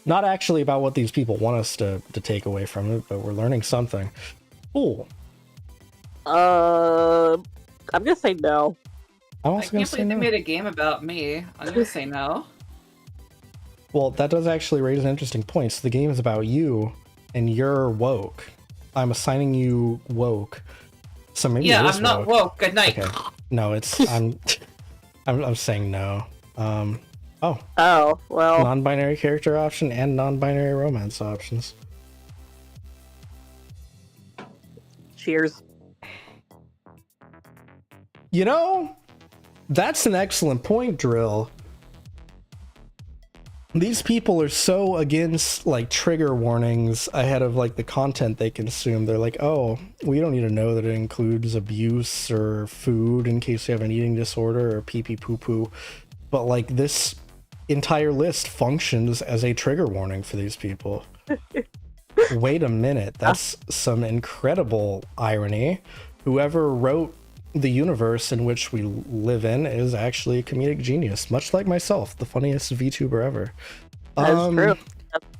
Not actually about what these people want us to take away from it, but we're learning something. Cool. I'm gonna say no. I can't believe they made a game about me. I'm gonna say no. Well, that does actually raise an interesting point. So the game is about you, and you're woke. I'm assigning you woke. So maybe I'm not woke. Good night. Okay. No, it's I'm saying no. Oh, well. Non-binary character option and non-binary romance options. Cheers. You know, that's an excellent point, Drill. These people are so against, like, trigger warnings ahead of, like, the content they consume. They're like, oh, we don't need to know that it includes abuse or food in case you have an eating disorder or pee-pee poo-poo. But, like, this entire list functions as a trigger warning for these people. Wait a minute, that's some incredible irony. Whoever wrote the universe in which we live in is actually a comedic genius, much like myself, the funniest VTuber ever. That's true.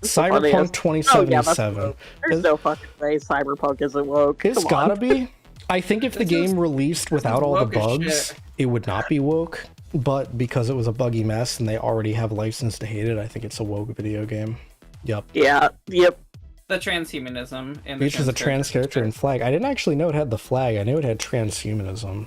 Cyberpunk 2077. There's no fucking way Cyberpunk isn't woke. It's gotta be. I think if the game released without all the bugs, it would not be woke. But because it was a buggy mess and they already have a license to hate it, I think it's a woke video game. Yep. Yeah, yep. The transhumanism. And features a trans character and flag. I didn't actually know it had the flag. I knew it had transhumanism.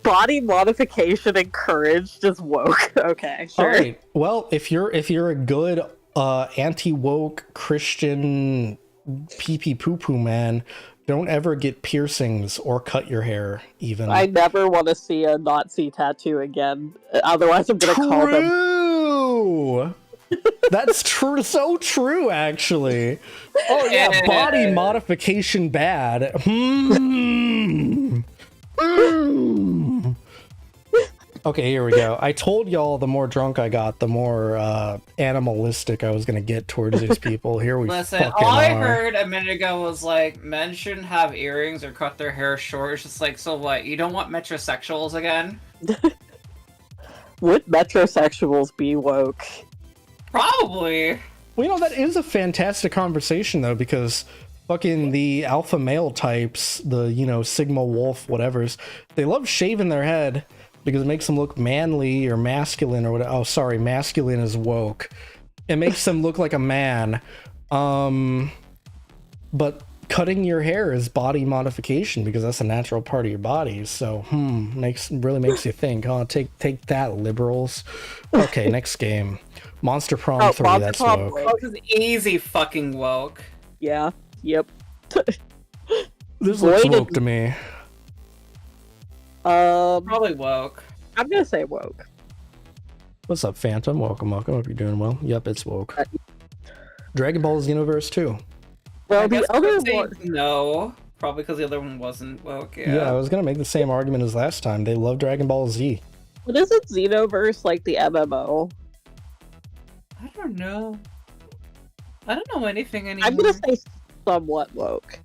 Body modification encouraged is woke. Okay, sure. All right. Well, if you're a good anti-woke Christian pee-pee poo-poo man, don't ever get piercings or cut your hair, even. I never want to see a Nazi tattoo again. Otherwise, I'm going to call them... That's true. So true, actually. Oh, yeah. Body modification bad. Okay, here we go. I told y'all the more drunk I got, the more animalistic I was going to get towards these people. Here we Listen, all I heard a minute ago was like, men shouldn't have earrings or cut their hair short. It's just like, so what? You don't want metrosexuals again? Would metrosexuals be woke? Probably. Well, you know, that is a fantastic conversation, though, because fucking the alpha male types, the, you know, Sigma Wolf, whatevers, they love shaving their head because it makes them look manly or masculine or whatever. Oh, sorry, masculine is woke. It makes them look like a man. But cutting your hair is body modification because that's a natural part of your body. So, really makes you think, huh? Take that, liberals. Okay, next game. Monster Prom 3, that's woke. This is easy fucking woke. Yeah, yep. This looks woke to me. Probably woke. I'm gonna say woke. What's up, Phantom? Welcome. Hope you're doing well. Yep, it's woke. Dragon Ball Xenoverse 2. Well, I the guess I other would say one. no, probably because the other one wasn't woke. Yeah, I was gonna make the same argument as last time. They love Dragon Ball Z. What is it? Xenoverse, like the MMO? I don't know. I don't know anything anymore. I'm gonna say somewhat woke.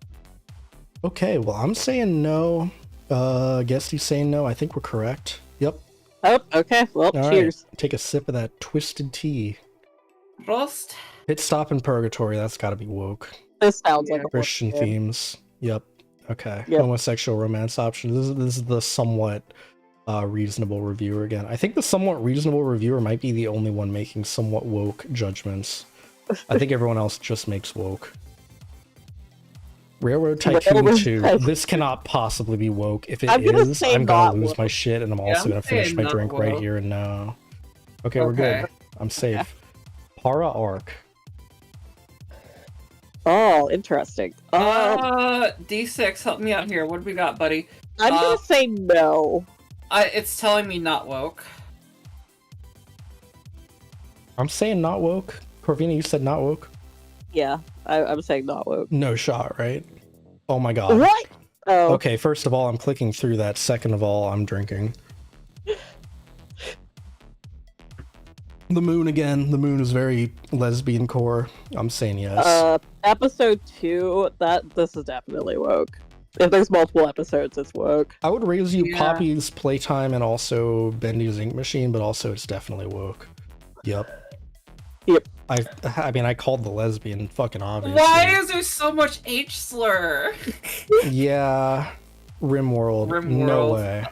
Okay, well, I'm saying no. Guess he's saying no. I think we're correct. Yep. Oh, okay. Well, All cheers. right. Take a sip of that twisted tea. Roast. Pit stop in purgatory. That's got to be woke. This sounds like a Christian woke game. themes. Yep. Okay. Yep. Homosexual romance option. This is the somewhat reasonable reviewer again. I think the somewhat reasonable reviewer might be the only one making somewhat woke judgments. I think everyone else just makes woke. Railroad Tycoon Railroad 2. Tycoon. This cannot possibly be woke. If it I'm gonna is, say I'm gonna not lose woke. my shit, and I'm Yeah, also I'm gonna finish saying my not drink right woke. here and now. Okay, we're good. I'm safe. Para Arc. Oh, interesting. D6, help me out here. What do we got, buddy? I'm gonna say no. It's telling me not woke. I'm saying not woke. Corvina, you said not woke? Yeah, I'm saying not woke. No shot, right? Oh my god. What? Oh, Okay, first of all, I'm clicking through that. Second of all, I'm drinking. The moon again. The moon is very lesbian core. I'm saying yes. episode 2. This is definitely woke. If there's multiple episodes, it's woke. I would raise you Yeah. Poppy's Playtime and also Bendy's Ink Machine, but also it's definitely woke. Yep. Yep. I mean, I called the lesbian fucking obvious. Why is there so much H slur? Yeah. Rimworld. No Rimworld. way.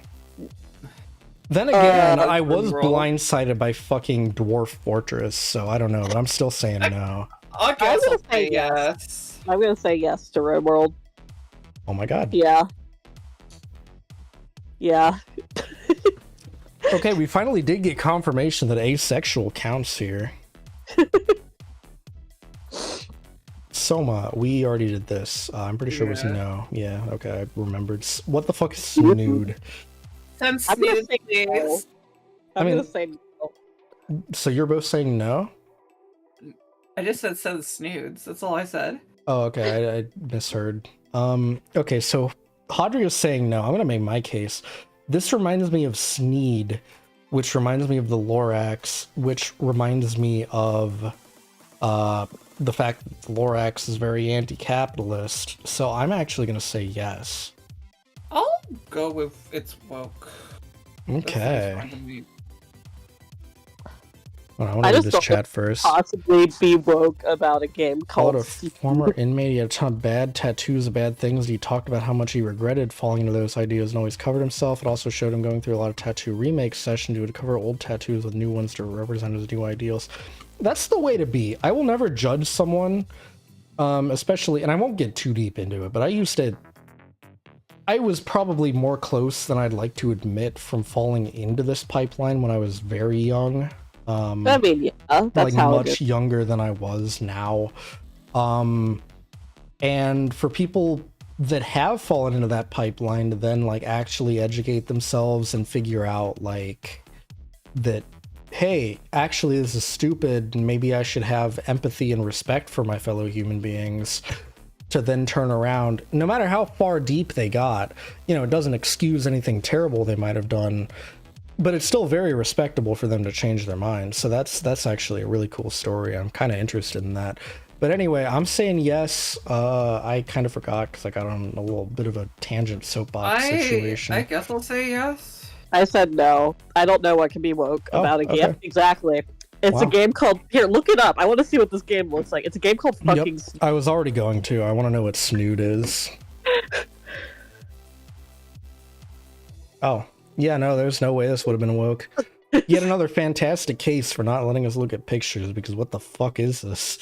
Then again, I was Rimworld. blindsided by fucking Dwarf Fortress, so I don't know, but I'm still saying no. I guess gonna I'll say say yes. I'm gonna say yes to Rimworld. Oh my god. Yeah. Yeah. Okay, we finally did get confirmation that asexual counts here. Soma, we already did this. I'm pretty sure it was Yeah. no. Yeah, okay, I remembered. What the fuck is snood? Send I'm gonna snooze, say no. please. I'm I mean- gonna say no. So you're both saying no? I just said send snoods. That's all I said. Oh, okay, I misheard. Okay, so Hadri is saying no. I'm gonna make my case. This reminds me of Sneed, which reminds me of the Lorax, which reminds me of the fact that the Lorax is very anti-capitalist. So I'm actually gonna say yes. I'll go with it's woke. That seems Okay. fine to me. Well, I I want to read just this don't chat first. Possibly be woke about a game Called called a former inmate. He had a ton of bad tattoos of bad things. He talked about how much he regretted falling into those ideas and always covered himself. It also showed him going through a lot of tattoo remake sessions to cover old tattoos with new ones to represent his new ideals. That's the way to be. I will never judge someone, especially, and I won't get too deep into it, but I was probably more close than I'd like to admit from falling into this pipeline when I was very young. I mean, yeah, that's Like how it much is. younger than I was now. And for people that have fallen into that pipeline to then like actually educate themselves and figure out like that, hey, actually this is stupid and maybe I should have empathy and respect for my fellow human beings, to then turn around, no matter how far deep they got, you know, it doesn't excuse anything terrible they might have done, but it's still very respectable for them to change their mind. So that's actually a really cool story. I'm kind of interested in that. But anyway, I'm saying yes. I kind of forgot because I got on a little bit of a tangent soapbox situation. I guess I'll say yes. I said no. I don't know what can be woke Oh, about a game. okay. Exactly. It's a Wow. game called... Here, look it up. I want to see what this game looks like. It's a game called fucking... Yep, I was already going to. I want to know what snood is. Oh, yeah, no, there's no way this would have been woke. Yet another fantastic case for not letting us look at pictures, because what the fuck is this?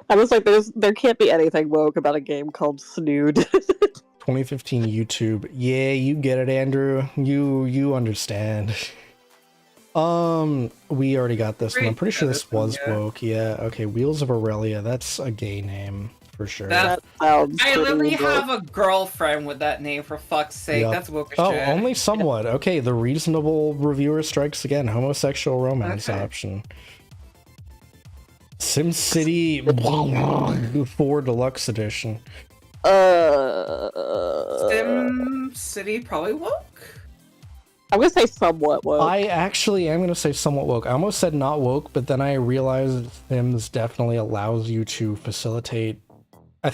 I was like, there can't be anything woke about a game called Snood. 2015 YouTube. Yeah, you get it, Andrew. You understand. We already got this one. I'm pretty sure this was woke. Yeah, okay. Wheels of Aurelia. That's a gay name for sure. That- That sounds I pretty literally woke. have a girlfriend with that name, for fuck's sake. Yep. That's woke as Oh, shit. only somewhat. Okay, the reasonable reviewer strikes again. Homosexual romance Okay. option. SimCity 4 Deluxe Edition. Sim City probably woke. I'm gonna say somewhat woke. I actually am gonna say somewhat woke. I almost said not woke, but then I realized Sims definitely allows you to facilitate. I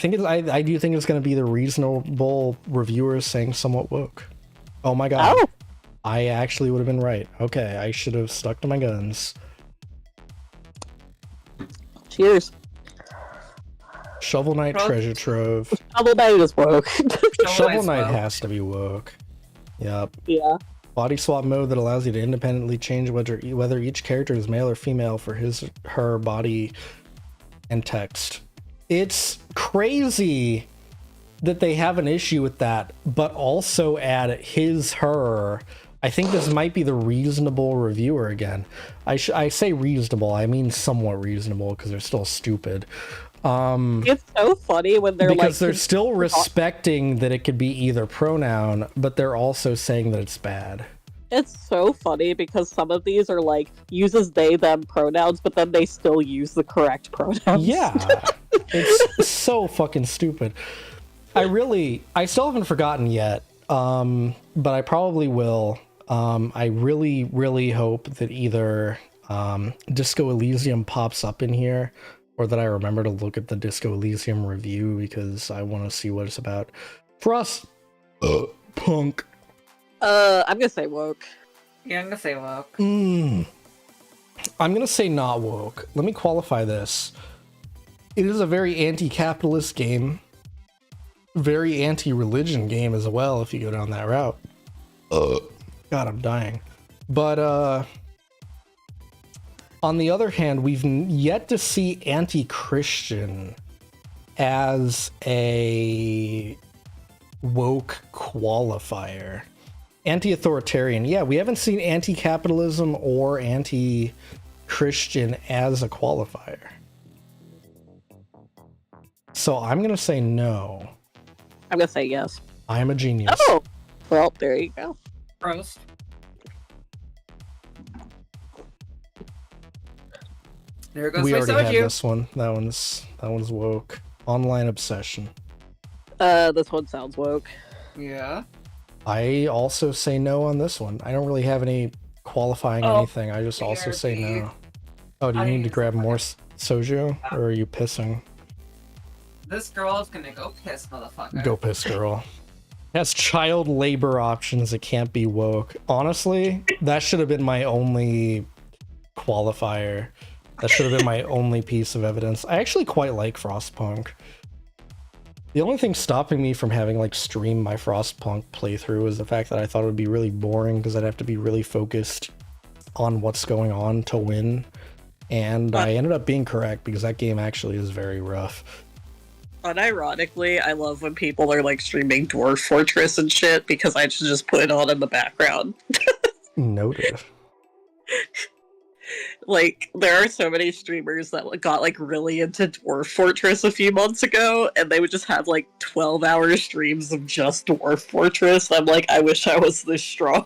do think it's gonna be the reasonable reviewers saying somewhat woke. Oh my god. Oh. I actually would have been right. Okay, I should have stuck to my guns. Cheers. Shovel Knight Treasure Trove. Shovel Knight is woke. Shovel Knight has to be woke. Yep. Yeah. Body swap mode that allows you to independently change whether each character is male or female for her body and text. It's crazy that they have an issue with that, but also add her. I think this might be the reasonable reviewer again. I say reasonable, I mean somewhat reasonable because they're still stupid. It's so funny when they're because they're still respecting that it could be either pronoun, but they're also saying that it's bad. It's so funny because some of these are like uses they them pronouns, but then they still use the correct pronouns. Yeah. It's so fucking stupid. I still haven't forgotten yet, but I probably will. I really, really hope that either Disco Elysium pops up in here, or that I remember to look at the Disco Elysium review, because I want to see what it's about. Frost Punk. I'm gonna say woke. Yeah, I'm gonna say woke. I'm gonna say not woke. Let me qualify this. It is a very anti-capitalist game. Very anti-religion game as well, if you go down that route. God, I'm dying. But, on the other hand, we've yet to see anti-Christian as a woke qualifier. Anti-authoritarian. Yeah, we haven't seen anti-capitalism or anti-Christian as a qualifier. So I'm going to say no. I'm gonna say yes. I'm a genius. Oh! Well, there you go. Roast. There goes We my already had soju. this one. That one's woke. Online obsession. This one sounds woke. Yeah. I also say no on this one. I don't really have any qualifying anything. I just also say no. Oh, do you need to grab more soju, or are you pissing? This girl is gonna go piss, motherfucker. Go piss, girl. Has child labor options. It can't be woke. Honestly, that should have been my only qualifier. That should have been my only piece of evidence. I actually quite like Frostpunk. The only thing stopping me from having stream my Frostpunk playthrough is the fact that I thought it would be really boring because I'd have to be really focused on what's going on to win. And I ended up being correct because that game actually is very rough. Unironically, I love when people are streaming Dwarf Fortress and shit because I should just put it on in the background. Noted. There are so many streamers that got really into Dwarf Fortress a few months ago, and they would just have 12-hour streams of just Dwarf Fortress. I'm I wish I was this strong.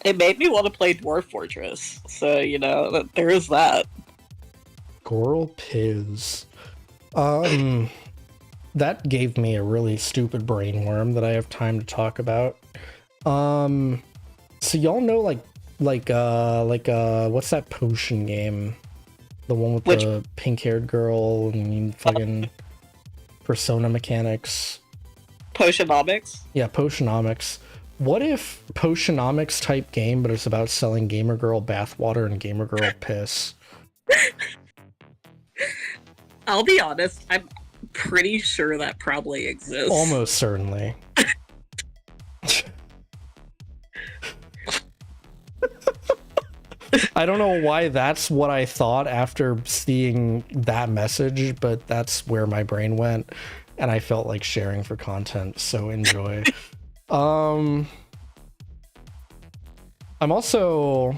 It made me want to play Dwarf Fortress, so there is that. Goral Piz. That gave me a really stupid brainworm that I have time to talk about. So y'all know what's that potion game? The one with the pink-haired girl and fucking Persona mechanics. Potionomics? Yeah, Potionomics. What if Potionomics type game, but it's about selling gamer girl bathwater and gamer girl piss? I'll be honest, I'm pretty sure that probably exists. Almost certainly. I don't know why that's what I thought after seeing that message, but that's where my brain went, and I felt like sharing for content, so enjoy. I'm also,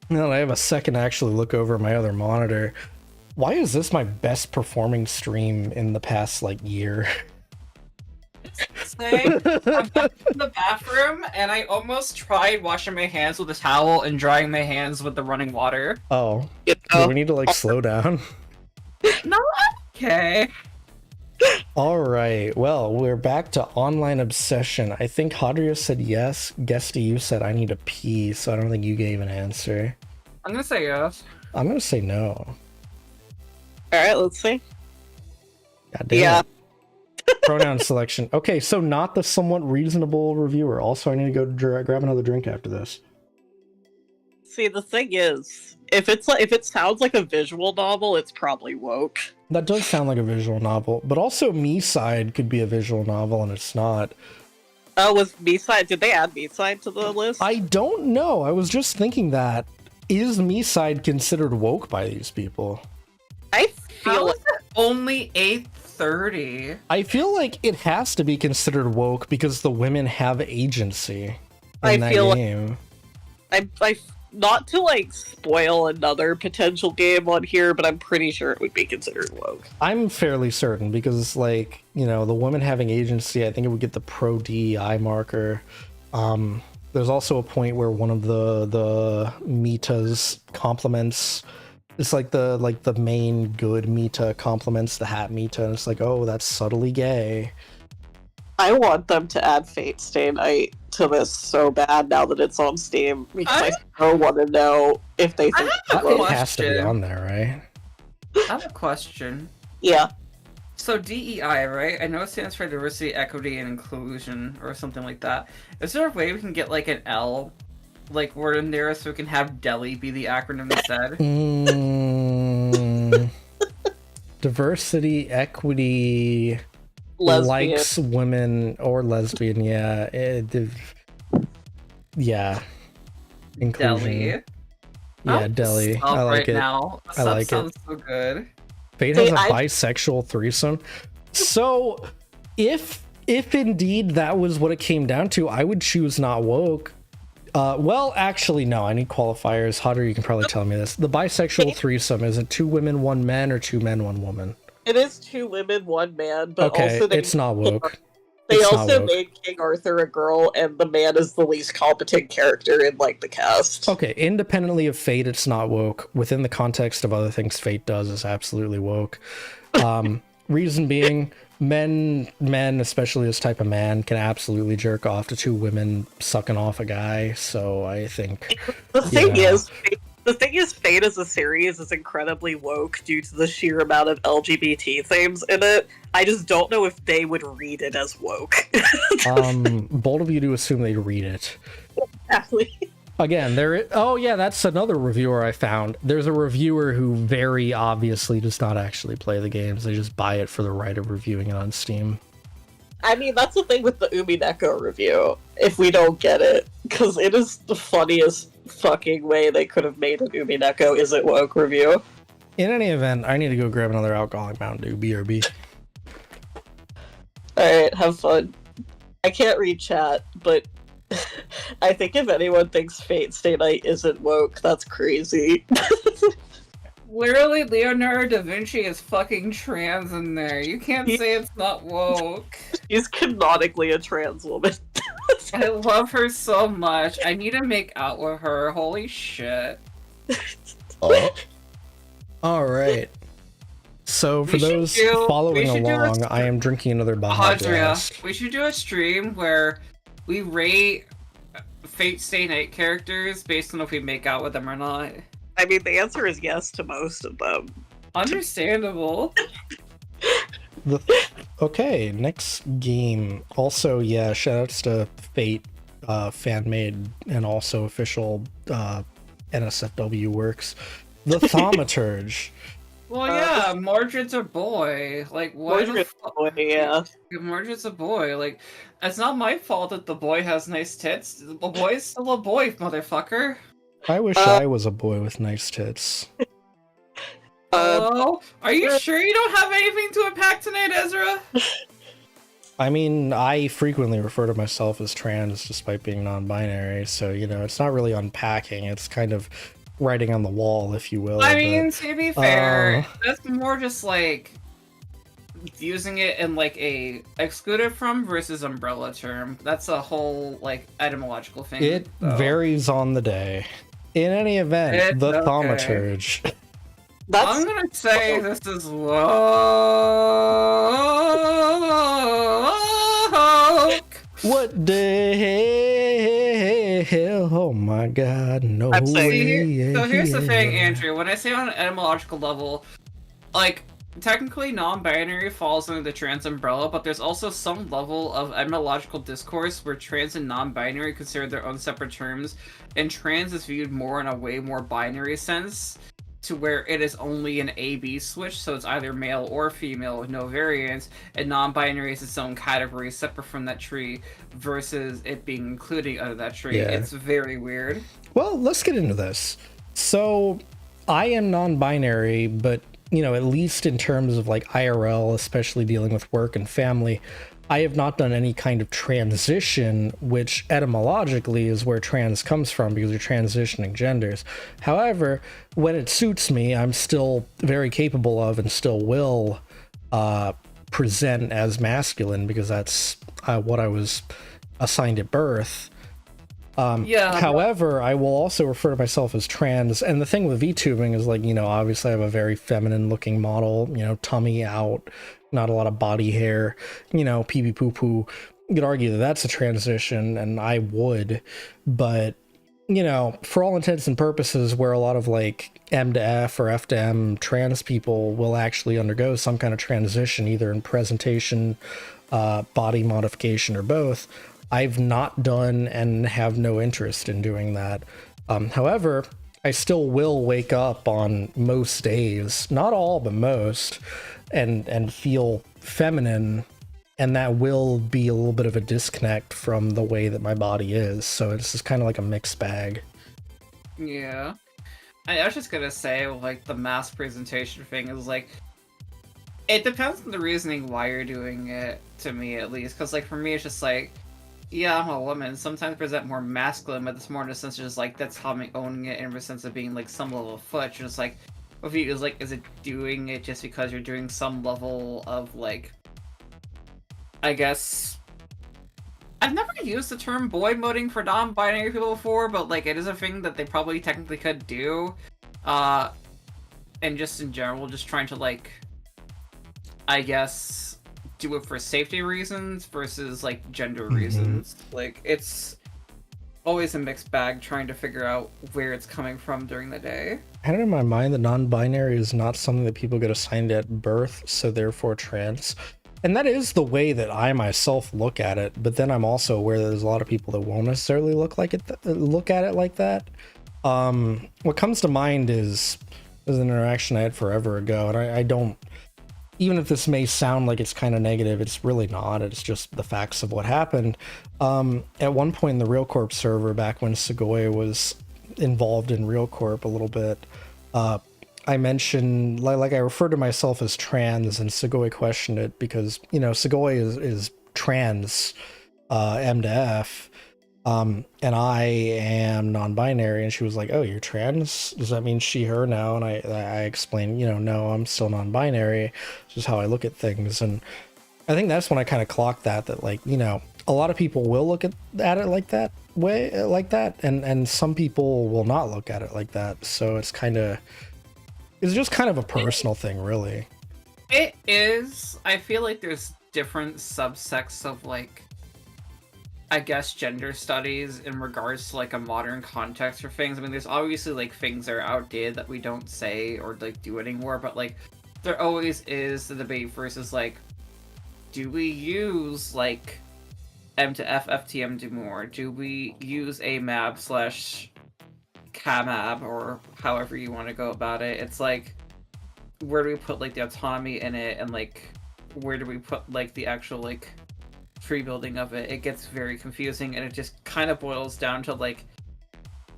now that I have a second to actually look over my other monitor, why is this my best performing stream in the past year? say, I'm back in the bathroom, and I almost tried washing my hands with a towel and drying my hands with the running water. Oh, You do know? we need to like slow down? No, okay. All right. Well, we're back to online obsession. I think Hadria said yes. Guesty, you said I need a pee, so I don't think you gave an answer. I'm gonna say yes. I'm gonna say no. Alright, let's see. God damn Yeah. it. Pronoun selection. Okay, so not the somewhat reasonable reviewer. Also, I need to go grab another drink after this. See, the thing is, if it sounds like a visual novel, it's probably woke. That does sound like a visual novel, but also Me-Side could be a visual novel, and it's not. Was Me-Side, did they add Me-Side to the list? I don't know. I was just thinking that. Is Me-Side considered woke by these people? I How feel is it only 8:30? I feel like it has to be considered woke because the women have agency in I that feel like- game. I not to like spoil another potential game on here, but I'm pretty sure it would be considered woke. I'm fairly certain because, like, you know, the women having agency, I think it would get the pro DEI marker. There's also a point where one of the metas compliments. It's like the main good meta compliments the hat meta, and it's like, oh, that's subtly gay. I want them to add Fate Stay Night to this so bad now that it's on Steam because I so want to know if they think I have a It has to be question. on there, right? I have a question. yeah. So DEI, right? I know it stands for diversity, equity, and inclusion, or something like that. Is there a way we can get like an L, like word in there, so we can have DELI be the acronym instead? Diversity, equity, Lesbian. likes women or lesbian. Yeah, yeah. Inclusion. DELI. Yeah, Deli. I like right it. Now. I like it. Sounds so good. Fate has See, a I- bisexual threesome. So, if indeed that was what it came down to, I would choose not woke. Well, actually, no. I need qualifiers. Hodder, you can probably tell me this. The bisexual threesome, is it 2 women, 1 man, or 2 men, 1 woman? It is 2 women, 1 man, but Okay, also it's not woke. they it's not also woke. made King Arthur a girl, and the man is the least competent character in like the cast. Okay, independently of Fate, it's not woke. Within the context of other things Fate does, is absolutely woke. Reason being, men, especially this type of man, can absolutely jerk off to 2 women sucking off a guy. So I think The thing Yeah. is, Fate as a series is incredibly woke due to the sheer amount of LGBT themes in it. I just don't know if they would read it as woke. bold of you to assume they read it. Exactly. Again, oh yeah, that's another reviewer I found. There's a reviewer who very obviously does not actually play the games. They just buy it for the right of reviewing it on Steam. I mean, that's the thing with the Umineko review, if we don't get it, because it is the funniest fucking way they could have made an Umineko Is It Woke review. In any event, I need to go grab another alcoholic Mountain Dew, BRB. Alright, have fun. I can't read chat, but I think if anyone thinks Fate Stay Night isn't woke, that's crazy. Literally, Leonardo da Vinci is fucking trans in there. You can't say it's not woke. She's canonically a trans woman. I love her so much. I need to make out with her. Holy shit. All right. So for We should those do- following we should do a along, stream. I am drinking another Baja Blast. Hadria, we should do a stream where we rate Fate Stay Night characters based on if we make out with them or not. I mean, the answer is yes to most of them. Understandable. Okay, next game. Also, yeah, shoutouts to Fate, fan-made and also official NSFW works. The Thaumaturge. Well, yeah, Mordred's a boy. Like, why the Mordred's a fuck? boy, yeah. Mordred's a boy. Like, it's not my fault that the boy has nice tits. The boy's still a boy, motherfucker. I wish I was a boy with nice tits. Oh, are you sure you don't have anything to unpack tonight, Ezra? I mean, I frequently refer to myself as trans despite being non-binary, so, you know, it's not really unpacking. It's kind of writing on the wall, if you will. I but- mean, to be fair, that's more just like using it in like a excluded from versus umbrella term. That's a whole like etymological thing. It varies on the day. In any event, the thaumaturge. I'm gonna say this is woke. What the hell? Oh my god, no way. So here's the thing, Andrew. When I say on an etymological level, like, technically non-binary falls under the trans umbrella, but there's also some level of etymological discourse where trans and non-binary consider their own separate terms, and trans is viewed more in a way more binary sense, to where it is only an A-B switch, so it's either male or female with no variance, and non-binary is its own category separate from that tree, versus it being included under that tree. Yeah. It's very weird. Well, let's get into this. So, I am non-binary, but, you know, at least in terms of like IRL, especially dealing with work and family, I have not done any kind of transition, which etymologically is where trans comes from, because you're transitioning genders. However, when it suits me, I'm still very capable of and still will present as masculine, because that's what I was assigned at birth. However, I will also refer to myself as trans, and the thing with VTubing is, like, you know, obviously I have a very feminine looking model, you know, tummy out, not a lot of body hair, you know, pee pee poo poo. You could argue that that's a transition, and I would, but, you know, for all intents and purposes, where a lot of like M to F or F to M trans people will actually undergo some kind of transition, either in presentation, body modification, or both, I've not done and have no interest in doing that. However, I still will wake up on most days, not all, but most, and feel feminine, and that will be a little bit of a disconnect from the way that my body is. So it's just kind of like a mixed bag. Yeah. I was just gonna say, like, the mass presentation thing is, like, it depends on the reasoning why you're doing it, to me at least. Because, like, for me, it's just like, yeah, I'm a woman. Sometimes present more masculine, but it's more in a sense of just, like, that's how I'm owning it, in the sense of being, like, some level of fudge. And it's like, if you, is it doing it just because you're doing some level of, like, I guess, I've never used the term boy moding for non-binary people before, but, like, it is a thing that they probably technically could do. And just in general, just trying to, like, I guess, do it for safety reasons versus, like, gender reasons. Like, it's always a mixed bag trying to figure out where it's coming from during the day. I had it in my mind that non-binary is not something that people get assigned at birth, so therefore trans. And that is the way that I myself look at it, but then I'm also aware that there's a lot of people that won't necessarily look at it like that. What comes to mind is an interaction I had forever ago, and I don't, even if this may sound like it's kind of negative, it's really not. It's just the facts of what happened. At one point in the RealCorp server, back when Segoy was involved in RealCorp a little bit, I mentioned, like I referred to myself as trans, and Segoy questioned it because, you know, Segoy is trans, M to F, and I am non-binary, and she was like, oh, you're trans? Does that mean she, her now? And I explained, you know, no, I'm still non-binary. It's just how I look at things. And I think that's when I kind of clocked that, like, you know, a lot of people will look at it like that way, like that, and some people will not look at it like that. So it's just kind of a personal thing, really. It is. I feel like there's different subsects of, like, I guess, gender studies in regards to, like, a modern context for things. I mean, there's obviously, like, things that are outdated that we don't say or, like, do anymore, but, like, there always is the debate versus, like, do we use, like, M to F, FTM do more? Do we use AMAB / CAMAB, or however you want to go about it? It's like, where do we put, like, the autonomy in it, and, like, where do we put, like, the actual, like, free building of it? It gets very confusing, and it just kind of boils down to, like,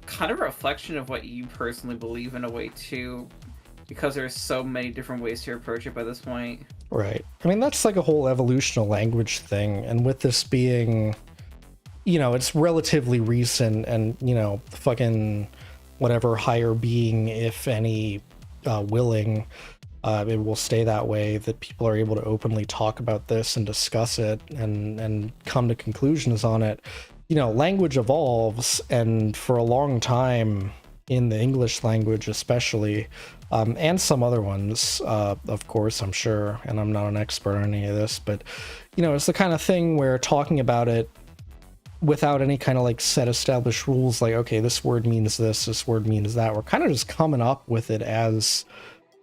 kind of a reflection of what you personally believe in a way, too, because there's so many different ways to approach it by this point. Right. I mean, that's like a whole evolutional language thing, and with this being, you know, it's relatively recent, and, you know, fucking whatever higher being, if any, willing, it will stay that way, that people are able to openly talk about this and discuss it and come to conclusions on it. You know, language evolves, and for a long time in the English language especially, and some other ones, of course, I'm sure, and I'm not an expert on any of this, but, you know, it's the kind of thing where talking about it without any kind of like set established rules, like, okay, this word means this word means that, we're kind of just coming up with it as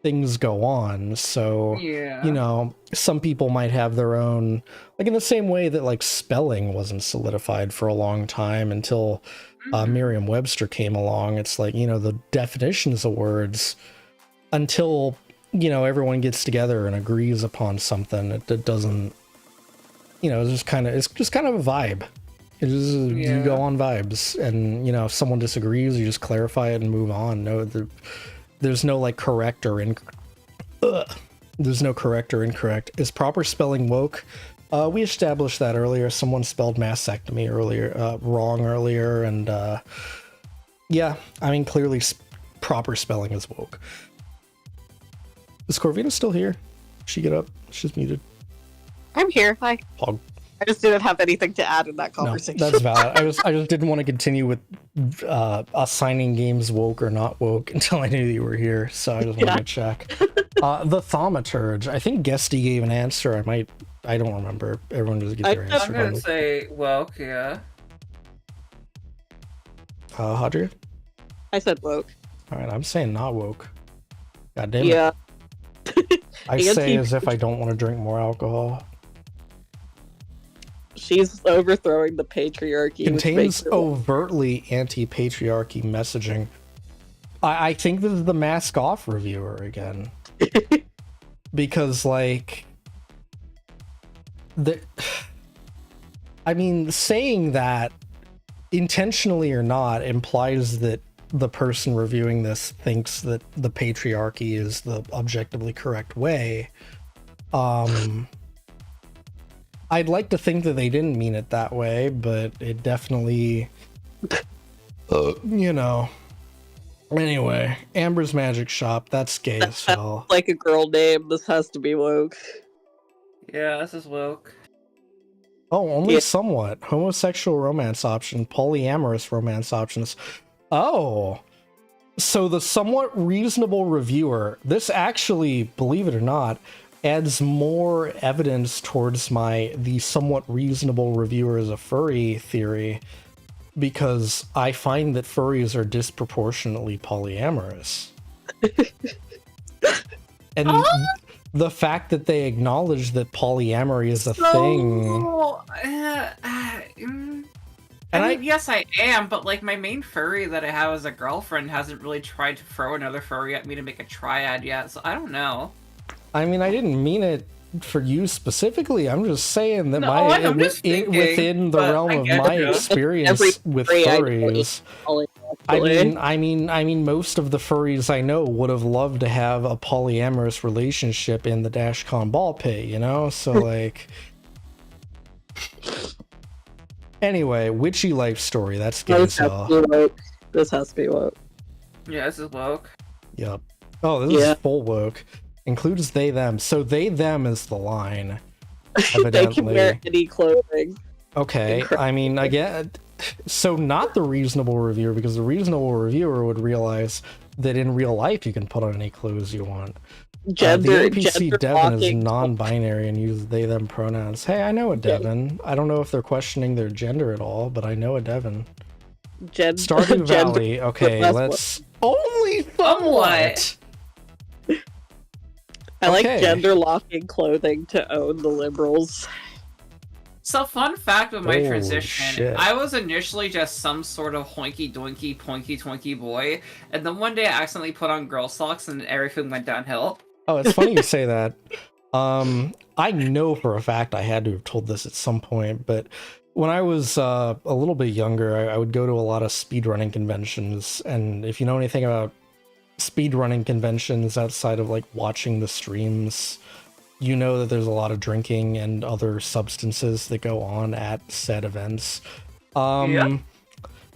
things go on. So, Yeah. you know, some people might have their own, like in the same way that like spelling wasn't solidified for a long time until Merriam-Webster came along. It's like, you know, the definitions of words, until, you know, everyone gets together and agrees upon something, it doesn't, you know, it's just kind of a vibe. It is, you go on vibes, and, you know, if someone disagrees, you just clarify it and move on. There's no like correct or there's no correct or incorrect. Is proper spelling woke? We established that earlier. Someone spelled mastectomy wrong earlier, and yeah, I mean, clearly proper spelling is woke. Is Corvina still here? She get up? She's muted. I'm here. Hi. Pog. I just didn't have anything to add in that No, conversation. that's valid. I just didn't want to continue with assigning games woke or not woke until I knew you were here, so I just wanted to check. The thaumaturge. I think Guesty gave an answer. I don't remember. Everyone just get their answer. I'm gonna say woke, yeah. Hadria? I said woke. Alright, I'm saying not woke. God damn it. Yeah. I say as if I don't want to drink more alcohol. She's overthrowing the patriarchy. Contains overtly anti-patriarchy messaging. I think this is the mask off reviewer again. Because, like, I mean, saying that, intentionally or not, implies that the person reviewing this thinks that the patriarchy is the objectively correct way. I'd like to think that they didn't mean it that way, but it definitely, you know. Anyway, Amber's Magic Shop, that's gay as hell. Like a girl name, this has to be woke. Yeah, this is woke. Oh, only somewhat. Homosexual romance option, polyamorous romance options. Oh, so the somewhat reasonable reviewer, this actually, believe it or not, adds more evidence towards the somewhat reasonable reviewer as a furry theory, because I find that furries are disproportionately polyamorous. And the fact that they acknowledge that polyamory is a thing. I mean, yes, I am, but like my main furry that I have as a girlfriend hasn't really tried to throw another furry at me to make a triad yet, so I don't know. I mean, I didn't mean it for you specifically. I'm just saying that within the realm of my experience with furries, I mean, most of the furries I know would have loved to have a polyamorous relationship in the Dashcon ball pit, you know? So, like... Anyway, Witchy Life Story, that's gay as hell. This has to be woke. Yeah, this is woke. Yep. Oh, this is full woke. Includes they, them. So they, them is the line. Evidently. They can wear any clothing. Okay, I mean, again, so not the reasonable reviewer, because the reasonable reviewer would realize that in real life you can put on any clothes you want. The NPC Devin is non-binary and uses they, them pronouns. Hey, I know a Devin. I don't know if they're questioning their gender at all, but I know a Devin. Stardew Valley. Okay, let's... Only somewhat! I like gender-locking clothing to own the liberals. So, fun fact with my transition, shit. I was initially just some sort of hoinky-doinky, poinky-twinky boy, and then one day I accidentally put on girl socks and everything went downhill. Oh, it's funny you say that. I know for a fact I had to have told this at some point, but when I was a little bit younger, I would go to a lot of speedrunning conventions, and if you know anything about speedrunning conventions outside of like watching the streams, you know that there's a lot of drinking and other substances that go on at said events.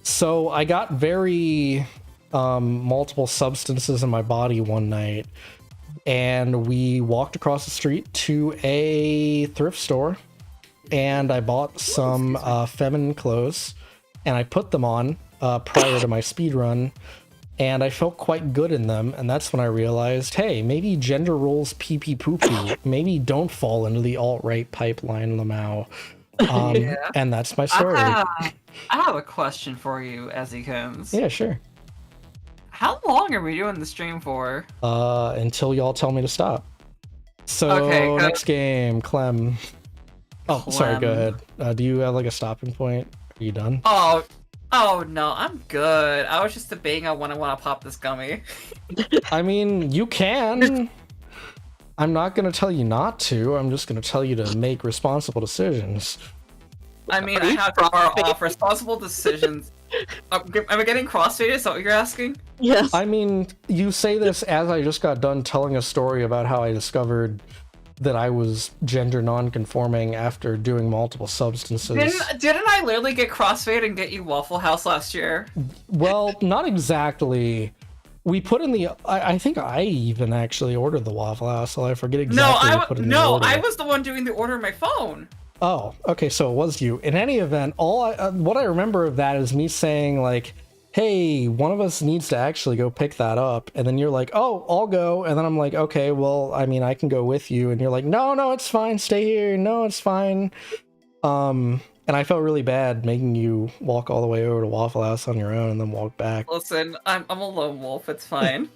So I got very multiple substances in my body one night, and we walked across the street to a thrift store, and I bought some feminine clothes, and I put them on prior to my speed run, and I felt quite good in them, and that's when I realized, hey, maybe gender roles pee-pee poo-poo. Maybe don't fall into the alt-right pipeline, Lamau. And that's my story. I have a question for you, Ezekins. Yeah, sure. How long are we doing the stream for? Until y'all tell me to stop. So, Okay, next game, Clem. Oh, sorry, go Clem. ahead. Do you have like a stopping point? Are you done? Oh no, I'm good. I was just debating on when I want to pop this gummy. I mean, you can. I'm not going to tell you not to. I'm just going to tell you to make responsible decisions. I mean, I have to bar off responsible decisions. Am I getting crossfaded? Is that what you're asking? Yes. I mean, you say this as I just got done telling a story about how I discovered that I was gender non-conforming after doing multiple substances. Didn't I literally get crossfaded and get you Waffle House last year? Well, not exactly. We put in the... I think I even actually ordered the Waffle House, so I forget exactly what we put in the order. I was the one doing the order on my phone. Oh, okay, so it was you. In any event, what I remember of that is me saying, like, hey, one of us needs to actually go pick that up. And then you're like, oh, I'll go. And then I'm like, okay, well, I mean, I can go with you. And you're like, no, it's fine. Stay here. No, it's fine. And I felt really bad making you walk all the way over to Waffle House on your own and then walk back. Listen, I'm a lone wolf. It's fine.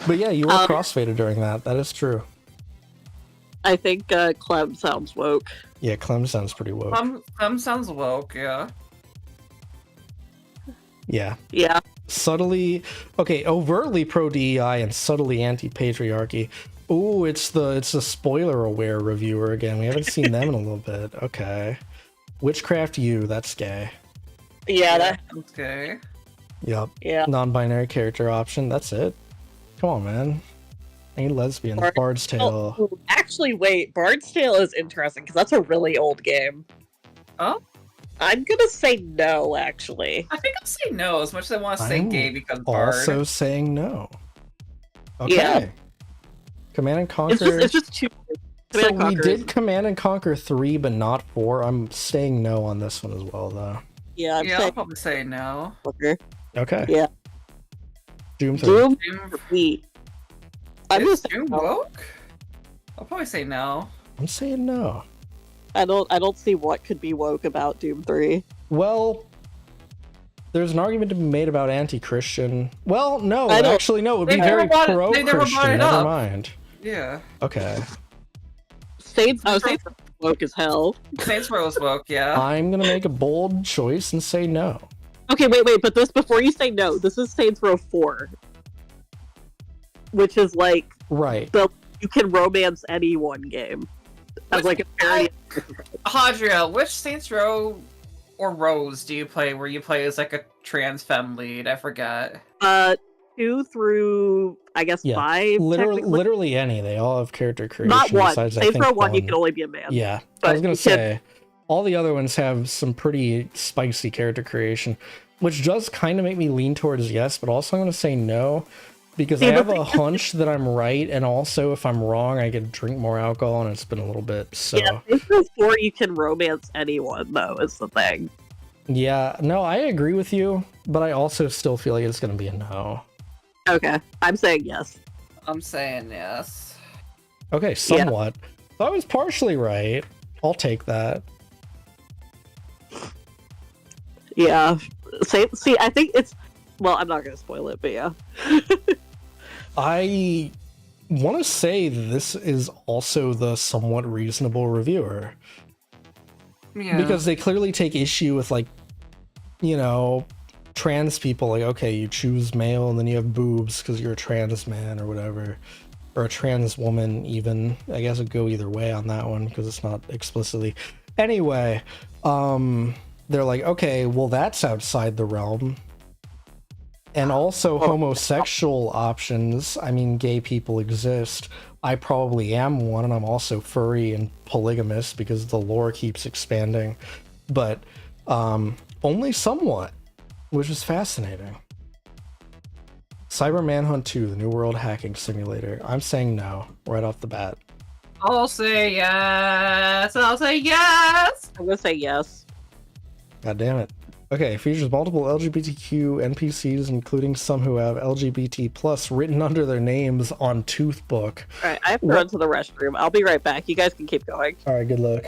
But yeah, you were crossfaded during that. That is true. I think Clem sounds woke. Yeah, Clem sounds pretty woke. Clem sounds woke, yeah. Yeah. Yeah. Subtly, okay, overtly pro-DEI and subtly anti-patriarchy. Ooh, it's a spoiler-aware reviewer again. We haven't seen them in a little bit. Okay. Witchcraft U, that's gay. Yeah, that. Okay. Yep. Yeah. Non-binary character option, that's it. Come on, man. I need lesbian. Bard's Tale. Oh, actually, wait. Bard's Tale is interesting because that's a really old game. Oh? I'm gonna say no, actually. I think I'll say no, as much as I want to say I'm gay because Bard. Also saying no. Okay. Yeah. Command and Conquer. It's just too. So we did Command and Conquer 3, but not 4. I'm saying no on this one as well, though. Yeah, I'm I'll saying probably say no. Okay. Yeah. Doom 3. Doom Doom 3. I'm Is just Doom woke? I'll probably say no. I'm saying no. I don't see what could be woke about Doom 3. Well, there's an argument to be made about anti-Christian. Well, no, I don't- actually, no, it would They be never very brought it- they never brought pro-Christian. it Never up. mind. Yeah. Okay. Saints woke as hell. Saints Row is woke, yeah. I'm gonna make a bold choice and say no. Okay, wait, but this before you say no, this is Saints Row 4. Which is like Right. the you can romance anyone game. As like a parody. Hadria, which Saints Row or Rose do you play where you play as like a trans femme lead? I forget. 2 through I guess Yeah. 5. Literally any. They all have character creation. Not one. Besides, I Saints think Row 1 you can only be a man. Yeah. But I was gonna you can- say, all the other ones have some pretty spicy character creation, which does kind of make me lean towards yes, but also I'm gonna say no. Because I have a hunch that I'm right, and also if I'm wrong, I could drink more alcohol, and it's been a little bit, so... Yeah, Saints Row 4 you can romance anyone, though, is the thing. Yeah, no, I agree with you, but I also still feel like it's gonna be a no. Okay, I'm saying yes. I'm saying yes. Okay, somewhat. So I was partially right. I'll take that. Yeah. See, I think it's... Well, I'm not going to spoil it, but yeah. I want to say this is also the somewhat reasonable reviewer. Yeah. Because they clearly take issue with, like, you know, trans people. Like, okay, you choose male and then you have boobs because you're a trans man or whatever. Or a trans woman, even. I guess it'd go either way on that one because it's not explicitly. Anyway, they're like, okay, well, that's outside the realm. And also homosexual options. I mean, gay people exist. I probably am one, and I'm also furry and polygamous because the lore keeps expanding. But only somewhat, which is fascinating. Cyber Manhunt 2, the New World Hacking Simulator. I'm saying no, right off the bat. I'll say yes. I'll say yes. I'm gonna say yes. God damn it. Okay, features multiple LGBTQ NPCs, including some who have LGBT plus written under their names on Toothbook. Alright, I have to run to the restroom. I'll be right back. You guys can keep going. Alright, good luck.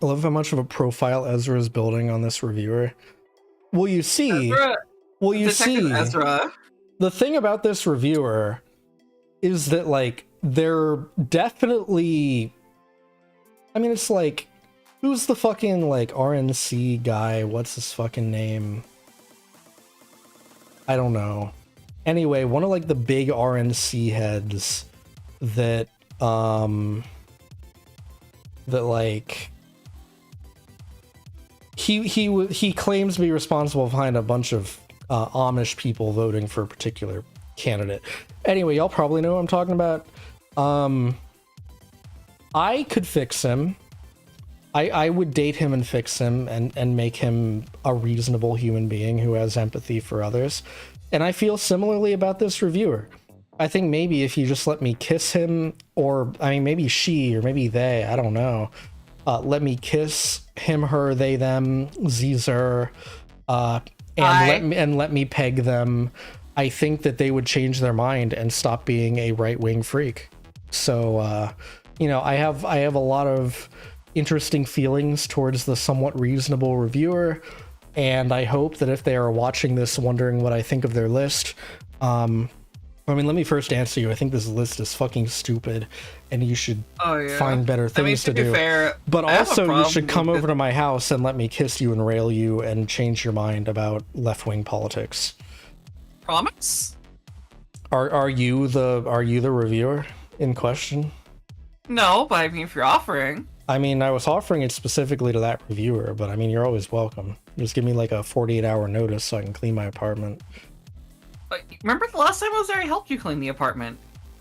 I love how much of a profile Ezra is building on this reviewer. Well, you see... Detective Ezra. The thing about this reviewer is that, like, they're definitely... I mean, it's like... Who's the fucking, like, RNC guy? What's his fucking name? I don't know. Anyway, one of, like, the big RNC heads that, that, like... He claims to be responsible behind a bunch of Amish people voting for a particular candidate. Anyway, y'all probably know what I'm talking about. I could fix him. I would date him and fix him and make him a reasonable human being who has empathy for others. And I feel similarly about this reviewer. I think maybe if you just let me kiss him, or, I mean, maybe she, or maybe they, I don't know. Let me kiss him, her, they, them, Zer, and let me peg them. I think that they would change their mind and stop being a right-wing freak. So, you know, I have a lot of interesting feelings towards the somewhat reasonable reviewer, and I hope that if they are watching this wondering what I think of their list, I mean, let me first answer you. I think this list is fucking stupid, and you should find better things to do. Fair, but also, you should come over to my house and let me kiss you and rail you and change your mind about left-wing politics. Promise? Are you the reviewer in question? No, but I mean, if you're offering. I mean, I was offering it specifically to that reviewer, but I mean, you're always welcome. Just give me like a 48-hour notice so I can clean my apartment. Remember the last time I was there, I helped you clean the apartment.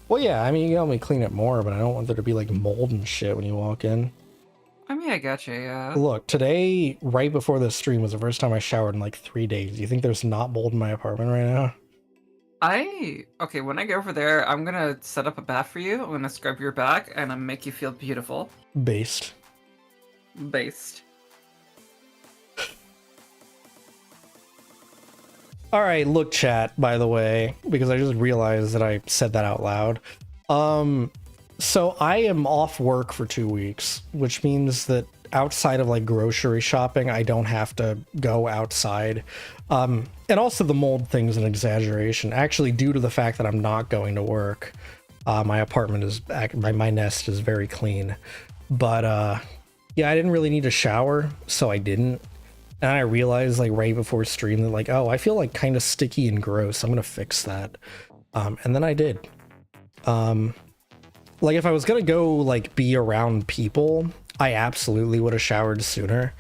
Well, yeah, I mean, you can help me clean it more, but I don't want there to be like mold and shit when you walk in. I mean, I gotcha, yeah. Look, today, right before this stream, was the first time I showered in like 3 days. You think there's not mold in my apartment right now? Okay, when I go over there, I'm gonna set up a bath for you. I'm gonna scrub your back, and I'm gonna make you feel beautiful. Based. Alright, look, chat, by the way, because I just realized that I said that out loud. So I am off work for 2 weeks, which means that outside of like grocery shopping, I don't have to go outside. And also the mold thing's an exaggeration. Actually, due to the fact that I'm not going to work, my apartment is, my nest is very clean. But yeah, I didn't really need a shower, so I didn't. And I realized like right before stream that like, oh, I feel like kind of sticky and gross. I'm gonna fix that. And then I did. Like if I was gonna go like be around people, I absolutely would have showered sooner.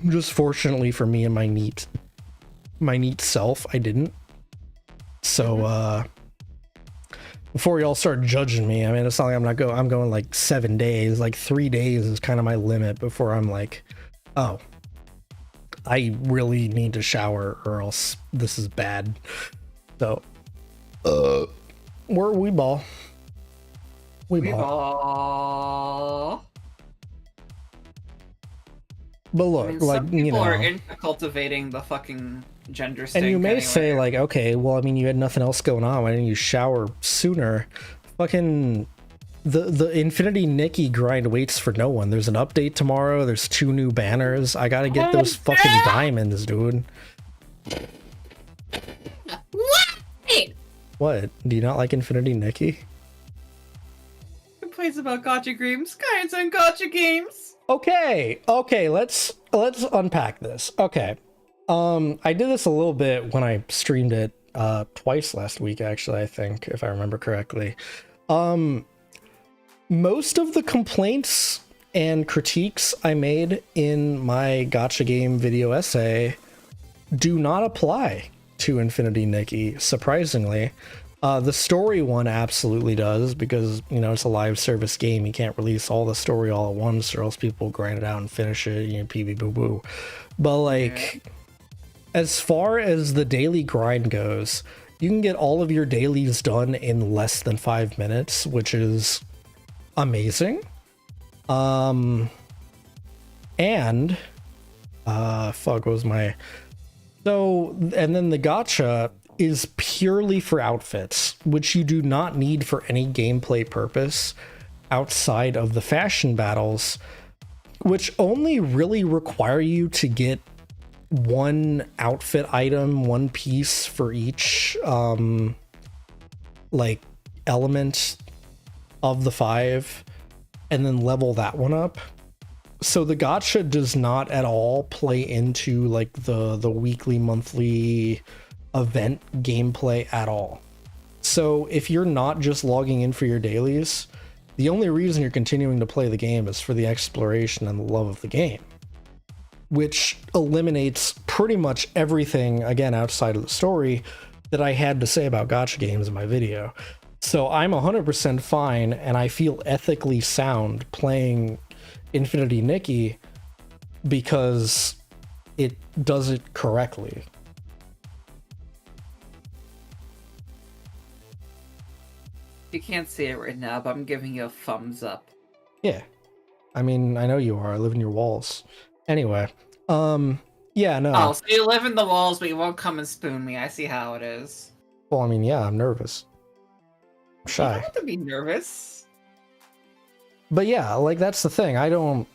Just fortunately for me and my neat self, I didn't. So before y'all start judging me, I mean, it's not like I'm going like 7 days. Like 3 days is kind of my limit before I'm like, oh, I really need to shower or else this is bad. So we ball. But look, I mean, like, some people you know, are into cultivating the fucking gender stink. and you may anyway. say like, okay, well, I mean, you had nothing else going on. Why didn't you shower sooner? Fucking the Infinity Nikki grind waits for no one. There's an update tomorrow. There's 2 new banners. I gotta get those fucking diamonds, dude. What? Do you not like Infinity Nikki? Complaints about gacha games. Guys on gacha games. Okay, let's unpack this. Okay. I did this a little bit when I streamed it twice last week, actually, I think, if I remember correctly. Most of the complaints and critiques I made in my gacha game video essay do not apply to Infinity Nikki, surprisingly. The story one absolutely does, because, you know, it's a live service game. You can't release all the story all at once, or else people grind it out and finish it, you know, PV boo boo. But, like, as far as the daily grind goes, you can get all of your dailies done in less than 5 minutes, which is amazing. And fuck, what was my... So, and then the gacha is purely for outfits, which you do not need for any gameplay purpose outside of the fashion battles, which only really require you to get one outfit item, one piece for each like element of the 5, and then level that one up. So the gacha does not at all play into like the weekly, monthly event gameplay at all. So if you're not just logging in for your dailies, the only reason you're continuing to play the game is for the exploration and the love of the game, which eliminates pretty much everything, again, outside of the story that I had to say about gacha games in my video. So I'm 100% fine, and I feel ethically sound playing Infinity Nikki because it does it correctly. You can't see it right now, but I'm giving you a thumbs up. Yeah. I mean, I know you are. I live in your walls. Anyway, yeah, no. Oh, so you live in the walls, but you won't come and spoon me. I see how it is. Well, I mean, yeah, I'm nervous. I'm You shy. don't have to be nervous. But yeah, like, that's the thing. I don't...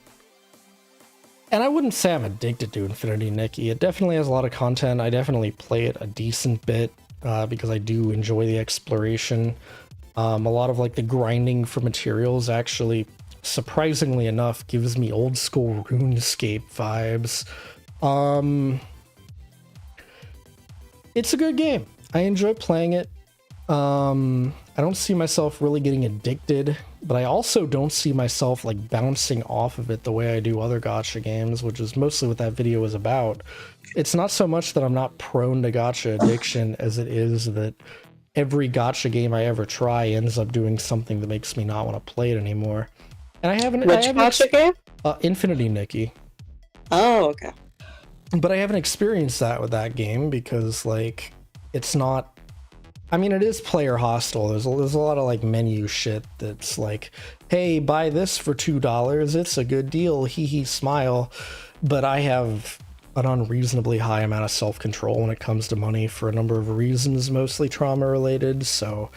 And I wouldn't say I'm addicted to Infinity Nikki. It definitely has a lot of content. I definitely play it a decent bit because I do enjoy the exploration. A lot of, like, the grinding for materials actually, surprisingly enough, gives me old school RuneScape vibes. It's a good game. I enjoy playing it. I don't see myself really getting addicted, but I also don't see myself like bouncing off of it the way I do other gacha games, which is mostly what that video is about. It's not so much that I'm not prone to gacha addiction as it is that every gacha game I ever try ends up doing something that makes me not want to play it anymore. And I haven't... Which gacha game? Infinity Nikki. Oh, okay. But I haven't experienced that with that game because, like, it's not... I mean, it is player hostile. There's a lot of, like, menu shit that's like, hey, buy this for $2. It's a good deal. Hee hee, smile. But I have an unreasonably high amount of self-control when it comes to money for a number of reasons, mostly trauma-related, so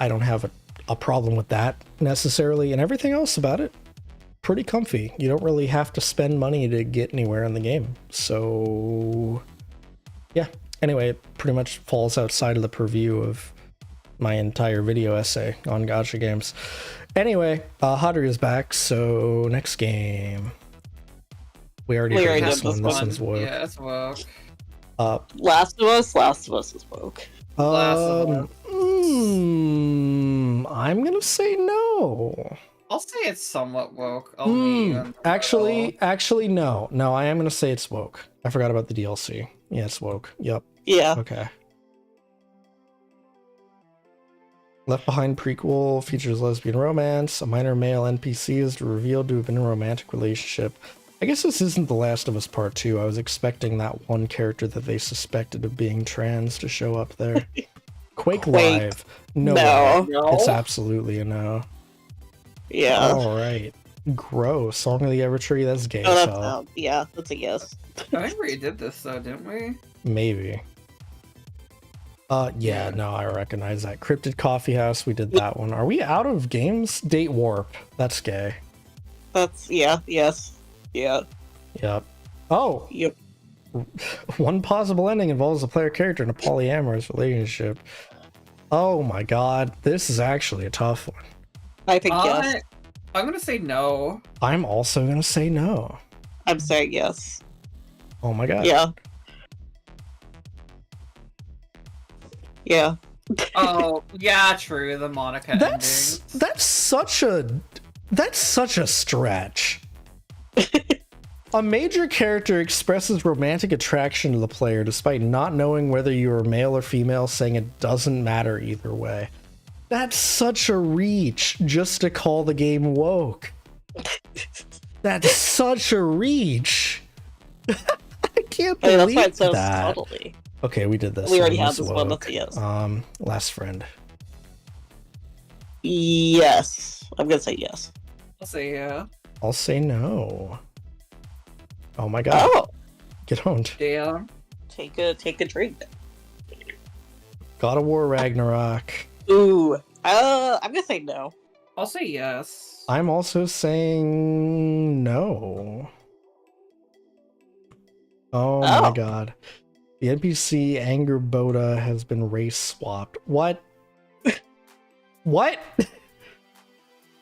I don't have a problem with that necessarily. And everything else about it, pretty comfy. You don't really have to spend money to get anywhere in the game. So, yeah. Anyway, it pretty much falls outside of the purview of my entire video essay on gacha games. Anyway, Hodder is back, so next game. We already did this one. This one's woke. Yeah, it's woke. Last of Us is woke. Last I'm gonna say no. I'll say it's somewhat woke. Actually, no. No, I am gonna say it's woke. I forgot about the DLC. Yeah, it's woke. Yep. Yeah. Okay. Left Behind prequel features lesbian romance. A minor male NPC is revealed to have been in a romantic relationship. I guess this isn't The Last of Us Part 2. I was expecting that one character that they suspected of being trans to show up there. Quake Live. No. Way. It's absolutely a no. Yeah. Alright. Gross. Song of the Evertree, that's gay. Oh, that's yeah, that's a yes. I think we did this though, didn't we? Maybe. Yeah, no, I recognize that. Cryptid Coffee House, we did that one. Are we out of games? Date Warp. That's gay. That's, yeah, yes. Yeah. Yep. Oh! Yep. One possible ending involves a player character in a polyamorous relationship. Oh my god, this is actually a tough one. I think yes. I'm gonna say no. I'm also gonna say no. I'm saying yes. Oh my god. Yeah. Yeah. Oh, yeah, true. The Monica endings. That's such a stretch. A major character expresses romantic attraction to the player despite not knowing whether you are male or female, saying it doesn't matter either way. That's such a reach just to call the game woke. That's such a reach. I can't I mean, believe that's why it's so that. subtly. Okay, we did this. We already one. have this one. That's a yes. Last friend. Yes. I'm gonna say yes. I'll say yeah. I'll say no. Oh my god. Oh, Get owned. Damn. take a drink. God of War Ragnarok. Ooh. I'm gonna say no. I'll say yes. I'm also saying no. Oh my god. The NPC Anger Boda has been race swapped. What? What?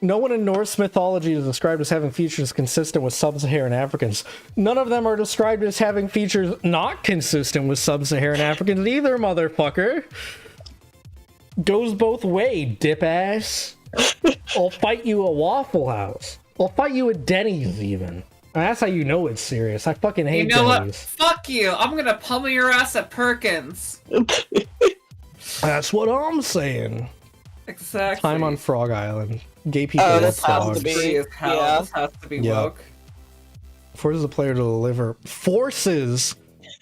No one in Norse mythology is described as having features consistent with sub-Saharan Africans. None of them are described as having features not consistent with sub-Saharan Africans either, motherfucker. Goes both way, dip ass. I'll fight you at Waffle House. I'll fight you at Denny's even. And that's how you know it's serious. I fucking hate You know what? Denny's. Fuck you. I'm gonna pummel your ass at Perkins. That's what I'm saying. Exactly. Time on Frog Island. Gay people Oh, love this has frogs. to be. Free as hell. Yeah. This has to be Yeah. woke. Forces the player to deliver. Forces!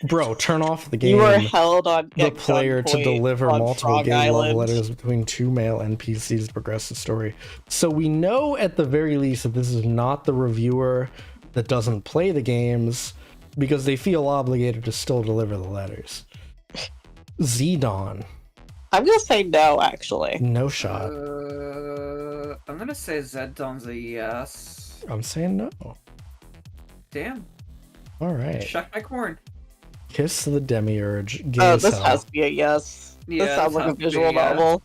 Bro, turn off the game. You were held on The player to gunpoint deliver on multiple Frog gay love Island. letters between two male NPCs to progress the story. So we know at the very least that this is not the reviewer that doesn't play the games because they feel obligated to still deliver the letters. Zedon. I'm gonna say no, actually. No shot. I'm gonna say Zedon's a yes. I'm saying no. Damn. Alright. Shuck my corn. Kiss the Demiurge. Gay Oh, as this hell. has to be a yes. Yeah, this sounds this like a has to be visual a yes. novel.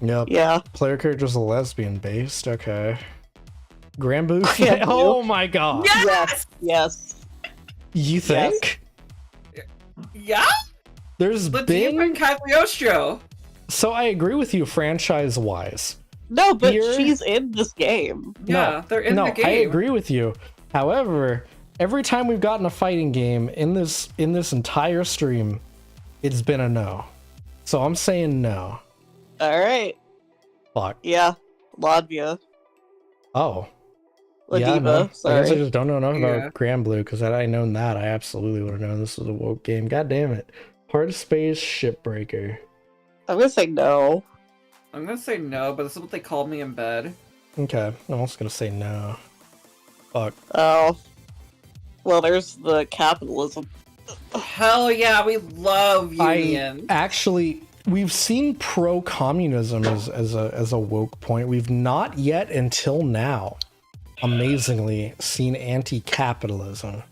Yep. Yeah. Player character's a lesbian based. Okay. Granboo. Granboo. Oh my god. Yes. Yes. You think? Yeah? There's Let's been. even Cagliostro. So I agree with you franchise wise. No, but Here- she's in this game. Yeah, they're in the game. I agree with you. However, every time we've gotten a fighting game in this entire stream, it's been a no. So I'm saying no. All right. Fuck. Yeah. Latvia. Oh. Ladiva. Yeah, no. I guess I Sorry. just don't know enough Yeah. about Granblue, because had I known that, I absolutely would have known this was a woke game. God damn it. Hard Space Shipbreaker. I'm gonna say no. I'm gonna say no, but this is what they called me in bed. Okay, I'm also gonna say no. Fuck. Oh. Well, there's the capitalism. Hell yeah, we love union. We've seen pro-communism as a woke point. We've not yet, until now, amazingly, seen anti-capitalism.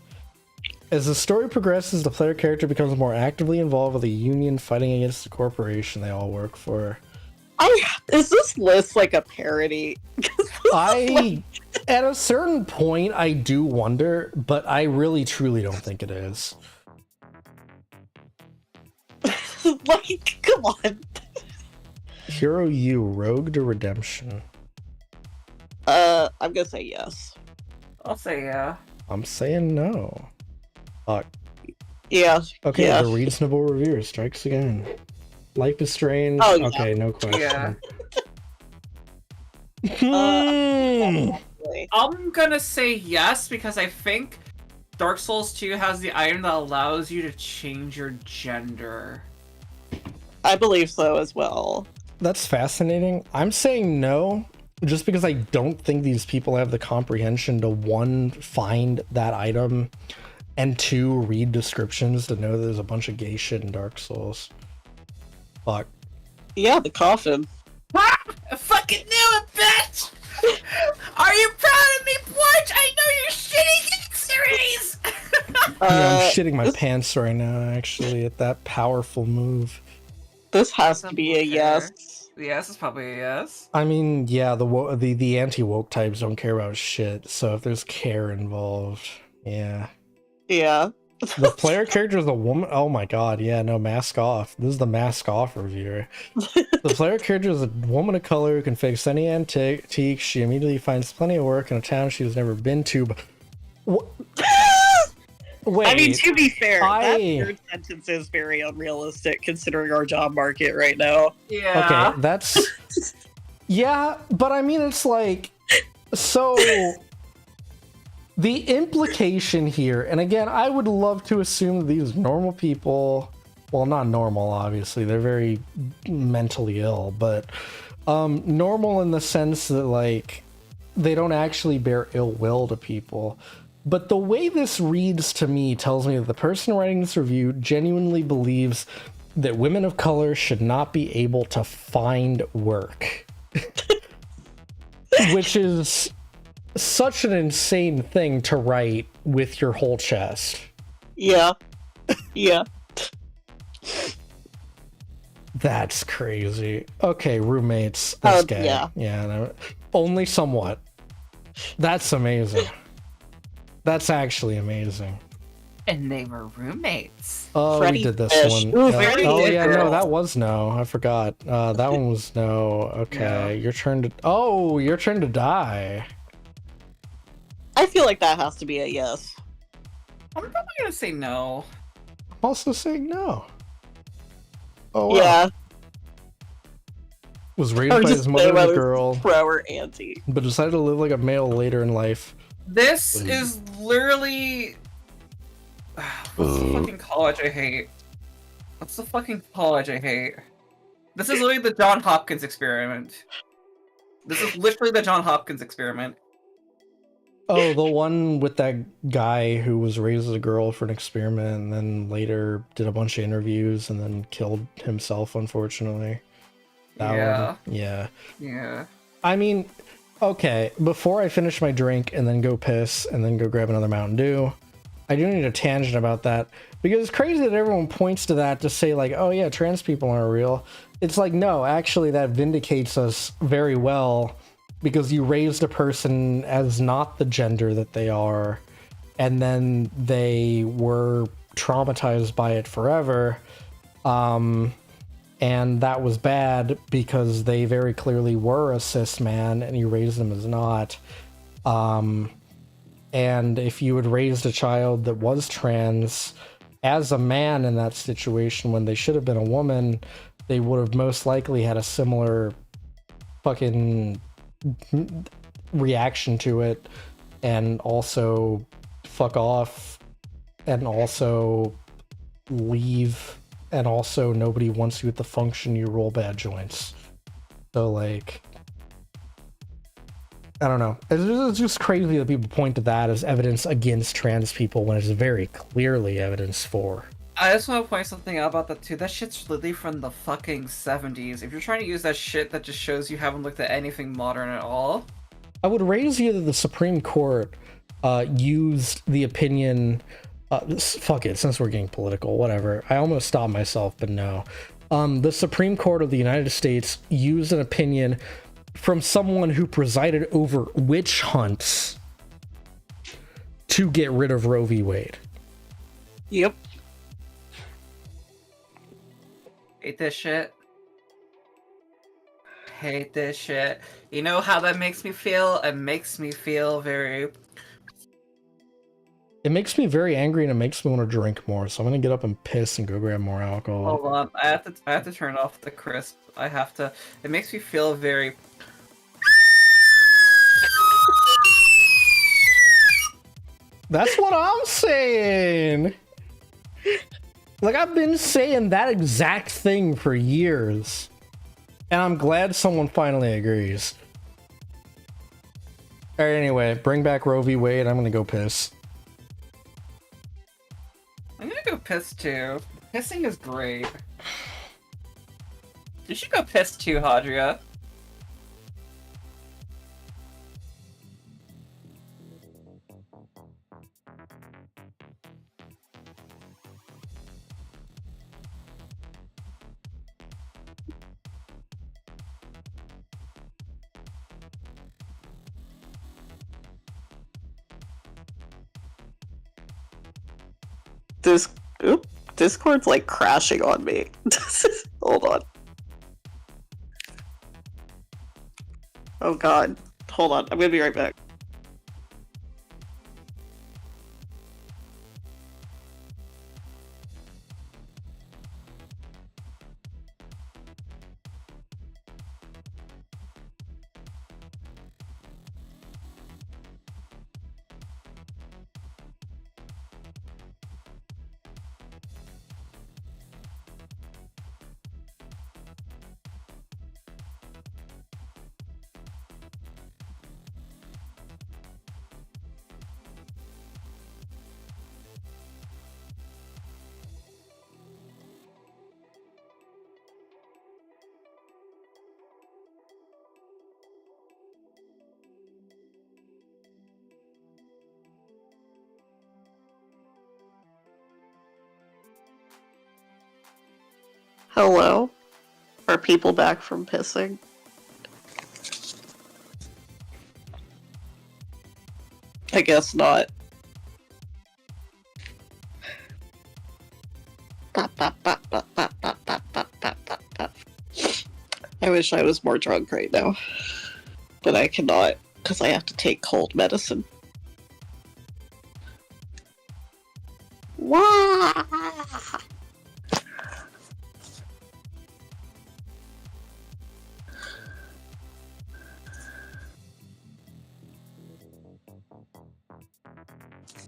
As the story progresses, the player character becomes more actively involved with the union fighting against the corporation they all work for. Is this list like a parody? At a certain point, I do wonder, but I really truly don't think it is. Like, come on. Hero U, Rogue to Redemption. I'm gonna say yes. I'll say yeah. I'm saying no. Fuck. Yeah. Okay, Yeah. the reasonable reviewer strikes again. Life is Strange. Oh, yeah. Okay, no question. Yeah. I'm gonna say yes because I think Dark Souls 2 has the item that allows you to change your gender. I believe so as well. That's fascinating. I'm saying no, just because I don't think these people have the comprehension to, one, find that item, and two, read descriptions to know there's a bunch of gay shit in Dark Souls. Fuck. Yeah, the coffin. Ah! I fucking knew it, bitch! Are you proud of me, Porch? I know you're shitty Geek Series! Yeah, I'm shitting my pants right now, actually, at that powerful move. This has to be a yes. Yes, it's probably a yes. I mean, yeah, the anti-woke types don't care about shit, so if there's care involved, yeah. Yeah. The player character is a woman. Oh my god, yeah, no, mask off. This is the mask off reviewer. The player character is a woman of color who can fix any antique. She immediately finds plenty of work in a town she's never been to. But wait, I mean, to be fair, that I- third sentence is very unrealistic considering our job market right now. Yeah. okay, that's yeah, but I mean, it's like, so The implication here, and again, I would love to assume these normal people, well, not normal, obviously, they're very mentally ill, but normal in the sense that, like, they don't actually bear ill will to people. But the way this reads to me tells me that the person writing this review genuinely believes that women of color should not be able to find work. Which is such an insane thing to write with your whole chest. Yeah. Yeah. That's crazy. Okay, roommates. That's gay. Yeah. Yeah, no, only somewhat. That's amazing. That's actually amazing. And they were roommates. Oh, Freddy we did this Fish. one. Ooh, Yeah. Freddy Oh, Fish. yeah, no, that was no. I forgot. That one was no. Okay, Yeah. your turn to... Oh, your turn to die. I feel like that has to be a yes. I'm probably gonna say no. I'm also saying no. Oh, wow. Yeah. Was raised I by was his just mother saying and a whether girl, pro or anti. but decided to live like a male later in life. This is literally. What's the fucking college I hate? What's the fucking college I hate? This is literally the John Hopkins experiment. This is literally the John Hopkins experiment. Oh, the one with that guy who was raised as a girl for an experiment and then later did a bunch of interviews and then killed himself, unfortunately. That Yeah. one. Yeah. Yeah. I mean, okay, before I finish my drink and then go piss and then go grab another Mountain Dew, I do need a tangent about that because it's crazy that everyone points to that to say, like, oh yeah, trans people aren't real. It's like, no, actually that vindicates us very well because you raised a person as not the gender that they are and then they were traumatized by it forever. And that was bad because they very clearly were a cis man and you raised them as not. And if you had raised a child that was trans as a man in that situation when they should have been a woman, they would have most likely had a similar fucking reaction to it and also fuck off and also leave. And also, nobody wants you at the function you roll bad joints. So, like, I don't know. It's just crazy that people point to that as evidence against trans people when it's very clearly evidence for. I just want to point something out about that too. That shit's literally from the fucking 70s. If you're trying to use that shit, that just shows you haven't looked at anything modern at all. I would raise you that the Supreme Court used the opinion... fuck it, since we're getting political, whatever. I almost stopped myself, but no. The Supreme Court of the United States used an opinion from someone who presided over witch hunts to get rid of Roe v. Wade. Yep. Hate this shit. Hate this shit. You know how that makes me feel? It makes me feel very... It makes me very angry and it makes me want to drink more, so I'm gonna get up and piss and go grab more alcohol. Hold on, I have to turn off the crisp. I have to... It makes me feel very... That's what I'm saying! Like, I've been saying that exact thing for years. And I'm glad someone finally agrees. Alright, anyway, bring back Roe v. Wade, I'm gonna go piss. I'm gonna go piss too. Pissing is great. You should go piss too, Hadria. Discord's like crashing on me. Hold on. Oh god. Hold on. I'm gonna be right back. Hello? Are people back from pissing? I guess not. I wish I was more drunk right now. But I cannot, because I have to take cold medicine. Wah!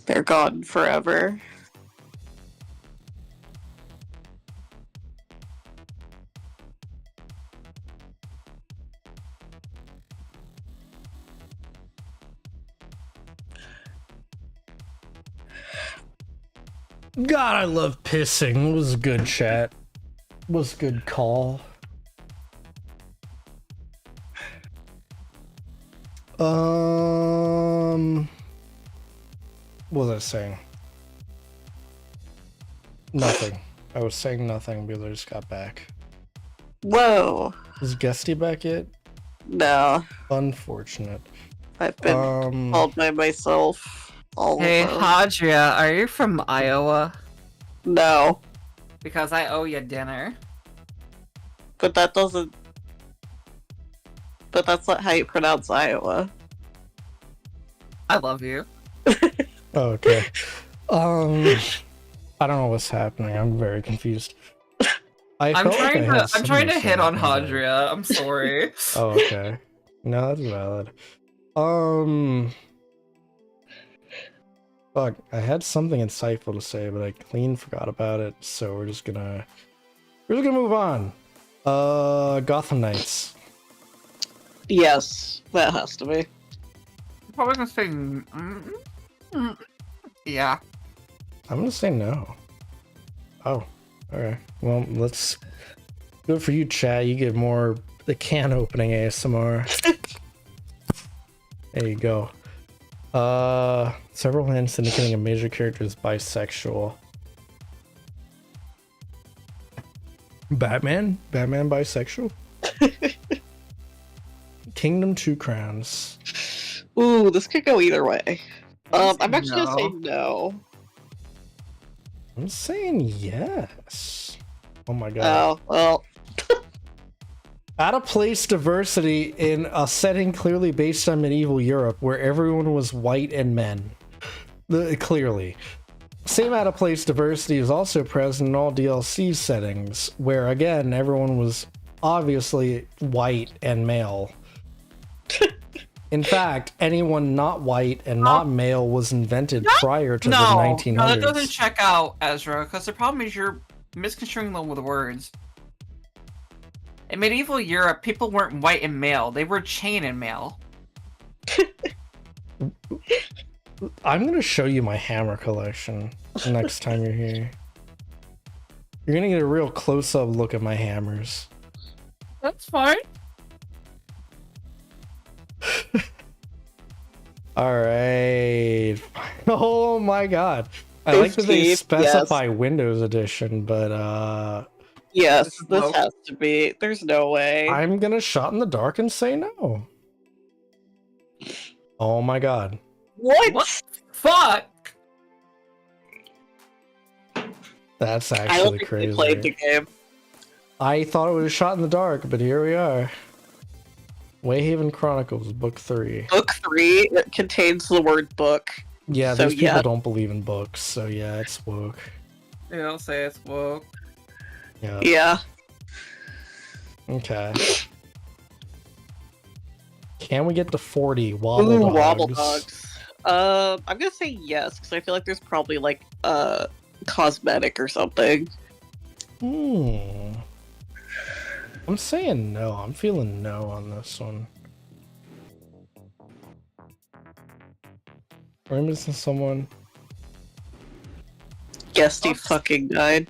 They're gone forever. God, I love pissing. It was a good chat. It was a good call. What was I saying? Nothing. I was saying nothing because I just got back. Whoa. Is Gusty back yet? No. Unfortunate. I've been called by myself. Hey, Hadria, are you from Iowa? No. Because I owe you dinner. But that doesn't... But that's not how you pronounce Iowa. I love you. Oh, okay. I don't know what's happening. I'm very confused. I'm trying to hit on Hadria. I'm sorry. Oh, okay. No, that's valid. Fuck, I had something insightful to say, but I clean forgot about it, so we're just gonna move on. Gotham Knights. Yes, that has to be. I'm probably gonna say... yeah. I'm gonna say no. Oh, okay. Well, let's... Good for you, chat. You get more the can opening ASMR. There you go. Several hints indicating a major character is bisexual. Batman? Batman bisexual? Kingdom Two Crowns. Ooh, this could go either way. I'm actually gonna say no. I'm saying yes. Oh my god. Oh, well. Out of place diversity in a setting clearly based on medieval Europe where everyone was white and men. Clearly. Same out of place diversity is also present in all DLC settings where, again, everyone was obviously white and male. In fact, anyone not white and not male was invented prior to the 1900s. No, that doesn't check out, Ezra, because the problem is you're misconstruing them with words. In medieval Europe, people weren't white and male, they were chain and male. I'm gonna show you my hammer collection next time you're here. You're gonna get a real close-up look at my hammers. That's fine. Alright. Oh my god. I like that they specify Windows Edition, but yes, this has to be. There's no way. I'm gonna shot in the dark and say no. Oh my god. What? Fuck! That's I don't actually think crazy. they played the game. I thought it was shot in the dark, but here we are. Wayhaven Chronicles, Book 3. Book 3 contains the word book. Yeah, So, these people don't believe in books, so yeah, it's woke. Yeah, I'll say it's woke. Yeah. Yeah. Okay. Can we get to 40 wobble Ooh, dogs? wobble dogs. I'm gonna say yes, because I feel like there's probably like cosmetic or something. I'm saying no. I'm feeling no on this one. Are we missing someone? Guesty fucking died.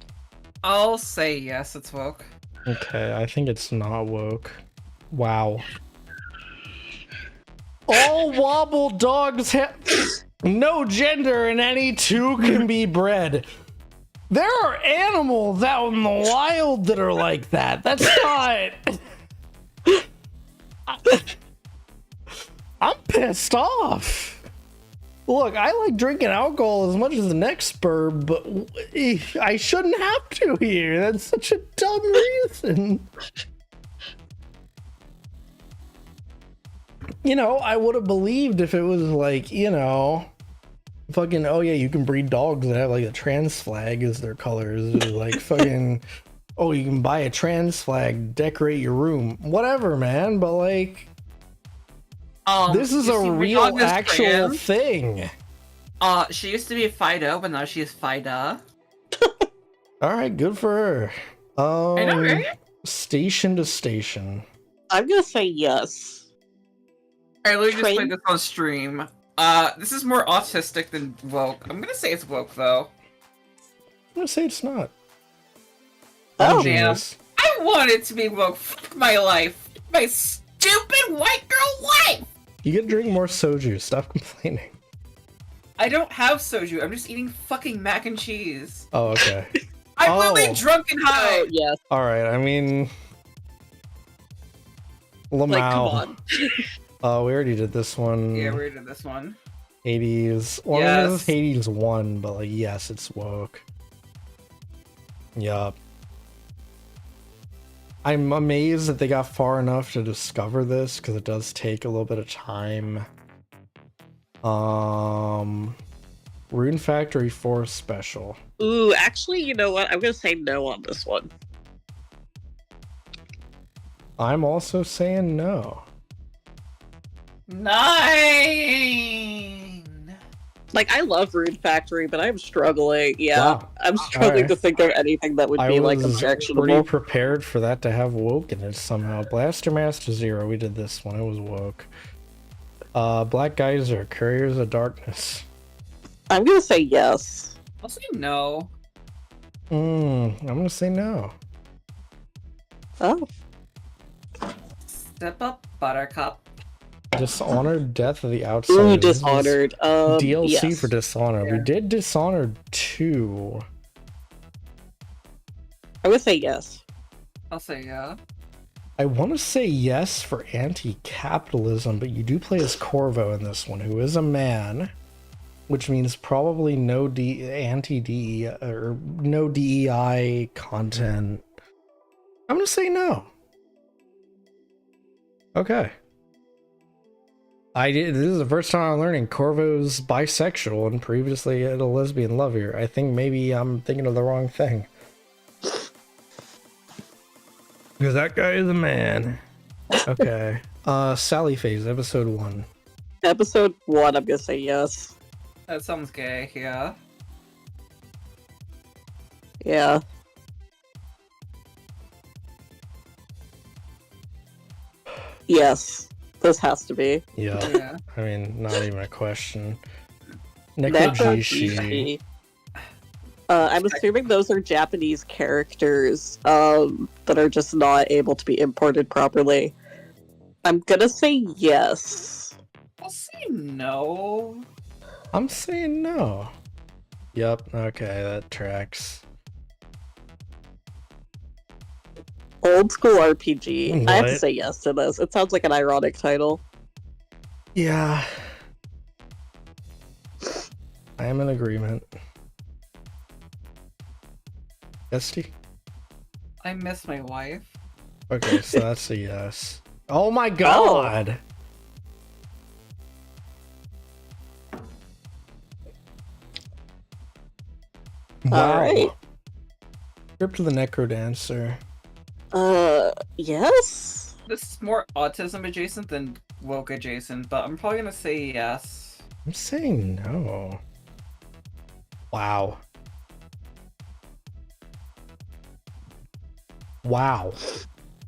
I'll say yes, it's woke. Okay, I think it's not woke. Wow. All wobble dogs have no gender and any two can be bred. There are animals out in the wild that are like that. That's not. I'm pissed off. Look, I like drinking alcohol as much as the next bird, but I shouldn't have to here. That's such a dumb reason. You know, I would have believed if it was like, you know, fucking, oh yeah, you can breed dogs that have like a trans flag as their colors, or like fucking, oh, you can buy a trans flag, decorate your room, whatever, man. But like, this is a real, actual thing. She used to be Fido, but now she's Fida. All right, good for her. I know, right? Station to station. I'm gonna say yes. Alright, let me just play this on stream. This is more autistic than woke. I'm gonna say it's woke, though. I'm gonna say it's not. Oh, man. I want it to be woke. Fuck my life. My stupid white girl life! You gotta drink more soju. Stop complaining. I don't have soju. I'm just eating fucking mac and cheese. Oh, okay. I'm literally drunk and high! Oh, yes. Alright, I mean... Lamau. Like, come on. We already did this one. Yeah, we already did this one. Hades. Well, Yes. this is Hades 1, but like, yes, it's woke. Yup. I'm amazed that they got far enough to discover this, because it does take a little bit of time. Rune Factory 4 special. Ooh, actually, you know what? I'm gonna say no on this one. I'm also saying no. 9! Like, I love Rune Factory, but I'm struggling. Yeah, Wow. I'm struggling to think of anything that would be like pretty objectionable. prepared for that to have woke in it somehow. Blaster Master Zero, we did this one. It was woke. Black Geyser, Couriers of Darkness. I'm gonna say yes. I'll say no. I'm gonna say no. Oh, Step up, Buttercup. Dishonored, Death of the Outsiders. ooh, This is Dishonored. DLC yes. for Dishonored. We Yeah. did Dishonored 2. I would say yes. I'll say yeah. I want to say yes for anti-capitalism, but you do play as Corvo in this one, who is a man, which means probably no anti-DEI or no DEI content. I'm gonna say no. Okay. This is the first time I'm learning Corvo's bisexual and previously had a lesbian lover. I think maybe I'm thinking of the wrong thing. Because that guy is a man. Okay. Sally Phase, episode 1. Episode 1, I'm gonna say yes. That sounds gay, yeah. Yeah. Yes. This has to be. Yeah. Yeah. I mean, not even a question. Neko Nekojishi. Jishi. I'm assuming those are Japanese characters that are just not able to be imported properly. I'm gonna say yes. I'll say no. I'm saying no. Yep, okay, that tracks. Old school RPG. I have to What? say yes to this. It sounds like an ironic title. Yeah. I am in agreement. Esty? I miss my wife. Okay, so that's a yes. Oh my god! Wow. Alright. Trip to the Necrodancer. Yes? This is more autism adjacent than woke adjacent, but I'm probably gonna say yes. I'm saying no. Wow. Wow.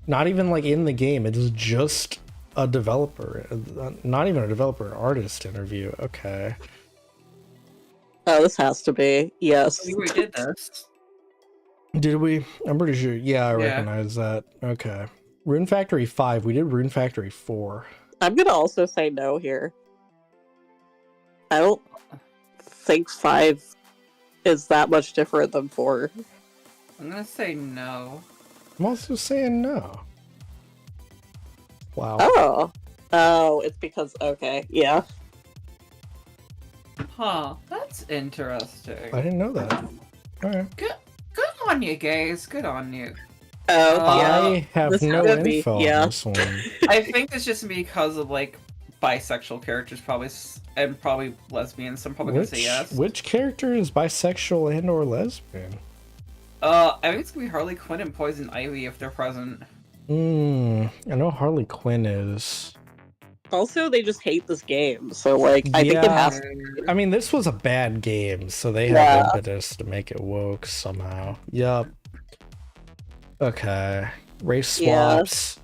Not even like in the game, it's just a developer. Not even a developer, artist interview. Okay. Oh, this has to be. Yes. We did this. Did we? I'm pretty sure. Yeah, I Yeah. recognize that. Okay. Rune Factory 5. We did Rune Factory 4. I'm gonna also say no here. I don't think 5 is that much different than 4. I'm gonna say no. I'm also saying no. Wow. Oh, it's because, okay, yeah. Huh, that's interesting. I didn't know that. Alright. Good on you, guys. Good on you. Oh, yeah. I have This no could be, info yeah. on this one. I think it's just because of like bisexual characters, probably, and probably lesbians. So I'm probably gonna say yes. Which character is bisexual and or lesbian? I think it's gonna be Harley Quinn and Poison Ivy if they're present. I know Harley Quinn is. Also, they just hate this game, so, like, I think it has to. I mean, this was a bad game, so they have impetus to make it woke somehow. Yup. Okay. Race swaps.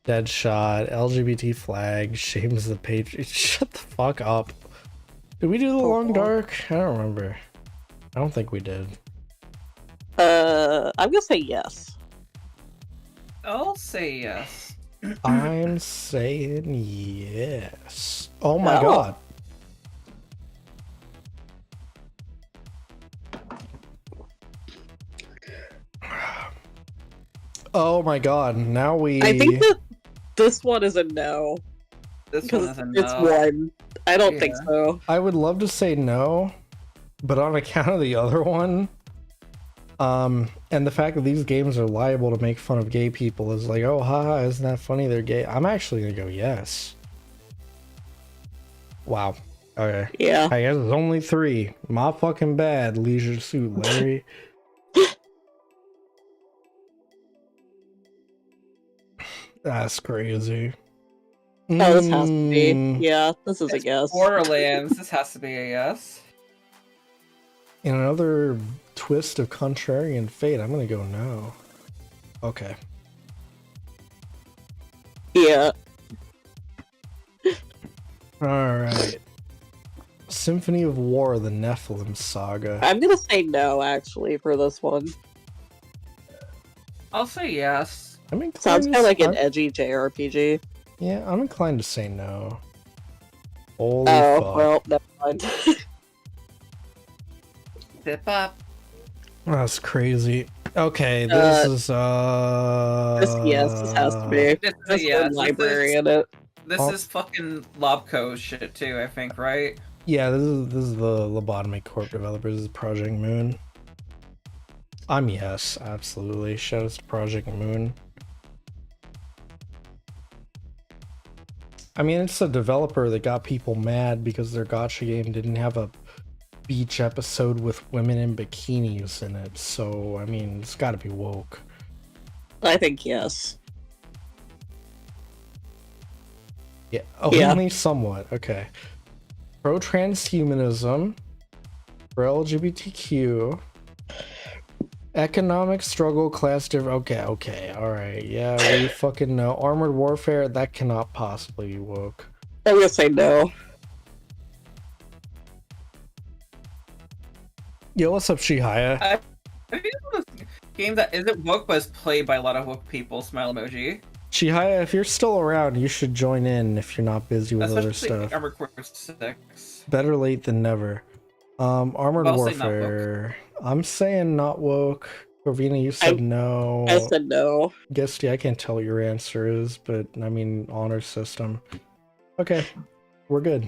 Deadshot. LGBT flag. Shames the page. Shut the fuck up. Did we do the long dark? I don't remember. I don't think we did. I'm gonna say yes. I'll say yes. I'm saying yes. Oh my god. Oh my god. Now I think that this one is a no. This one is a no. It's 1. I don't think so. I would love to say no, but on account of the other one, and the fact that these games are liable to make fun of gay people is like, oh, haha, isn't that funny? They're gay. I'm actually gonna go yes. Wow. Okay. Yeah. I guess it's only 3. My fucking bad, Leisure Suit Larry. That's crazy. Oh, this has to be. Yeah, this is a yes. Borderlands. This has to be a yes. In another twist of contrarian fate, I'm gonna go no. Okay. Yeah. Alright. Symphony of War, the Nephilim Saga. I'm gonna say no, actually, for this one. I'll say yes. Sounds kind of like an edgy JRPG. Yeah, I'm inclined to say no. Holy Oh, fuck. well, never mind. Zip up. That's crazy. Okay, this is This has to be. This There's is a yes. one library in it. This is fucking Lobco shit too, I think, right? Yeah, this is the Lobotomy Corp developers. This is Project Moon. I'm yes, absolutely. Shoutouts to Project Moon. I mean, it's a developer that got people mad because their gacha game didn't have a beach episode with women in bikinis in it. So, I mean, it's gotta be woke. I think yes. Yeah, Yeah. only somewhat. Okay. Pro-transhumanism, pro-LGBTQ, economic struggle, class difference. Okay, alright. Yeah, we fucking know. Armored warfare, that cannot possibly be woke. I'm gonna say no. Yo, what's up, Shihaya? I think it's a game that isn't woke but is played by a lot of woke people. Smile emoji. Shihaya, if you're still around, you should join in if you're not busy with other Especially stuff. Armored Core 6. Better late than never. Armored I'll say not warfare. I'm saying not woke. Corvina, you said no. I said no. Guess I can't tell what your answer is, but I mean honor system. Okay, we're good.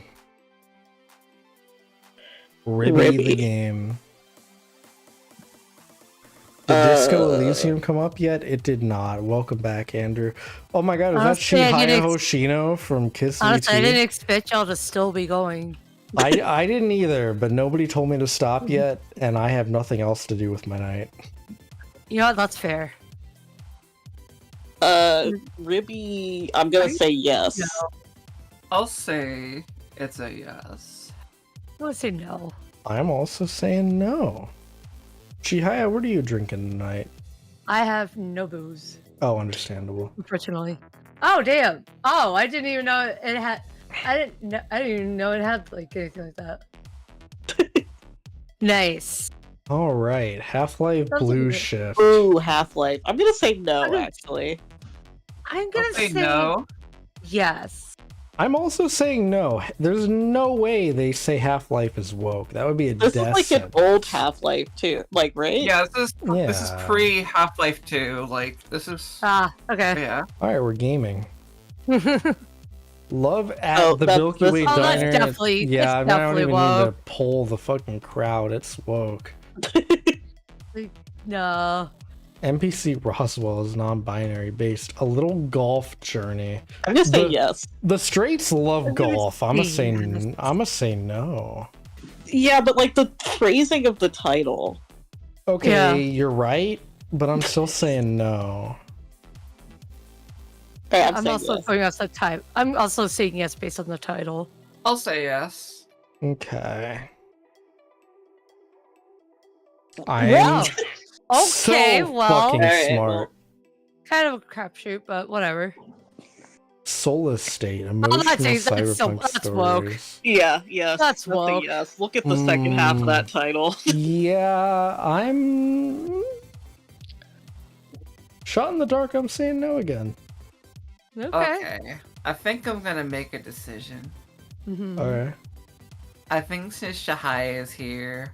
Ribby the game. Did Disco Elysium come up yet? It did not. Welcome back, Andrew. Oh my god, is Honestly, that Shihaya Hoshino from KissVT? Honestly, I didn't expect y'all to still be going. I didn't either, but nobody told me to stop yet, and I have nothing else to do with my night. You know what? That's fair. Ribby, I'm gonna say yes. No. I'll say it's a yes. I would say no. I'm also saying no. Chihaya, what are you drinking tonight? I have no booze, Oh, understandable. unfortunately. Oh damn! Oh, I didn't even know it had. I didn't even know it had like anything like that. Nice. All right, Half-Life That's Blue okay. Shift. Ooh, Half-Life. I'm gonna say no, I'm gonna- actually. I'm gonna I'll say no. yes. I'm also saying no. There's no way they say Half-Life is woke. That would be a This death is like sentence. an old Half-Life too, like right? Yeah, this is Yeah. pre Half-Life 2. Like this is Ah, okay. yeah. All right, we're gaming. Oh, Love at Oh, the that's- Milky that's- Way Oh, that's Diner. definitely- yeah, that's I mean, I don't definitely even need to woke. poll the fucking crowd. It's woke. no. NPC Roswell is non-binary based. A little golf journey. I'm gonna say The- yes. The straights love I'm gonna golf. I'm gonna say say yes. no. Yeah, but like the phrasing of the title. Okay, Yeah. you're right, but I'm still saying no. Okay, I'm saying also yes. going off the type. I'm also saying yes based on the title. I'll say yes. Okay. I'm Wow. Okay, so well, fucking Alright, smart. kind of a crapshoot, but whatever. Soulless state, emotional that's cyberpunk that's woke. stories. Yeah, yes. That's a woke. yes. Look at the second half of that title. Yeah, I'm shot in the dark. I'm saying no again. Okay. Okay. I think I'm gonna make a decision. Mhm. Okay. I think since Shahai is here,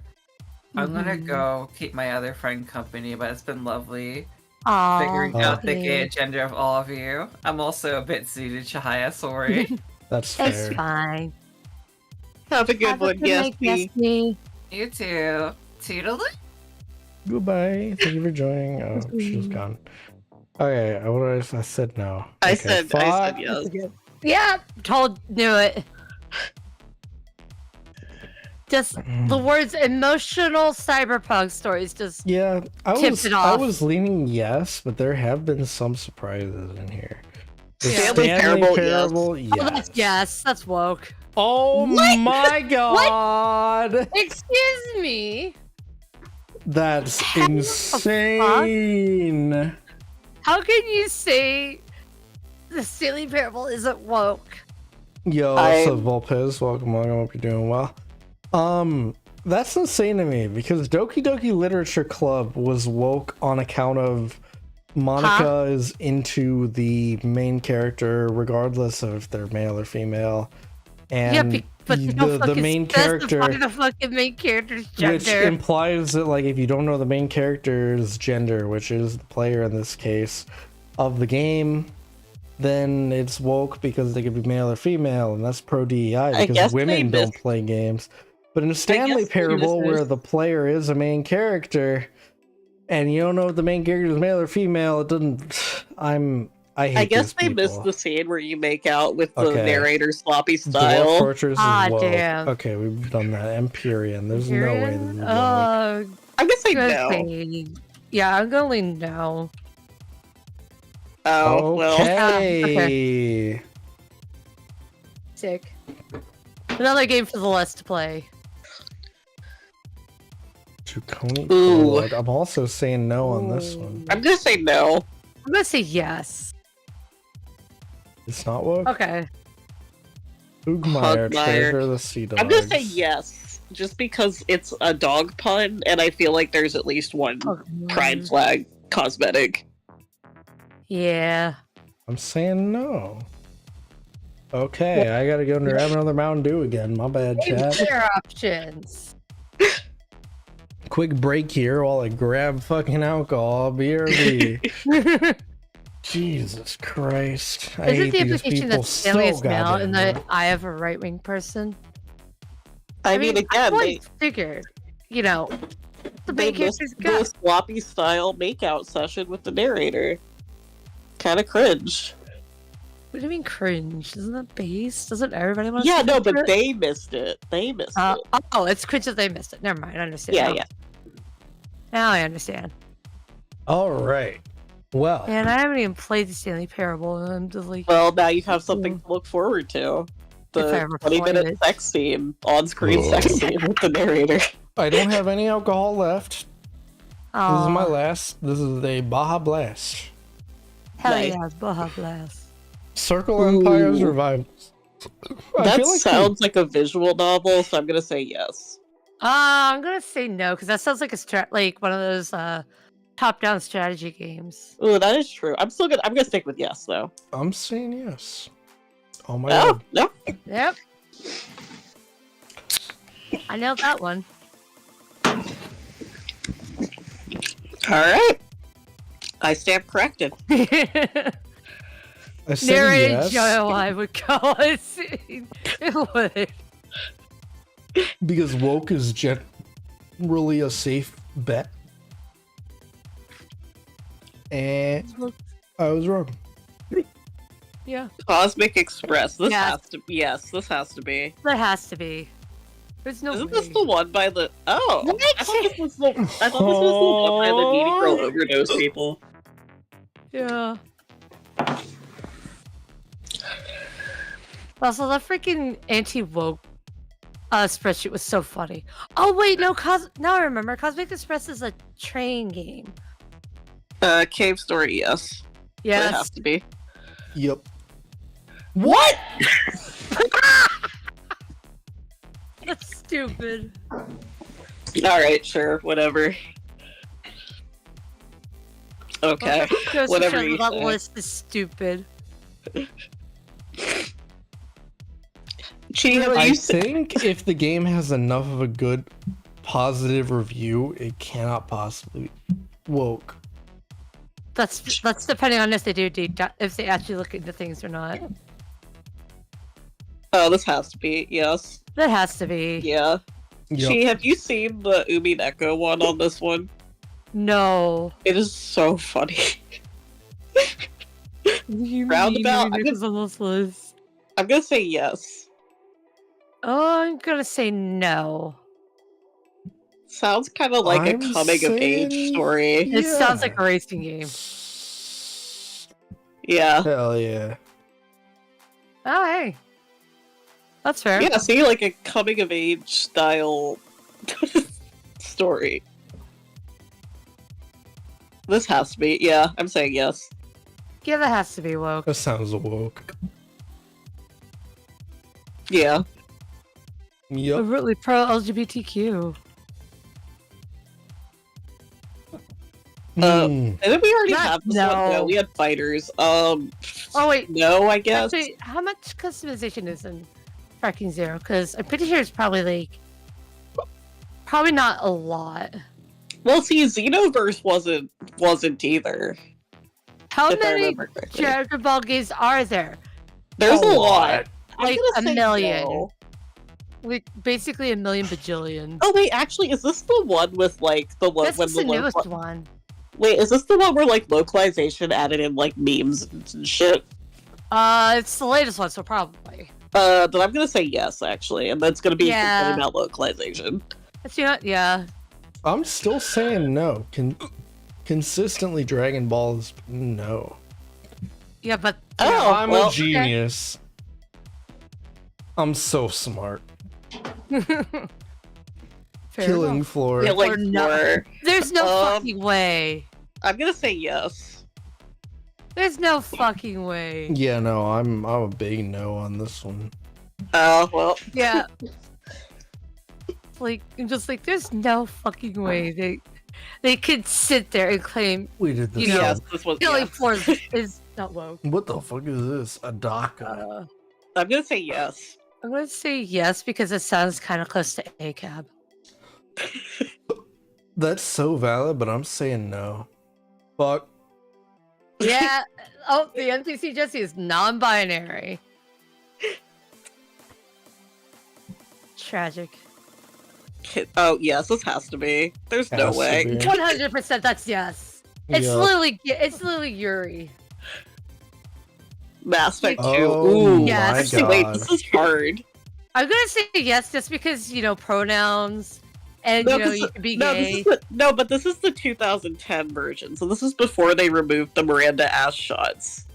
I'm gonna Mhm. go keep my other friend company, but it's been lovely Aw, figuring out the gay thanks. agenda of all of you. I'm also a bit zooted, Shahaya, sorry. That's It's fair. fine. Have a good Have a one, good yes, night, P. Destiny. You too. Toodaloo. Goodbye. Thank you for joining. Oh, she was gone. Okay, I said no. I Okay, said fuck. yes. Yeah, knew it. Just the words emotional cyberpunk stories just Yeah, tipped it I off. was leaning yes, but there have been some surprises in here. The Yeah. Stanley Parable, Parable, yes. yes. Oh, that's woke. Oh my god! Excuse me. That's How the insane. How can you say the Stanley Parable isn't woke? Yo, what's up, I'm- Volpez? Welcome, I hope you're doing well. That's insane to me because Doki Doki Literature Club was woke on account of Monica is into the main character regardless of if they're male or female. And but they don't the fucking main specify character, the fucking main character's which gender. implies that like if you don't know the main character's gender, which is the player in this case of the game, then it's woke because they could be male or female, and that's pro DEI because guess women they don't play games. But in a Stanley guess they Parable missed where this. the player is a main character and you don't know if the main character is male or female, it doesn't I hate I guess these they missed people. the scene where you make out with the Okay. narrator's sloppy Dwarf style. Fortress Ah, is woke. damn. Okay, we've done that. Empyrean. There's no way this is woke. I'm gonna say Good no. thing. Yeah, I'm going no. Oh, well. Okay. Sick. Another game for the less to play. Draconic Ooh. Prologue. I'm also saying no on this one. I'm gonna say no. I'm gonna say yes. It's not woke. Okay. Hugmire, Hugmire. Treasure of the Sea Dogs. I'm gonna say yes, just because it's a dog pun, and I feel like there's at least one pride flag cosmetic. Yeah. I'm saying no. Okay, I gotta go and grab another Mountain Dew again. My bad, chat. Clear options. Quick break here while I grab fucking alcohol. BRB. Jesus Christ. I Is it hate the these implication people that Stanley is so male goddamn and that much. I have a right wing person? I mean, I again, always figured, the they main missed character's the got. sloppy style makeout session with the narrator. Kind of cringe. What do you mean cringe? Isn't that based? Doesn't everybody want? Yeah, no, but it? they missed it. They missed it. Oh, it's cringe that they missed it. Never mind. I understand. Yeah, now. yeah. Now I understand. All right. Well, And I haven't even played the Stanley Parable, and I'm just like, Well, now you have something to look forward to. If I The ever play 20-minute it. sex scene, on-screen sex scene with the narrator. I don't have any alcohol left. oh, This is my last. This is a Baja Blast. hell Nice. yeah, Baja Blast. Circle Empires Ooh. Revival. That sounds like a visual novel, so I'm gonna say yes. I'm gonna say no because that sounds like like one of those top-down strategy games. Ooh, that is true. I'm gonna stick with yes though. I'm saying yes. Oh my Oh, god. no. Yep. I nailed that one. Alright. I stand corrected. I said Narrated yes Joe, I would go. It would. because woke is generally a safe bet. And I was wrong. Yeah, Cosmic Express. This Yeah. has to be. Yes, this has to be. that has to be. There's no Isn't way. this the one by the? Oh, What? I thought this was the. I thought this was the one by the needy girl overdose people. Yeah. Also, the freaking anti-woke spreadsheet was so funny. Oh wait, no, now I remember. Cosmic Express is a train game. Cave Story. Yes. It Yes. has to be. Yep. What? That's stupid. All right, sure, whatever. Okay, Just whatever because you that say. list is stupid. Chi, have I you think if the game has enough of a good positive review, it cannot possibly be woke. That's depending on if they do if they actually look into things or not. Oh, this has to be. Yes. That has to be. Yeah. Yep. Chi, have you seen the Umi Neko one on this one? No. It is so funny. You Roundabout, mean it's on this list. I'm gonna say yes. Oh, I'm gonna say no. Sounds kind of like I'm a coming of age saying- story. It sounds Yeah. like a racing game. Yeah. Hell yeah. Oh, hey. That's fair. Yeah, see, like a coming of age style story. This has to be. Yeah, I'm saying yes. Yeah, that has to be woke. That sounds woke. Yeah. Yep. Really pro LGBTQ. Hmm. And then we already Not- have this no. one. No, we had fighters. Oh wait, No, I guess. actually, how much customization is in Fracking Zero? Because I'm pretty sure it's probably probably not a lot. Well, see, Xenoverse wasn't either. How if I many remember correctly. Dragon Ball games are there? There's a lot. I'm Like gonna a say million. no. Like basically a million bajillion. Oh wait, actually, is this the one with like the one This when is the lo- newest one. Wait, is this the one where like localization added in like memes and shit? It's the latest one, so probably. Then I'm gonna say yes, actually, and that's gonna be Yeah. something about localization. It's yeah. I'm still saying no. Consistently Dragon Balls, no. Yeah, but Oh, I'm well, a genius. I'm so smart. fair Killing enough. floor. yeah, like Or not. four. There's no Um, fucking way. I'm gonna say yes. There's no fucking way. Yeah, no, I'm a big no on this one. Oh well. Yeah. Like, I'm just like, there's no fucking way they could sit there and claim We did this. You know, Yes, this was. Killing Yes. Floor is not woke. What the fuck is this? A DACA. I'm gonna say yes. I'm gonna say yes because it sounds kind of close to ACAB. That's so valid, but I'm saying no. Fuck. Yeah. Oh, the NPC Jesse is non-binary. Tragic. Oh yes, this has to be. There's no Has to way. be. 100%. That's yes. It's Yup. literally Yuri. Mass Effect 2. Oh Ooh. Yes. my Actually, wait, god. this is hard. I'm gonna say yes just because pronouns and you can be no, gay. but this is the 2010 version, so this is before they removed the Miranda ass shots.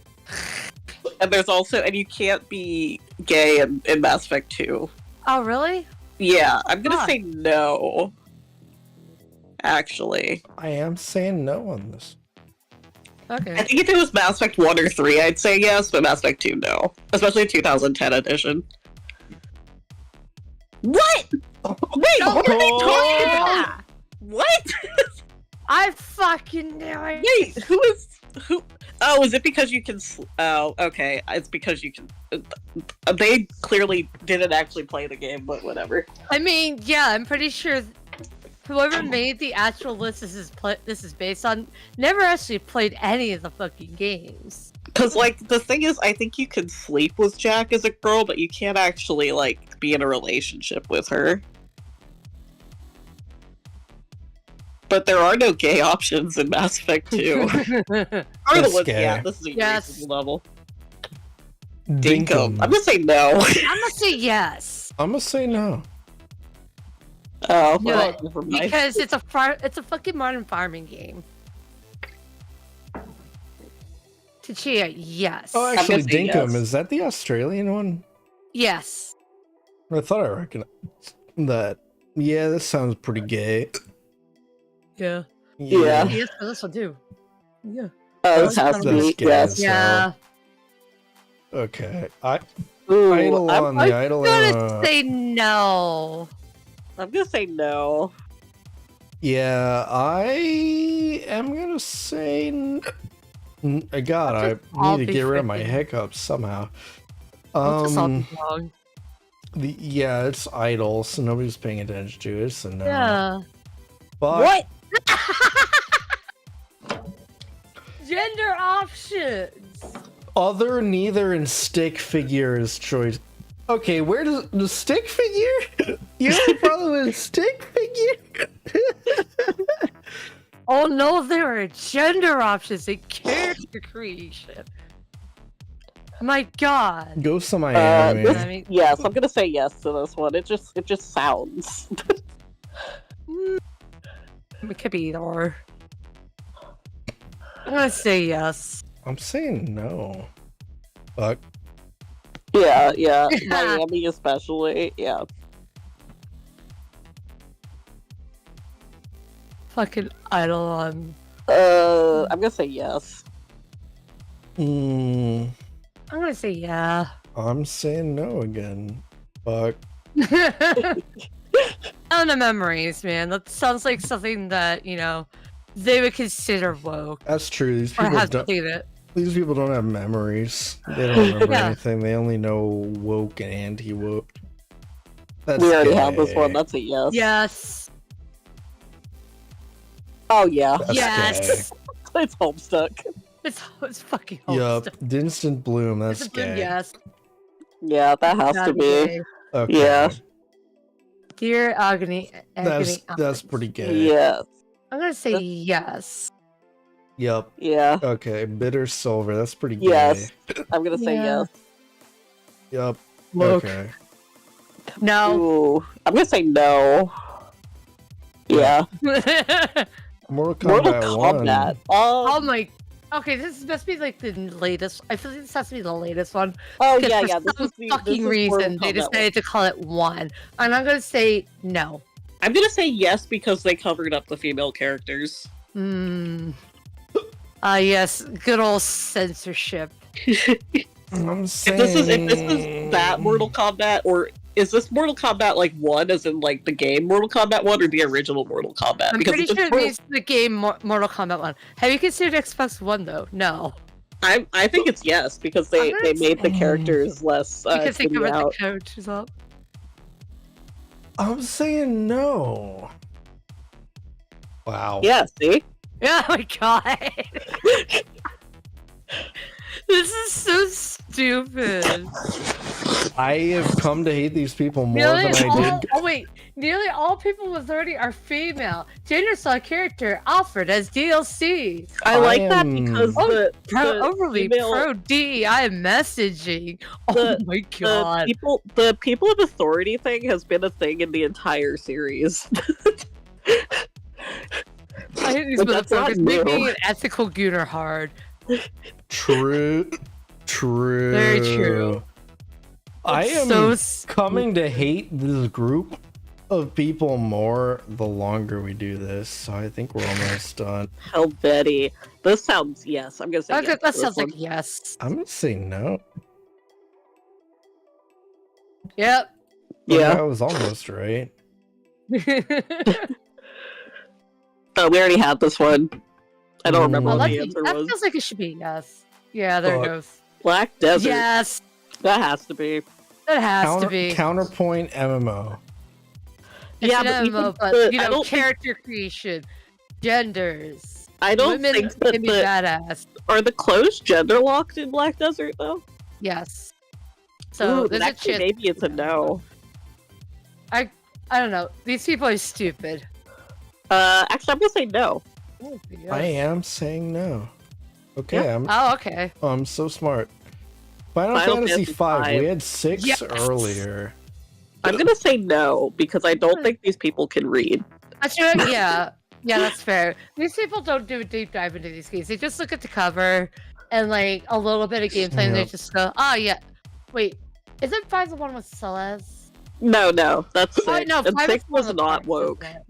And there's also, and you can't be gay in Mass Effect 2. Oh really? Yeah, I'm gonna Fuck. say no. Actually, I am saying no on this. I Okay. think if it was Mass Effect 1 or 3, I'd say yes, but Mass Effect 2, no. Especially 2010 edition. What? Wait, what are they talking about? Yeah. What? I fucking knew it. Wait, who? Oh, is it because you can? Oh, okay. It's because you can. They clearly didn't actually play the game, but whatever. I mean, yeah, I'm pretty sure whoever made the actual list this is based on never actually played any of the fucking games. Because, like, the thing is, I think you can sleep with Jack as a girl, but you can't actually, like, be in a relationship with her. But there are no gay options in Mass Effect 2. Yeah, this is a reasonable level. Dinkum. I'm gonna say no. I'm gonna say yes. I'm gonna say no. Oh, No, well, never mind. because it's a fucking modern farming game. Tachia, yes. Oh, actually, I'm gonna say Dinkum, yes. is that the Australian one? Yes. I thought I recognized that. Yeah, this sounds pretty gay. Yeah. Yeah. Yes, for this one too. Yeah. Oh, this has to That's be, gay yes. as Yeah. Okay. Ooh, Idle I'm on the idle. I'm gonna say no. gonna say no. Yeah, I am gonna say. God, I I'll need to be get rid of my freaking- hiccups somehow. I'll just all be wrong. Yeah, it's idle, so nobody's paying attention to it. So no. Yeah. But What? Gender options. other, neither, and stick figures choice. Okay, where does the stick figure? You have a problem with stick figure? Oh no, there are gender options in character creation. My god. Ghost of Miami. this- I mean, Yes, I'm gonna say yes to this one. It just sounds. it could be either or. I'm gonna say yes. I'm saying no. Fuck. Yeah. Miami especially. Yeah. Fucking idol on. I'm gonna say yes. I'm gonna say yeah. I'm saying no again. Fuck. On the memories, man. That sounds like something that, you know, they would consider woke. That's true. These Or people have don't. seen it. These people don't have memories. They don't remember Yeah. anything. They only know woke and anti-woke. That's We already have this gay. one. That's a yes. Yes. Oh yeah. That's Yes. It's Homestuck. It's fucking Yup. Homestuck. Instant bloom. That's It's a good gay. yes. Yeah, that has Gotta to be. gay. Okay. Yeah. Dear agony. That's Agony pretty gay. Yes. I'm gonna say yes. Yup. Yeah. Okay. Bitter silver. That's pretty gay. Yes. I'm gonna say Yeah. yes. Yup. Woke. Okay. No. Ooh, I'm gonna say no. Yeah. Mortal Kombat Mortal 1. Kombat. Oh my. Okay, this must be like the latest. I feel like this has to be the latest one. Oh Because yeah, for yeah. This some is the fucking this is reason Mortal they Kombat decided to call it one, and I'm gonna say no. one. I'm gonna say yes because they covered up the female characters. Hmm. Yes, good old censorship. I'm If saying. this is that Mortal Kombat, or is this Mortal Kombat like 1, as in like the game Mortal Kombat 1, or the original Mortal Kombat? I'm Because pretty if it's sure it Mortal- means the game Mortal Kombat 1. Have you considered Xbox One though? No, I think it's yes because they I'm gonna made the say- characters less because they titty covered the out. characters up. I'm saying no. Wow. Yeah, see? Oh my god. This is so stupid. I have come to hate these people more Nearly than I all, did. oh wait, nearly all people with 30 are female. Gender saw character offered as DLC. I like that am- because Oh, the Overly female- pro DEI messaging. Oh The- my god. the people of authority thing has been a thing in the entire series. I hate these But that's not motherfuckers making new. an ethical gooner hard. True. True. Very true. I It's am so s- coming to hate this group of people more the longer we do this, so I think we're almost done. Helvetti. This sounds yes. I'm gonna say That, yes. that to sounds this like yes. I'm gonna say no. Yep. But Yeah. I was almost right. one. Oh, we already had this one. I don't remember Oh, what that, the answer that was. feels like it should be yes. Yeah, there it Fuck. goes. Black Desert. Yes, That has to be. that has to be. Counterpoint MMO. It's Yeah, an but even MMO, but the- you I know, don't think- character creation, genders. I don't Women think that can be the badass. are the clothes gender locked in Black Desert though. Yes. So Ooh, there's a actually, chance. maybe it's a no. I don't know. These people are stupid. Actually, I'm gonna say no. I am saying no. Okay, Yeah. Oh, okay. I'm so smart. Final Fantasy V. We had 6 Yes. earlier. I'm gonna say no because I don't think these people can read. Actually, yeah. Yeah, that's fair. These people don't do a deep dive into these games. They just look at the cover and like a little bit of gameplay and they Yep. just go, oh yeah. Wait, isn't 5 the one with Celeste? No, that's six. Oh, no, And 5 six is the one was with not Dark, woke. isn't it?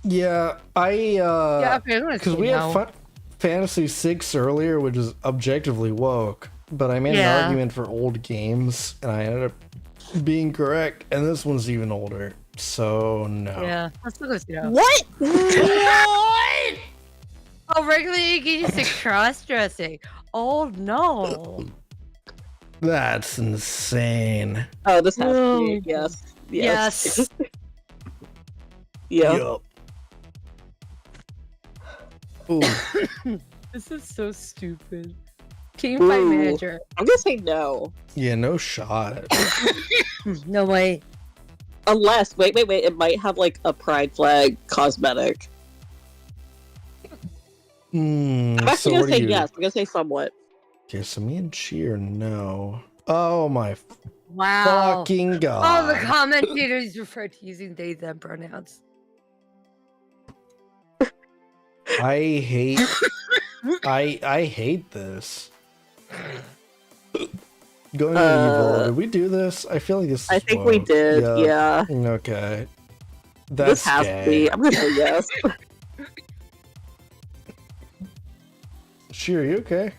Yeah, Yeah, okay, I'm gonna because say we no. had Fantasy 6 earlier, which is objectively woke, but I made Yeah. an argument for old games, and I ended up being correct, and this one's even older, so no. Yeah, let's look at no. What? What? Oh, regularly engaging in cross-dressing. Oh no. That's insane. Oh, this has to No. be a yes. Yes. Yeah. Yup. Ooh. This is so stupid. Teamfight Ooh. manager. I'm gonna say no. Yeah, no shot. No way. Unless, wait, it might have like a pride flag cosmetic. Hmm. I'm actually so gonna what say are you? yes. I'm gonna say somewhat. Okay, so me and Chi are no. Oh my Wow. fucking god. Oh, the commentators refer to using they them pronouns. I hate I hate this. Going to evil. Did we do this? I feel like this I is think we woke. did. Yeah. Okay. This That's has gay. to be. I'm gonna say yes. Sure, you okay?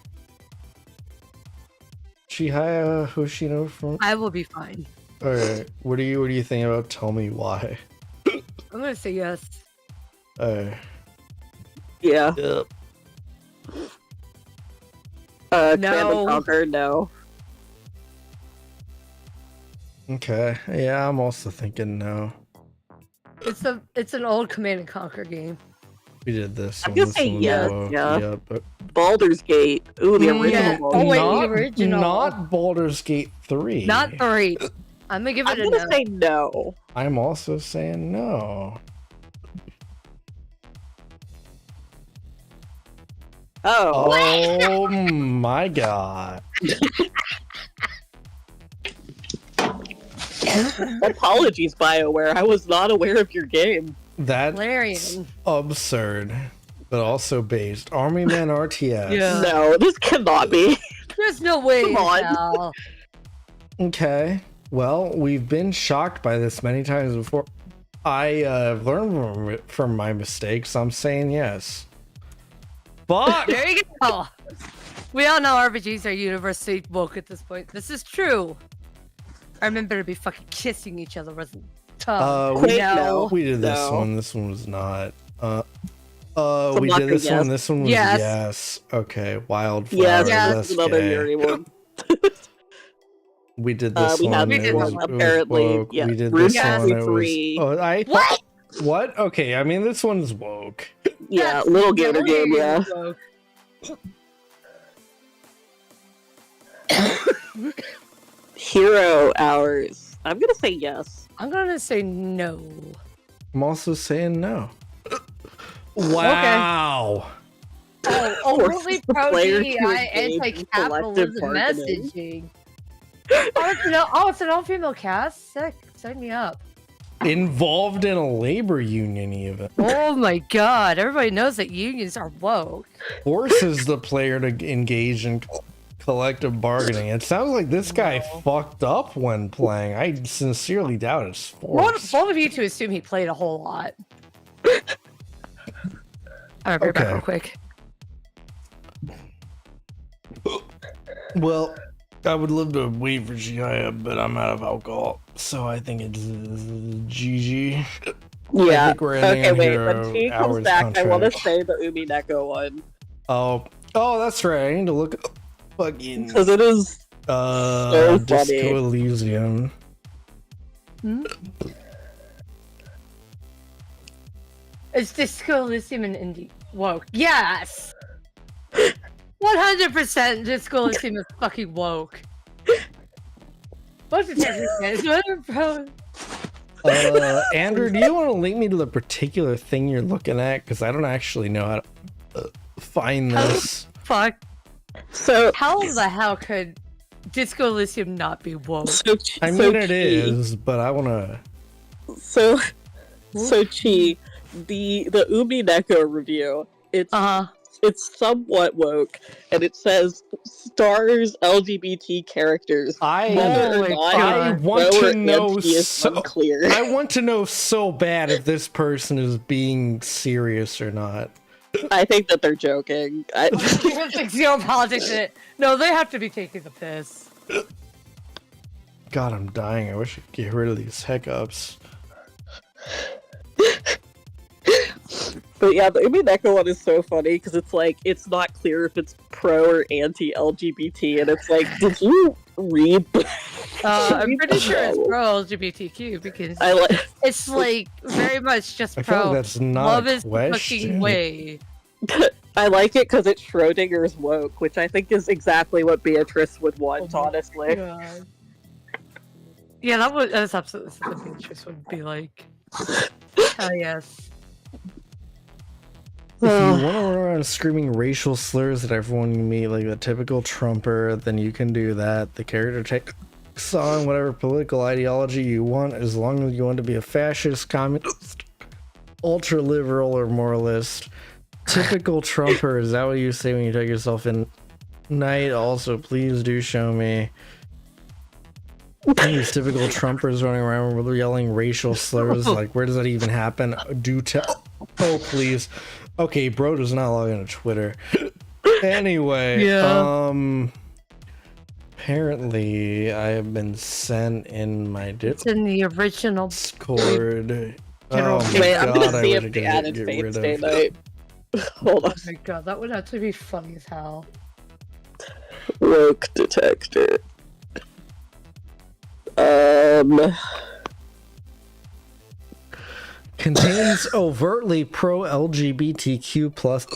Chihaya Hoshino from I will be fine. Alright. What do you think about Tell Me Why? I'm gonna say yes. Yeah. Yep. Command No. and Conquer, no. Okay. Yeah, I'm also thinking no. It's an old Command and Conquer game. We did this. I'm one. gonna This say one was yes, woke. yeah. Yep. Baldur's Gate. Ooh, the original Yeah. one. Oh, wait, not, the original. Not Baldur's Gate 3. Not 3. I'm gonna give it I'm a gonna no. say no. I'm also saying no. Oh. Oh my god. Apologies, BioWare. I was not aware of your game. That's Larian. absurd. But also based. Army Man RTS. Yeah. No, this cannot be. There's no way. Come on. Hell. Okay. Well, we've been shocked by this many times before. I've learned from my mistakes. I'm saying yes. But There you go. We all know RPGs are universally woke at this point. This is true. I remember to be fucking kissing each other wasn't tough. Wait, no. no. we did this No. one. This one was not. So we lucky did this yes. one. This one was Yes. yes. Okay, Wildflower. Yes, Yeah, this That's is another gay. Yuri one. We did this We one. had We it did was, one, it was apparently, woke. yeah. We did Rune this Yes. one. It was. 3. Oh, What? What? Okay, I mean this one's woke. Yeah, That's little gator really game, yeah. woke. Hero Hours. I'm gonna say yes. I'm gonna say no. I'm also saying no. Wow. Oh, Forces overly the pro player to DEI engage in anti-capitalism collective bargaining. messaging. It's an all-female cast? Sick. Sign me up. Involved in a labor union even. Oh my god, everybody knows that unions are woke. Forces the player to engage in collective bargaining. It sounds like this guy fucked up when playing. I sincerely doubt it's forced. Both of you two assume he played a whole lot. I'm gonna be back Okay. real quick. Well, I would love to wait for Gia, but I'm out of alcohol, so I think it's GG. I Yeah. think we're ending Okay, on wait. Hero When she comes Hours back, I want to contract. say the Umi Neko one. Oh, that's right. I need to look up fucking Because it is so Disco funny. Elysium. Hmm? It's Disco Elysium and Indie woke. Yes! 100% Disco Elysium is fucking woke. What's the technique? Whatever, bro. Andrew, do you want to link me to the particular thing you're looking at? Because I don't actually know how to find this. Fuck. So How the hell could Disco Elysium not be woke? I mean, it is, but I want to. So Chi, the Umi Neko review. It's somewhat woke, and it says stars LGBT characters. Whether or not I want Pro to or know anti is so. unclear. I want to know so bad if this person is being serious or not. I think that they're joking. Zero politics in it. No, they have to be taking the piss. God, I'm dying. I wish I could get rid of these hiccups. But yeah, the Umi Neko one is so funny because it's like it's not clear if it's pro or anti-LGBT, and it's like, did you read? I'm pretty sure it's pro LGBTQ because it's like very much just I feel pro. like that's not Love a is the fucking question. way. I like it because it's Schrodinger's woke, which I think is exactly what Beatrice would want, honestly. God. Yeah, that's absolutely something Beatrice would be like. Hell yes. If you want to run around screaming racial slurs at everyone you meet, like a typical Trumper, then you can do that. The character takes on whatever political ideology you want, as long as you want to be a fascist, communist, ultra-liberal, or moralist. Typical Trumper, is that what you say when you take yourself in night? Also, please do show me these typical Trumpers running around with yelling racial slurs. Like, where does that even happen? Do tell. Oh, please. Okay, bro does not log into Twitter. Anyway, apparently I have been sent in my It's in the original Discord. General- Oh my Wait, I'm god, gonna I see wish I if they could added get Fate rid Stay of. Night. Hold on. Oh my god, that would actually be funny as hell. Woke detector. Contains overtly pro-LGBTQ plus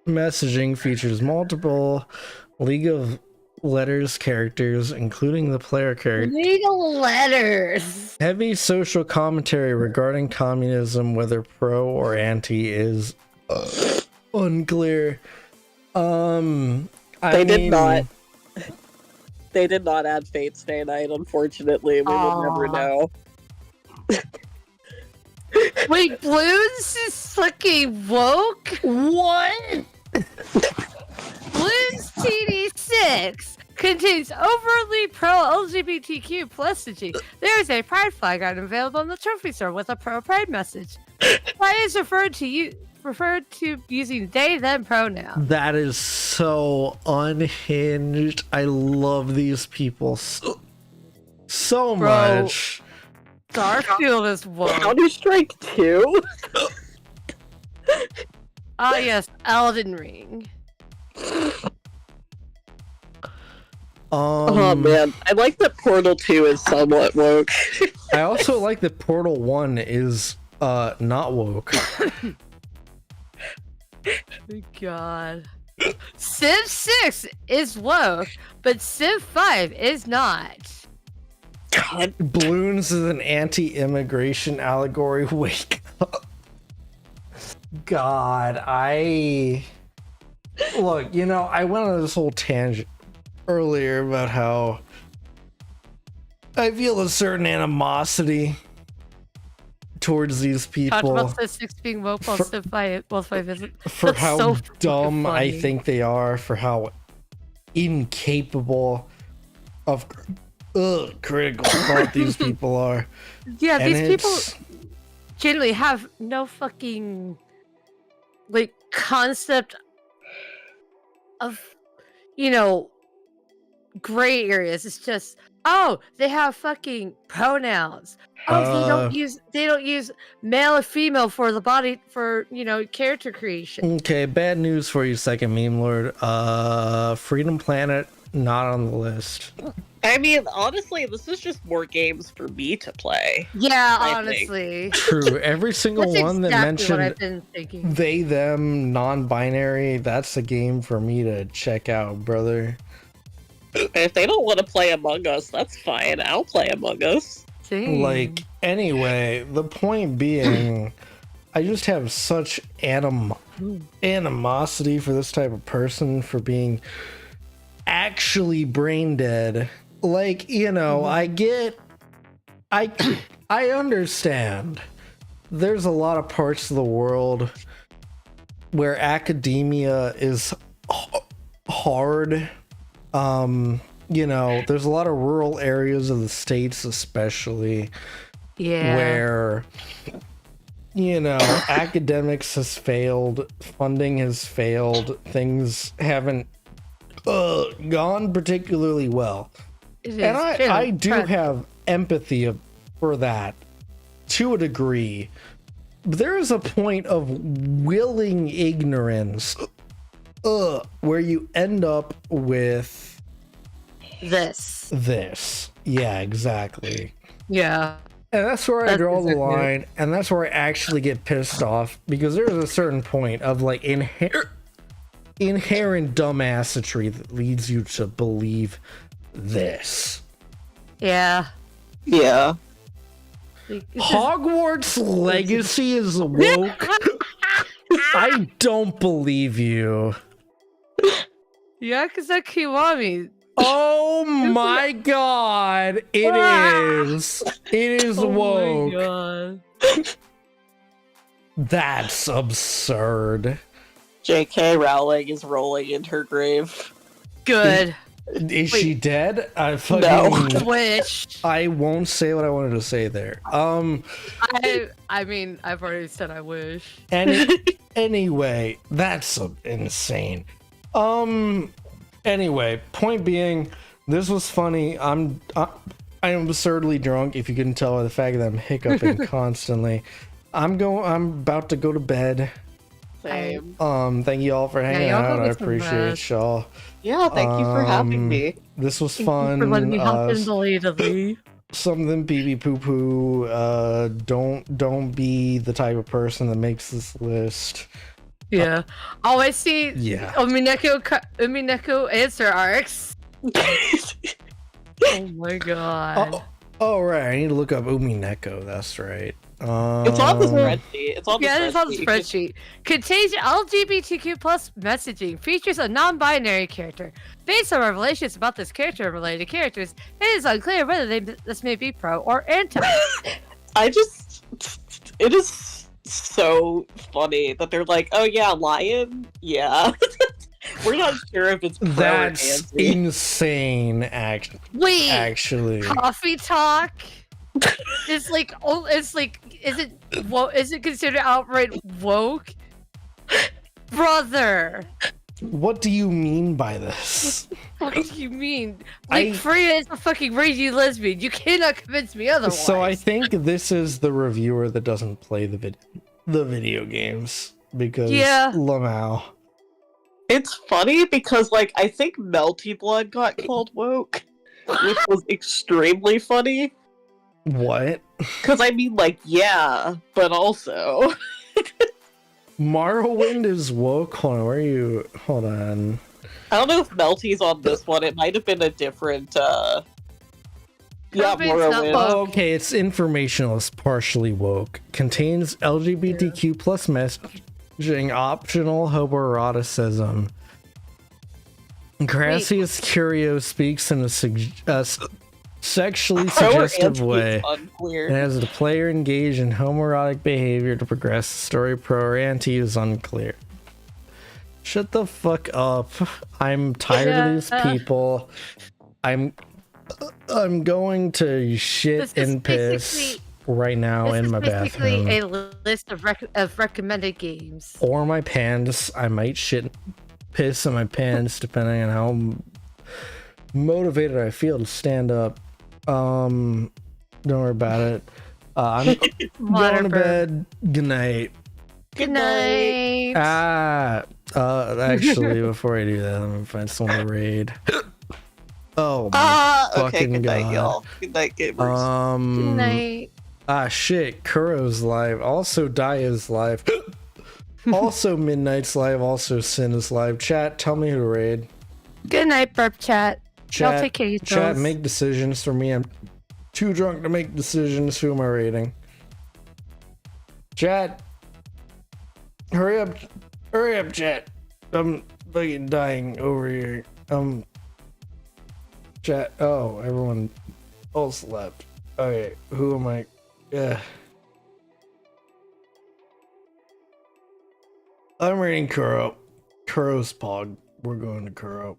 messaging, features multiple League of Letters characters, including the player character. Legal letters. Heavy social commentary regarding communism, whether pro or anti, is unclear. They did not add Fate Stay Night, unfortunately. We will never know. Wait, Bloons is fucking woke? What? Bloons TD6 contains overtly pro-LGBTQ messaging. There is a pride flag item available in the trophy store with a pro-pride message. Pride is referred to using they them pronoun. That is so unhinged. I love these people so Bro. much. Garfield is woke. Counter-Strike 2? Ah yes, Elden Ring. Oh man, I like that Portal 2 is somewhat woke. I also like that Portal 1 is not woke. Oh god. Civ 6 is woke, but Civ 5 is not. God. Bloons is an anti-immigration allegory. Wake up. God, look, you know, I went on this whole tangent earlier about how I feel a certain animosity towards these people. Talked about Civ 6 being woke while Civ 5 isn't. For That's how so fucking dumb I funny. think they are, for how incapable of critical thought these people are. Yeah, And these people it's- generally have no fucking like concept of, you know, gray areas. It's just Oh, they have fucking pronouns. Oh, they don't use male or female for the body for character creation. Okay, bad news for you, second meme lord. Freedom Planet not on the list. I mean, honestly, this is just more games for me to play. Yeah, I honestly. True. Every single That's one that exactly what I've mentioned been thinking. they, them, non-binary, that's a game for me to check out, brother. If they don't want to play Among Us, that's fine. I'll play Among Us. Dang. Like, anyway, the point being, I just have such animosity for this type of person for being actually brain dead. Like, I understand. There's a lot of parts of the world where academia is hard. There's a lot of rural areas of the States, especially, where, academics has failed, funding has failed, things haven't gone particularly well. And I do have empathy for that to a degree. But there is a point of willing ignorance where you end up with this. Yeah, exactly. Yeah. And that's where I draw the line, and that's where I actually get pissed off, because there's a certain point of like inherent dumbassery that leads you to believe this. Yeah. Yeah. Hogwarts Legacy is woke. I don't believe you. Yakuza Kiwami. Oh my god, it is. It is woke. Oh my god. That's absurd. J.K. Rowling is rolling in her grave. Good. Is she dead? I fucking No. Wish. I won't say what I wanted to say there. I mean, I've already said I wish. Anyway, that's insane. Anyway, point being, this was funny. I am absurdly drunk, if you couldn't tell by the fact that I'm hiccuping constantly. I'm about to go to bed. Same. Thank you all for hanging y'all go out. I get some appreciate rest. y'all. Yeah, thank you for having me. This was Thank fun. you for letting me hop in the lead of the. Something pee pee poo poo. Don't be the type of person that makes this list. Yeah. I see. Yeah. Umineko answer arcs. Oh my god. Oh right, I need to look up Umineko. That's right. It's on the spreadsheet. It's on the spreadsheet. Contains LGBTQ plus messaging. Features a non-binary character. Based on revelations about this character and related characters, it is unclear whether this may be pro or anti. It is so funny that they're like, oh yeah, lion? Yeah. We're not sure if it's pro That's or anti. insane, Wait, actually. coffee talk? Is it considered outright woke? Brother. What do you mean by this? What do you mean? Like, Freya is a fucking raging lesbian. You cannot convince me otherwise. So I think this is the reviewer that doesn't play the video games, because Lamau. It's funny because, like, I think Melty Blood got called woke, which was extremely funny. What? Because, I mean, like, yeah, but also... Morrowind is woke? Hold on, where are you? Hold on. I don't know if Melty's on this one. It might have been a different, Yeah, Morrowind. Oh, okay, it's informational. It's partially woke. Contains LGBTQ plus messaging, optional homoeroticism. Gracias Curio speaks in a sexually suggestive way. Unclear. And as the player engaged in homoerotic behavior to progress the story, pro or anti is unclear. Shut the fuck up. I'm tired of these people. I'm going to shit and piss right now in my bathroom. This is basically a list of recommended games. Or my pants. I might shit and piss in my pants depending on how motivated I feel to stand up. Don't worry about it. I'm going to bed. Good night. Good night. Actually, before I do that, let me find someone to raid. Oh my Okay, fucking good night, God. y'all. Good night, gamers. Good night. Shit. Kuro's live. Also, Daya's live. Also, Midnight's live. Also, Sin is live. Chat, tell me who to raid. Good night, burp chat. Y'all Chat, take care of chat, yourselves. make decisions for me. I'm too drunk to make decisions. Who am I raiding? Chat, hurry up, chat. I'm fucking dying over here. Chat. Oh, everyone else left. Okay, who am I? Yeah. I'm raiding Kuro. Kuro's Pog. We're going to Kuro.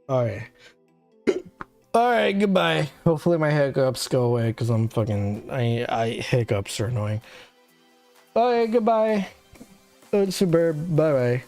Alright. Alright, goodbye. Hopefully my hiccups go away because I'm fucking I hiccups are annoying. Alright, goodbye. Super. Bye bye.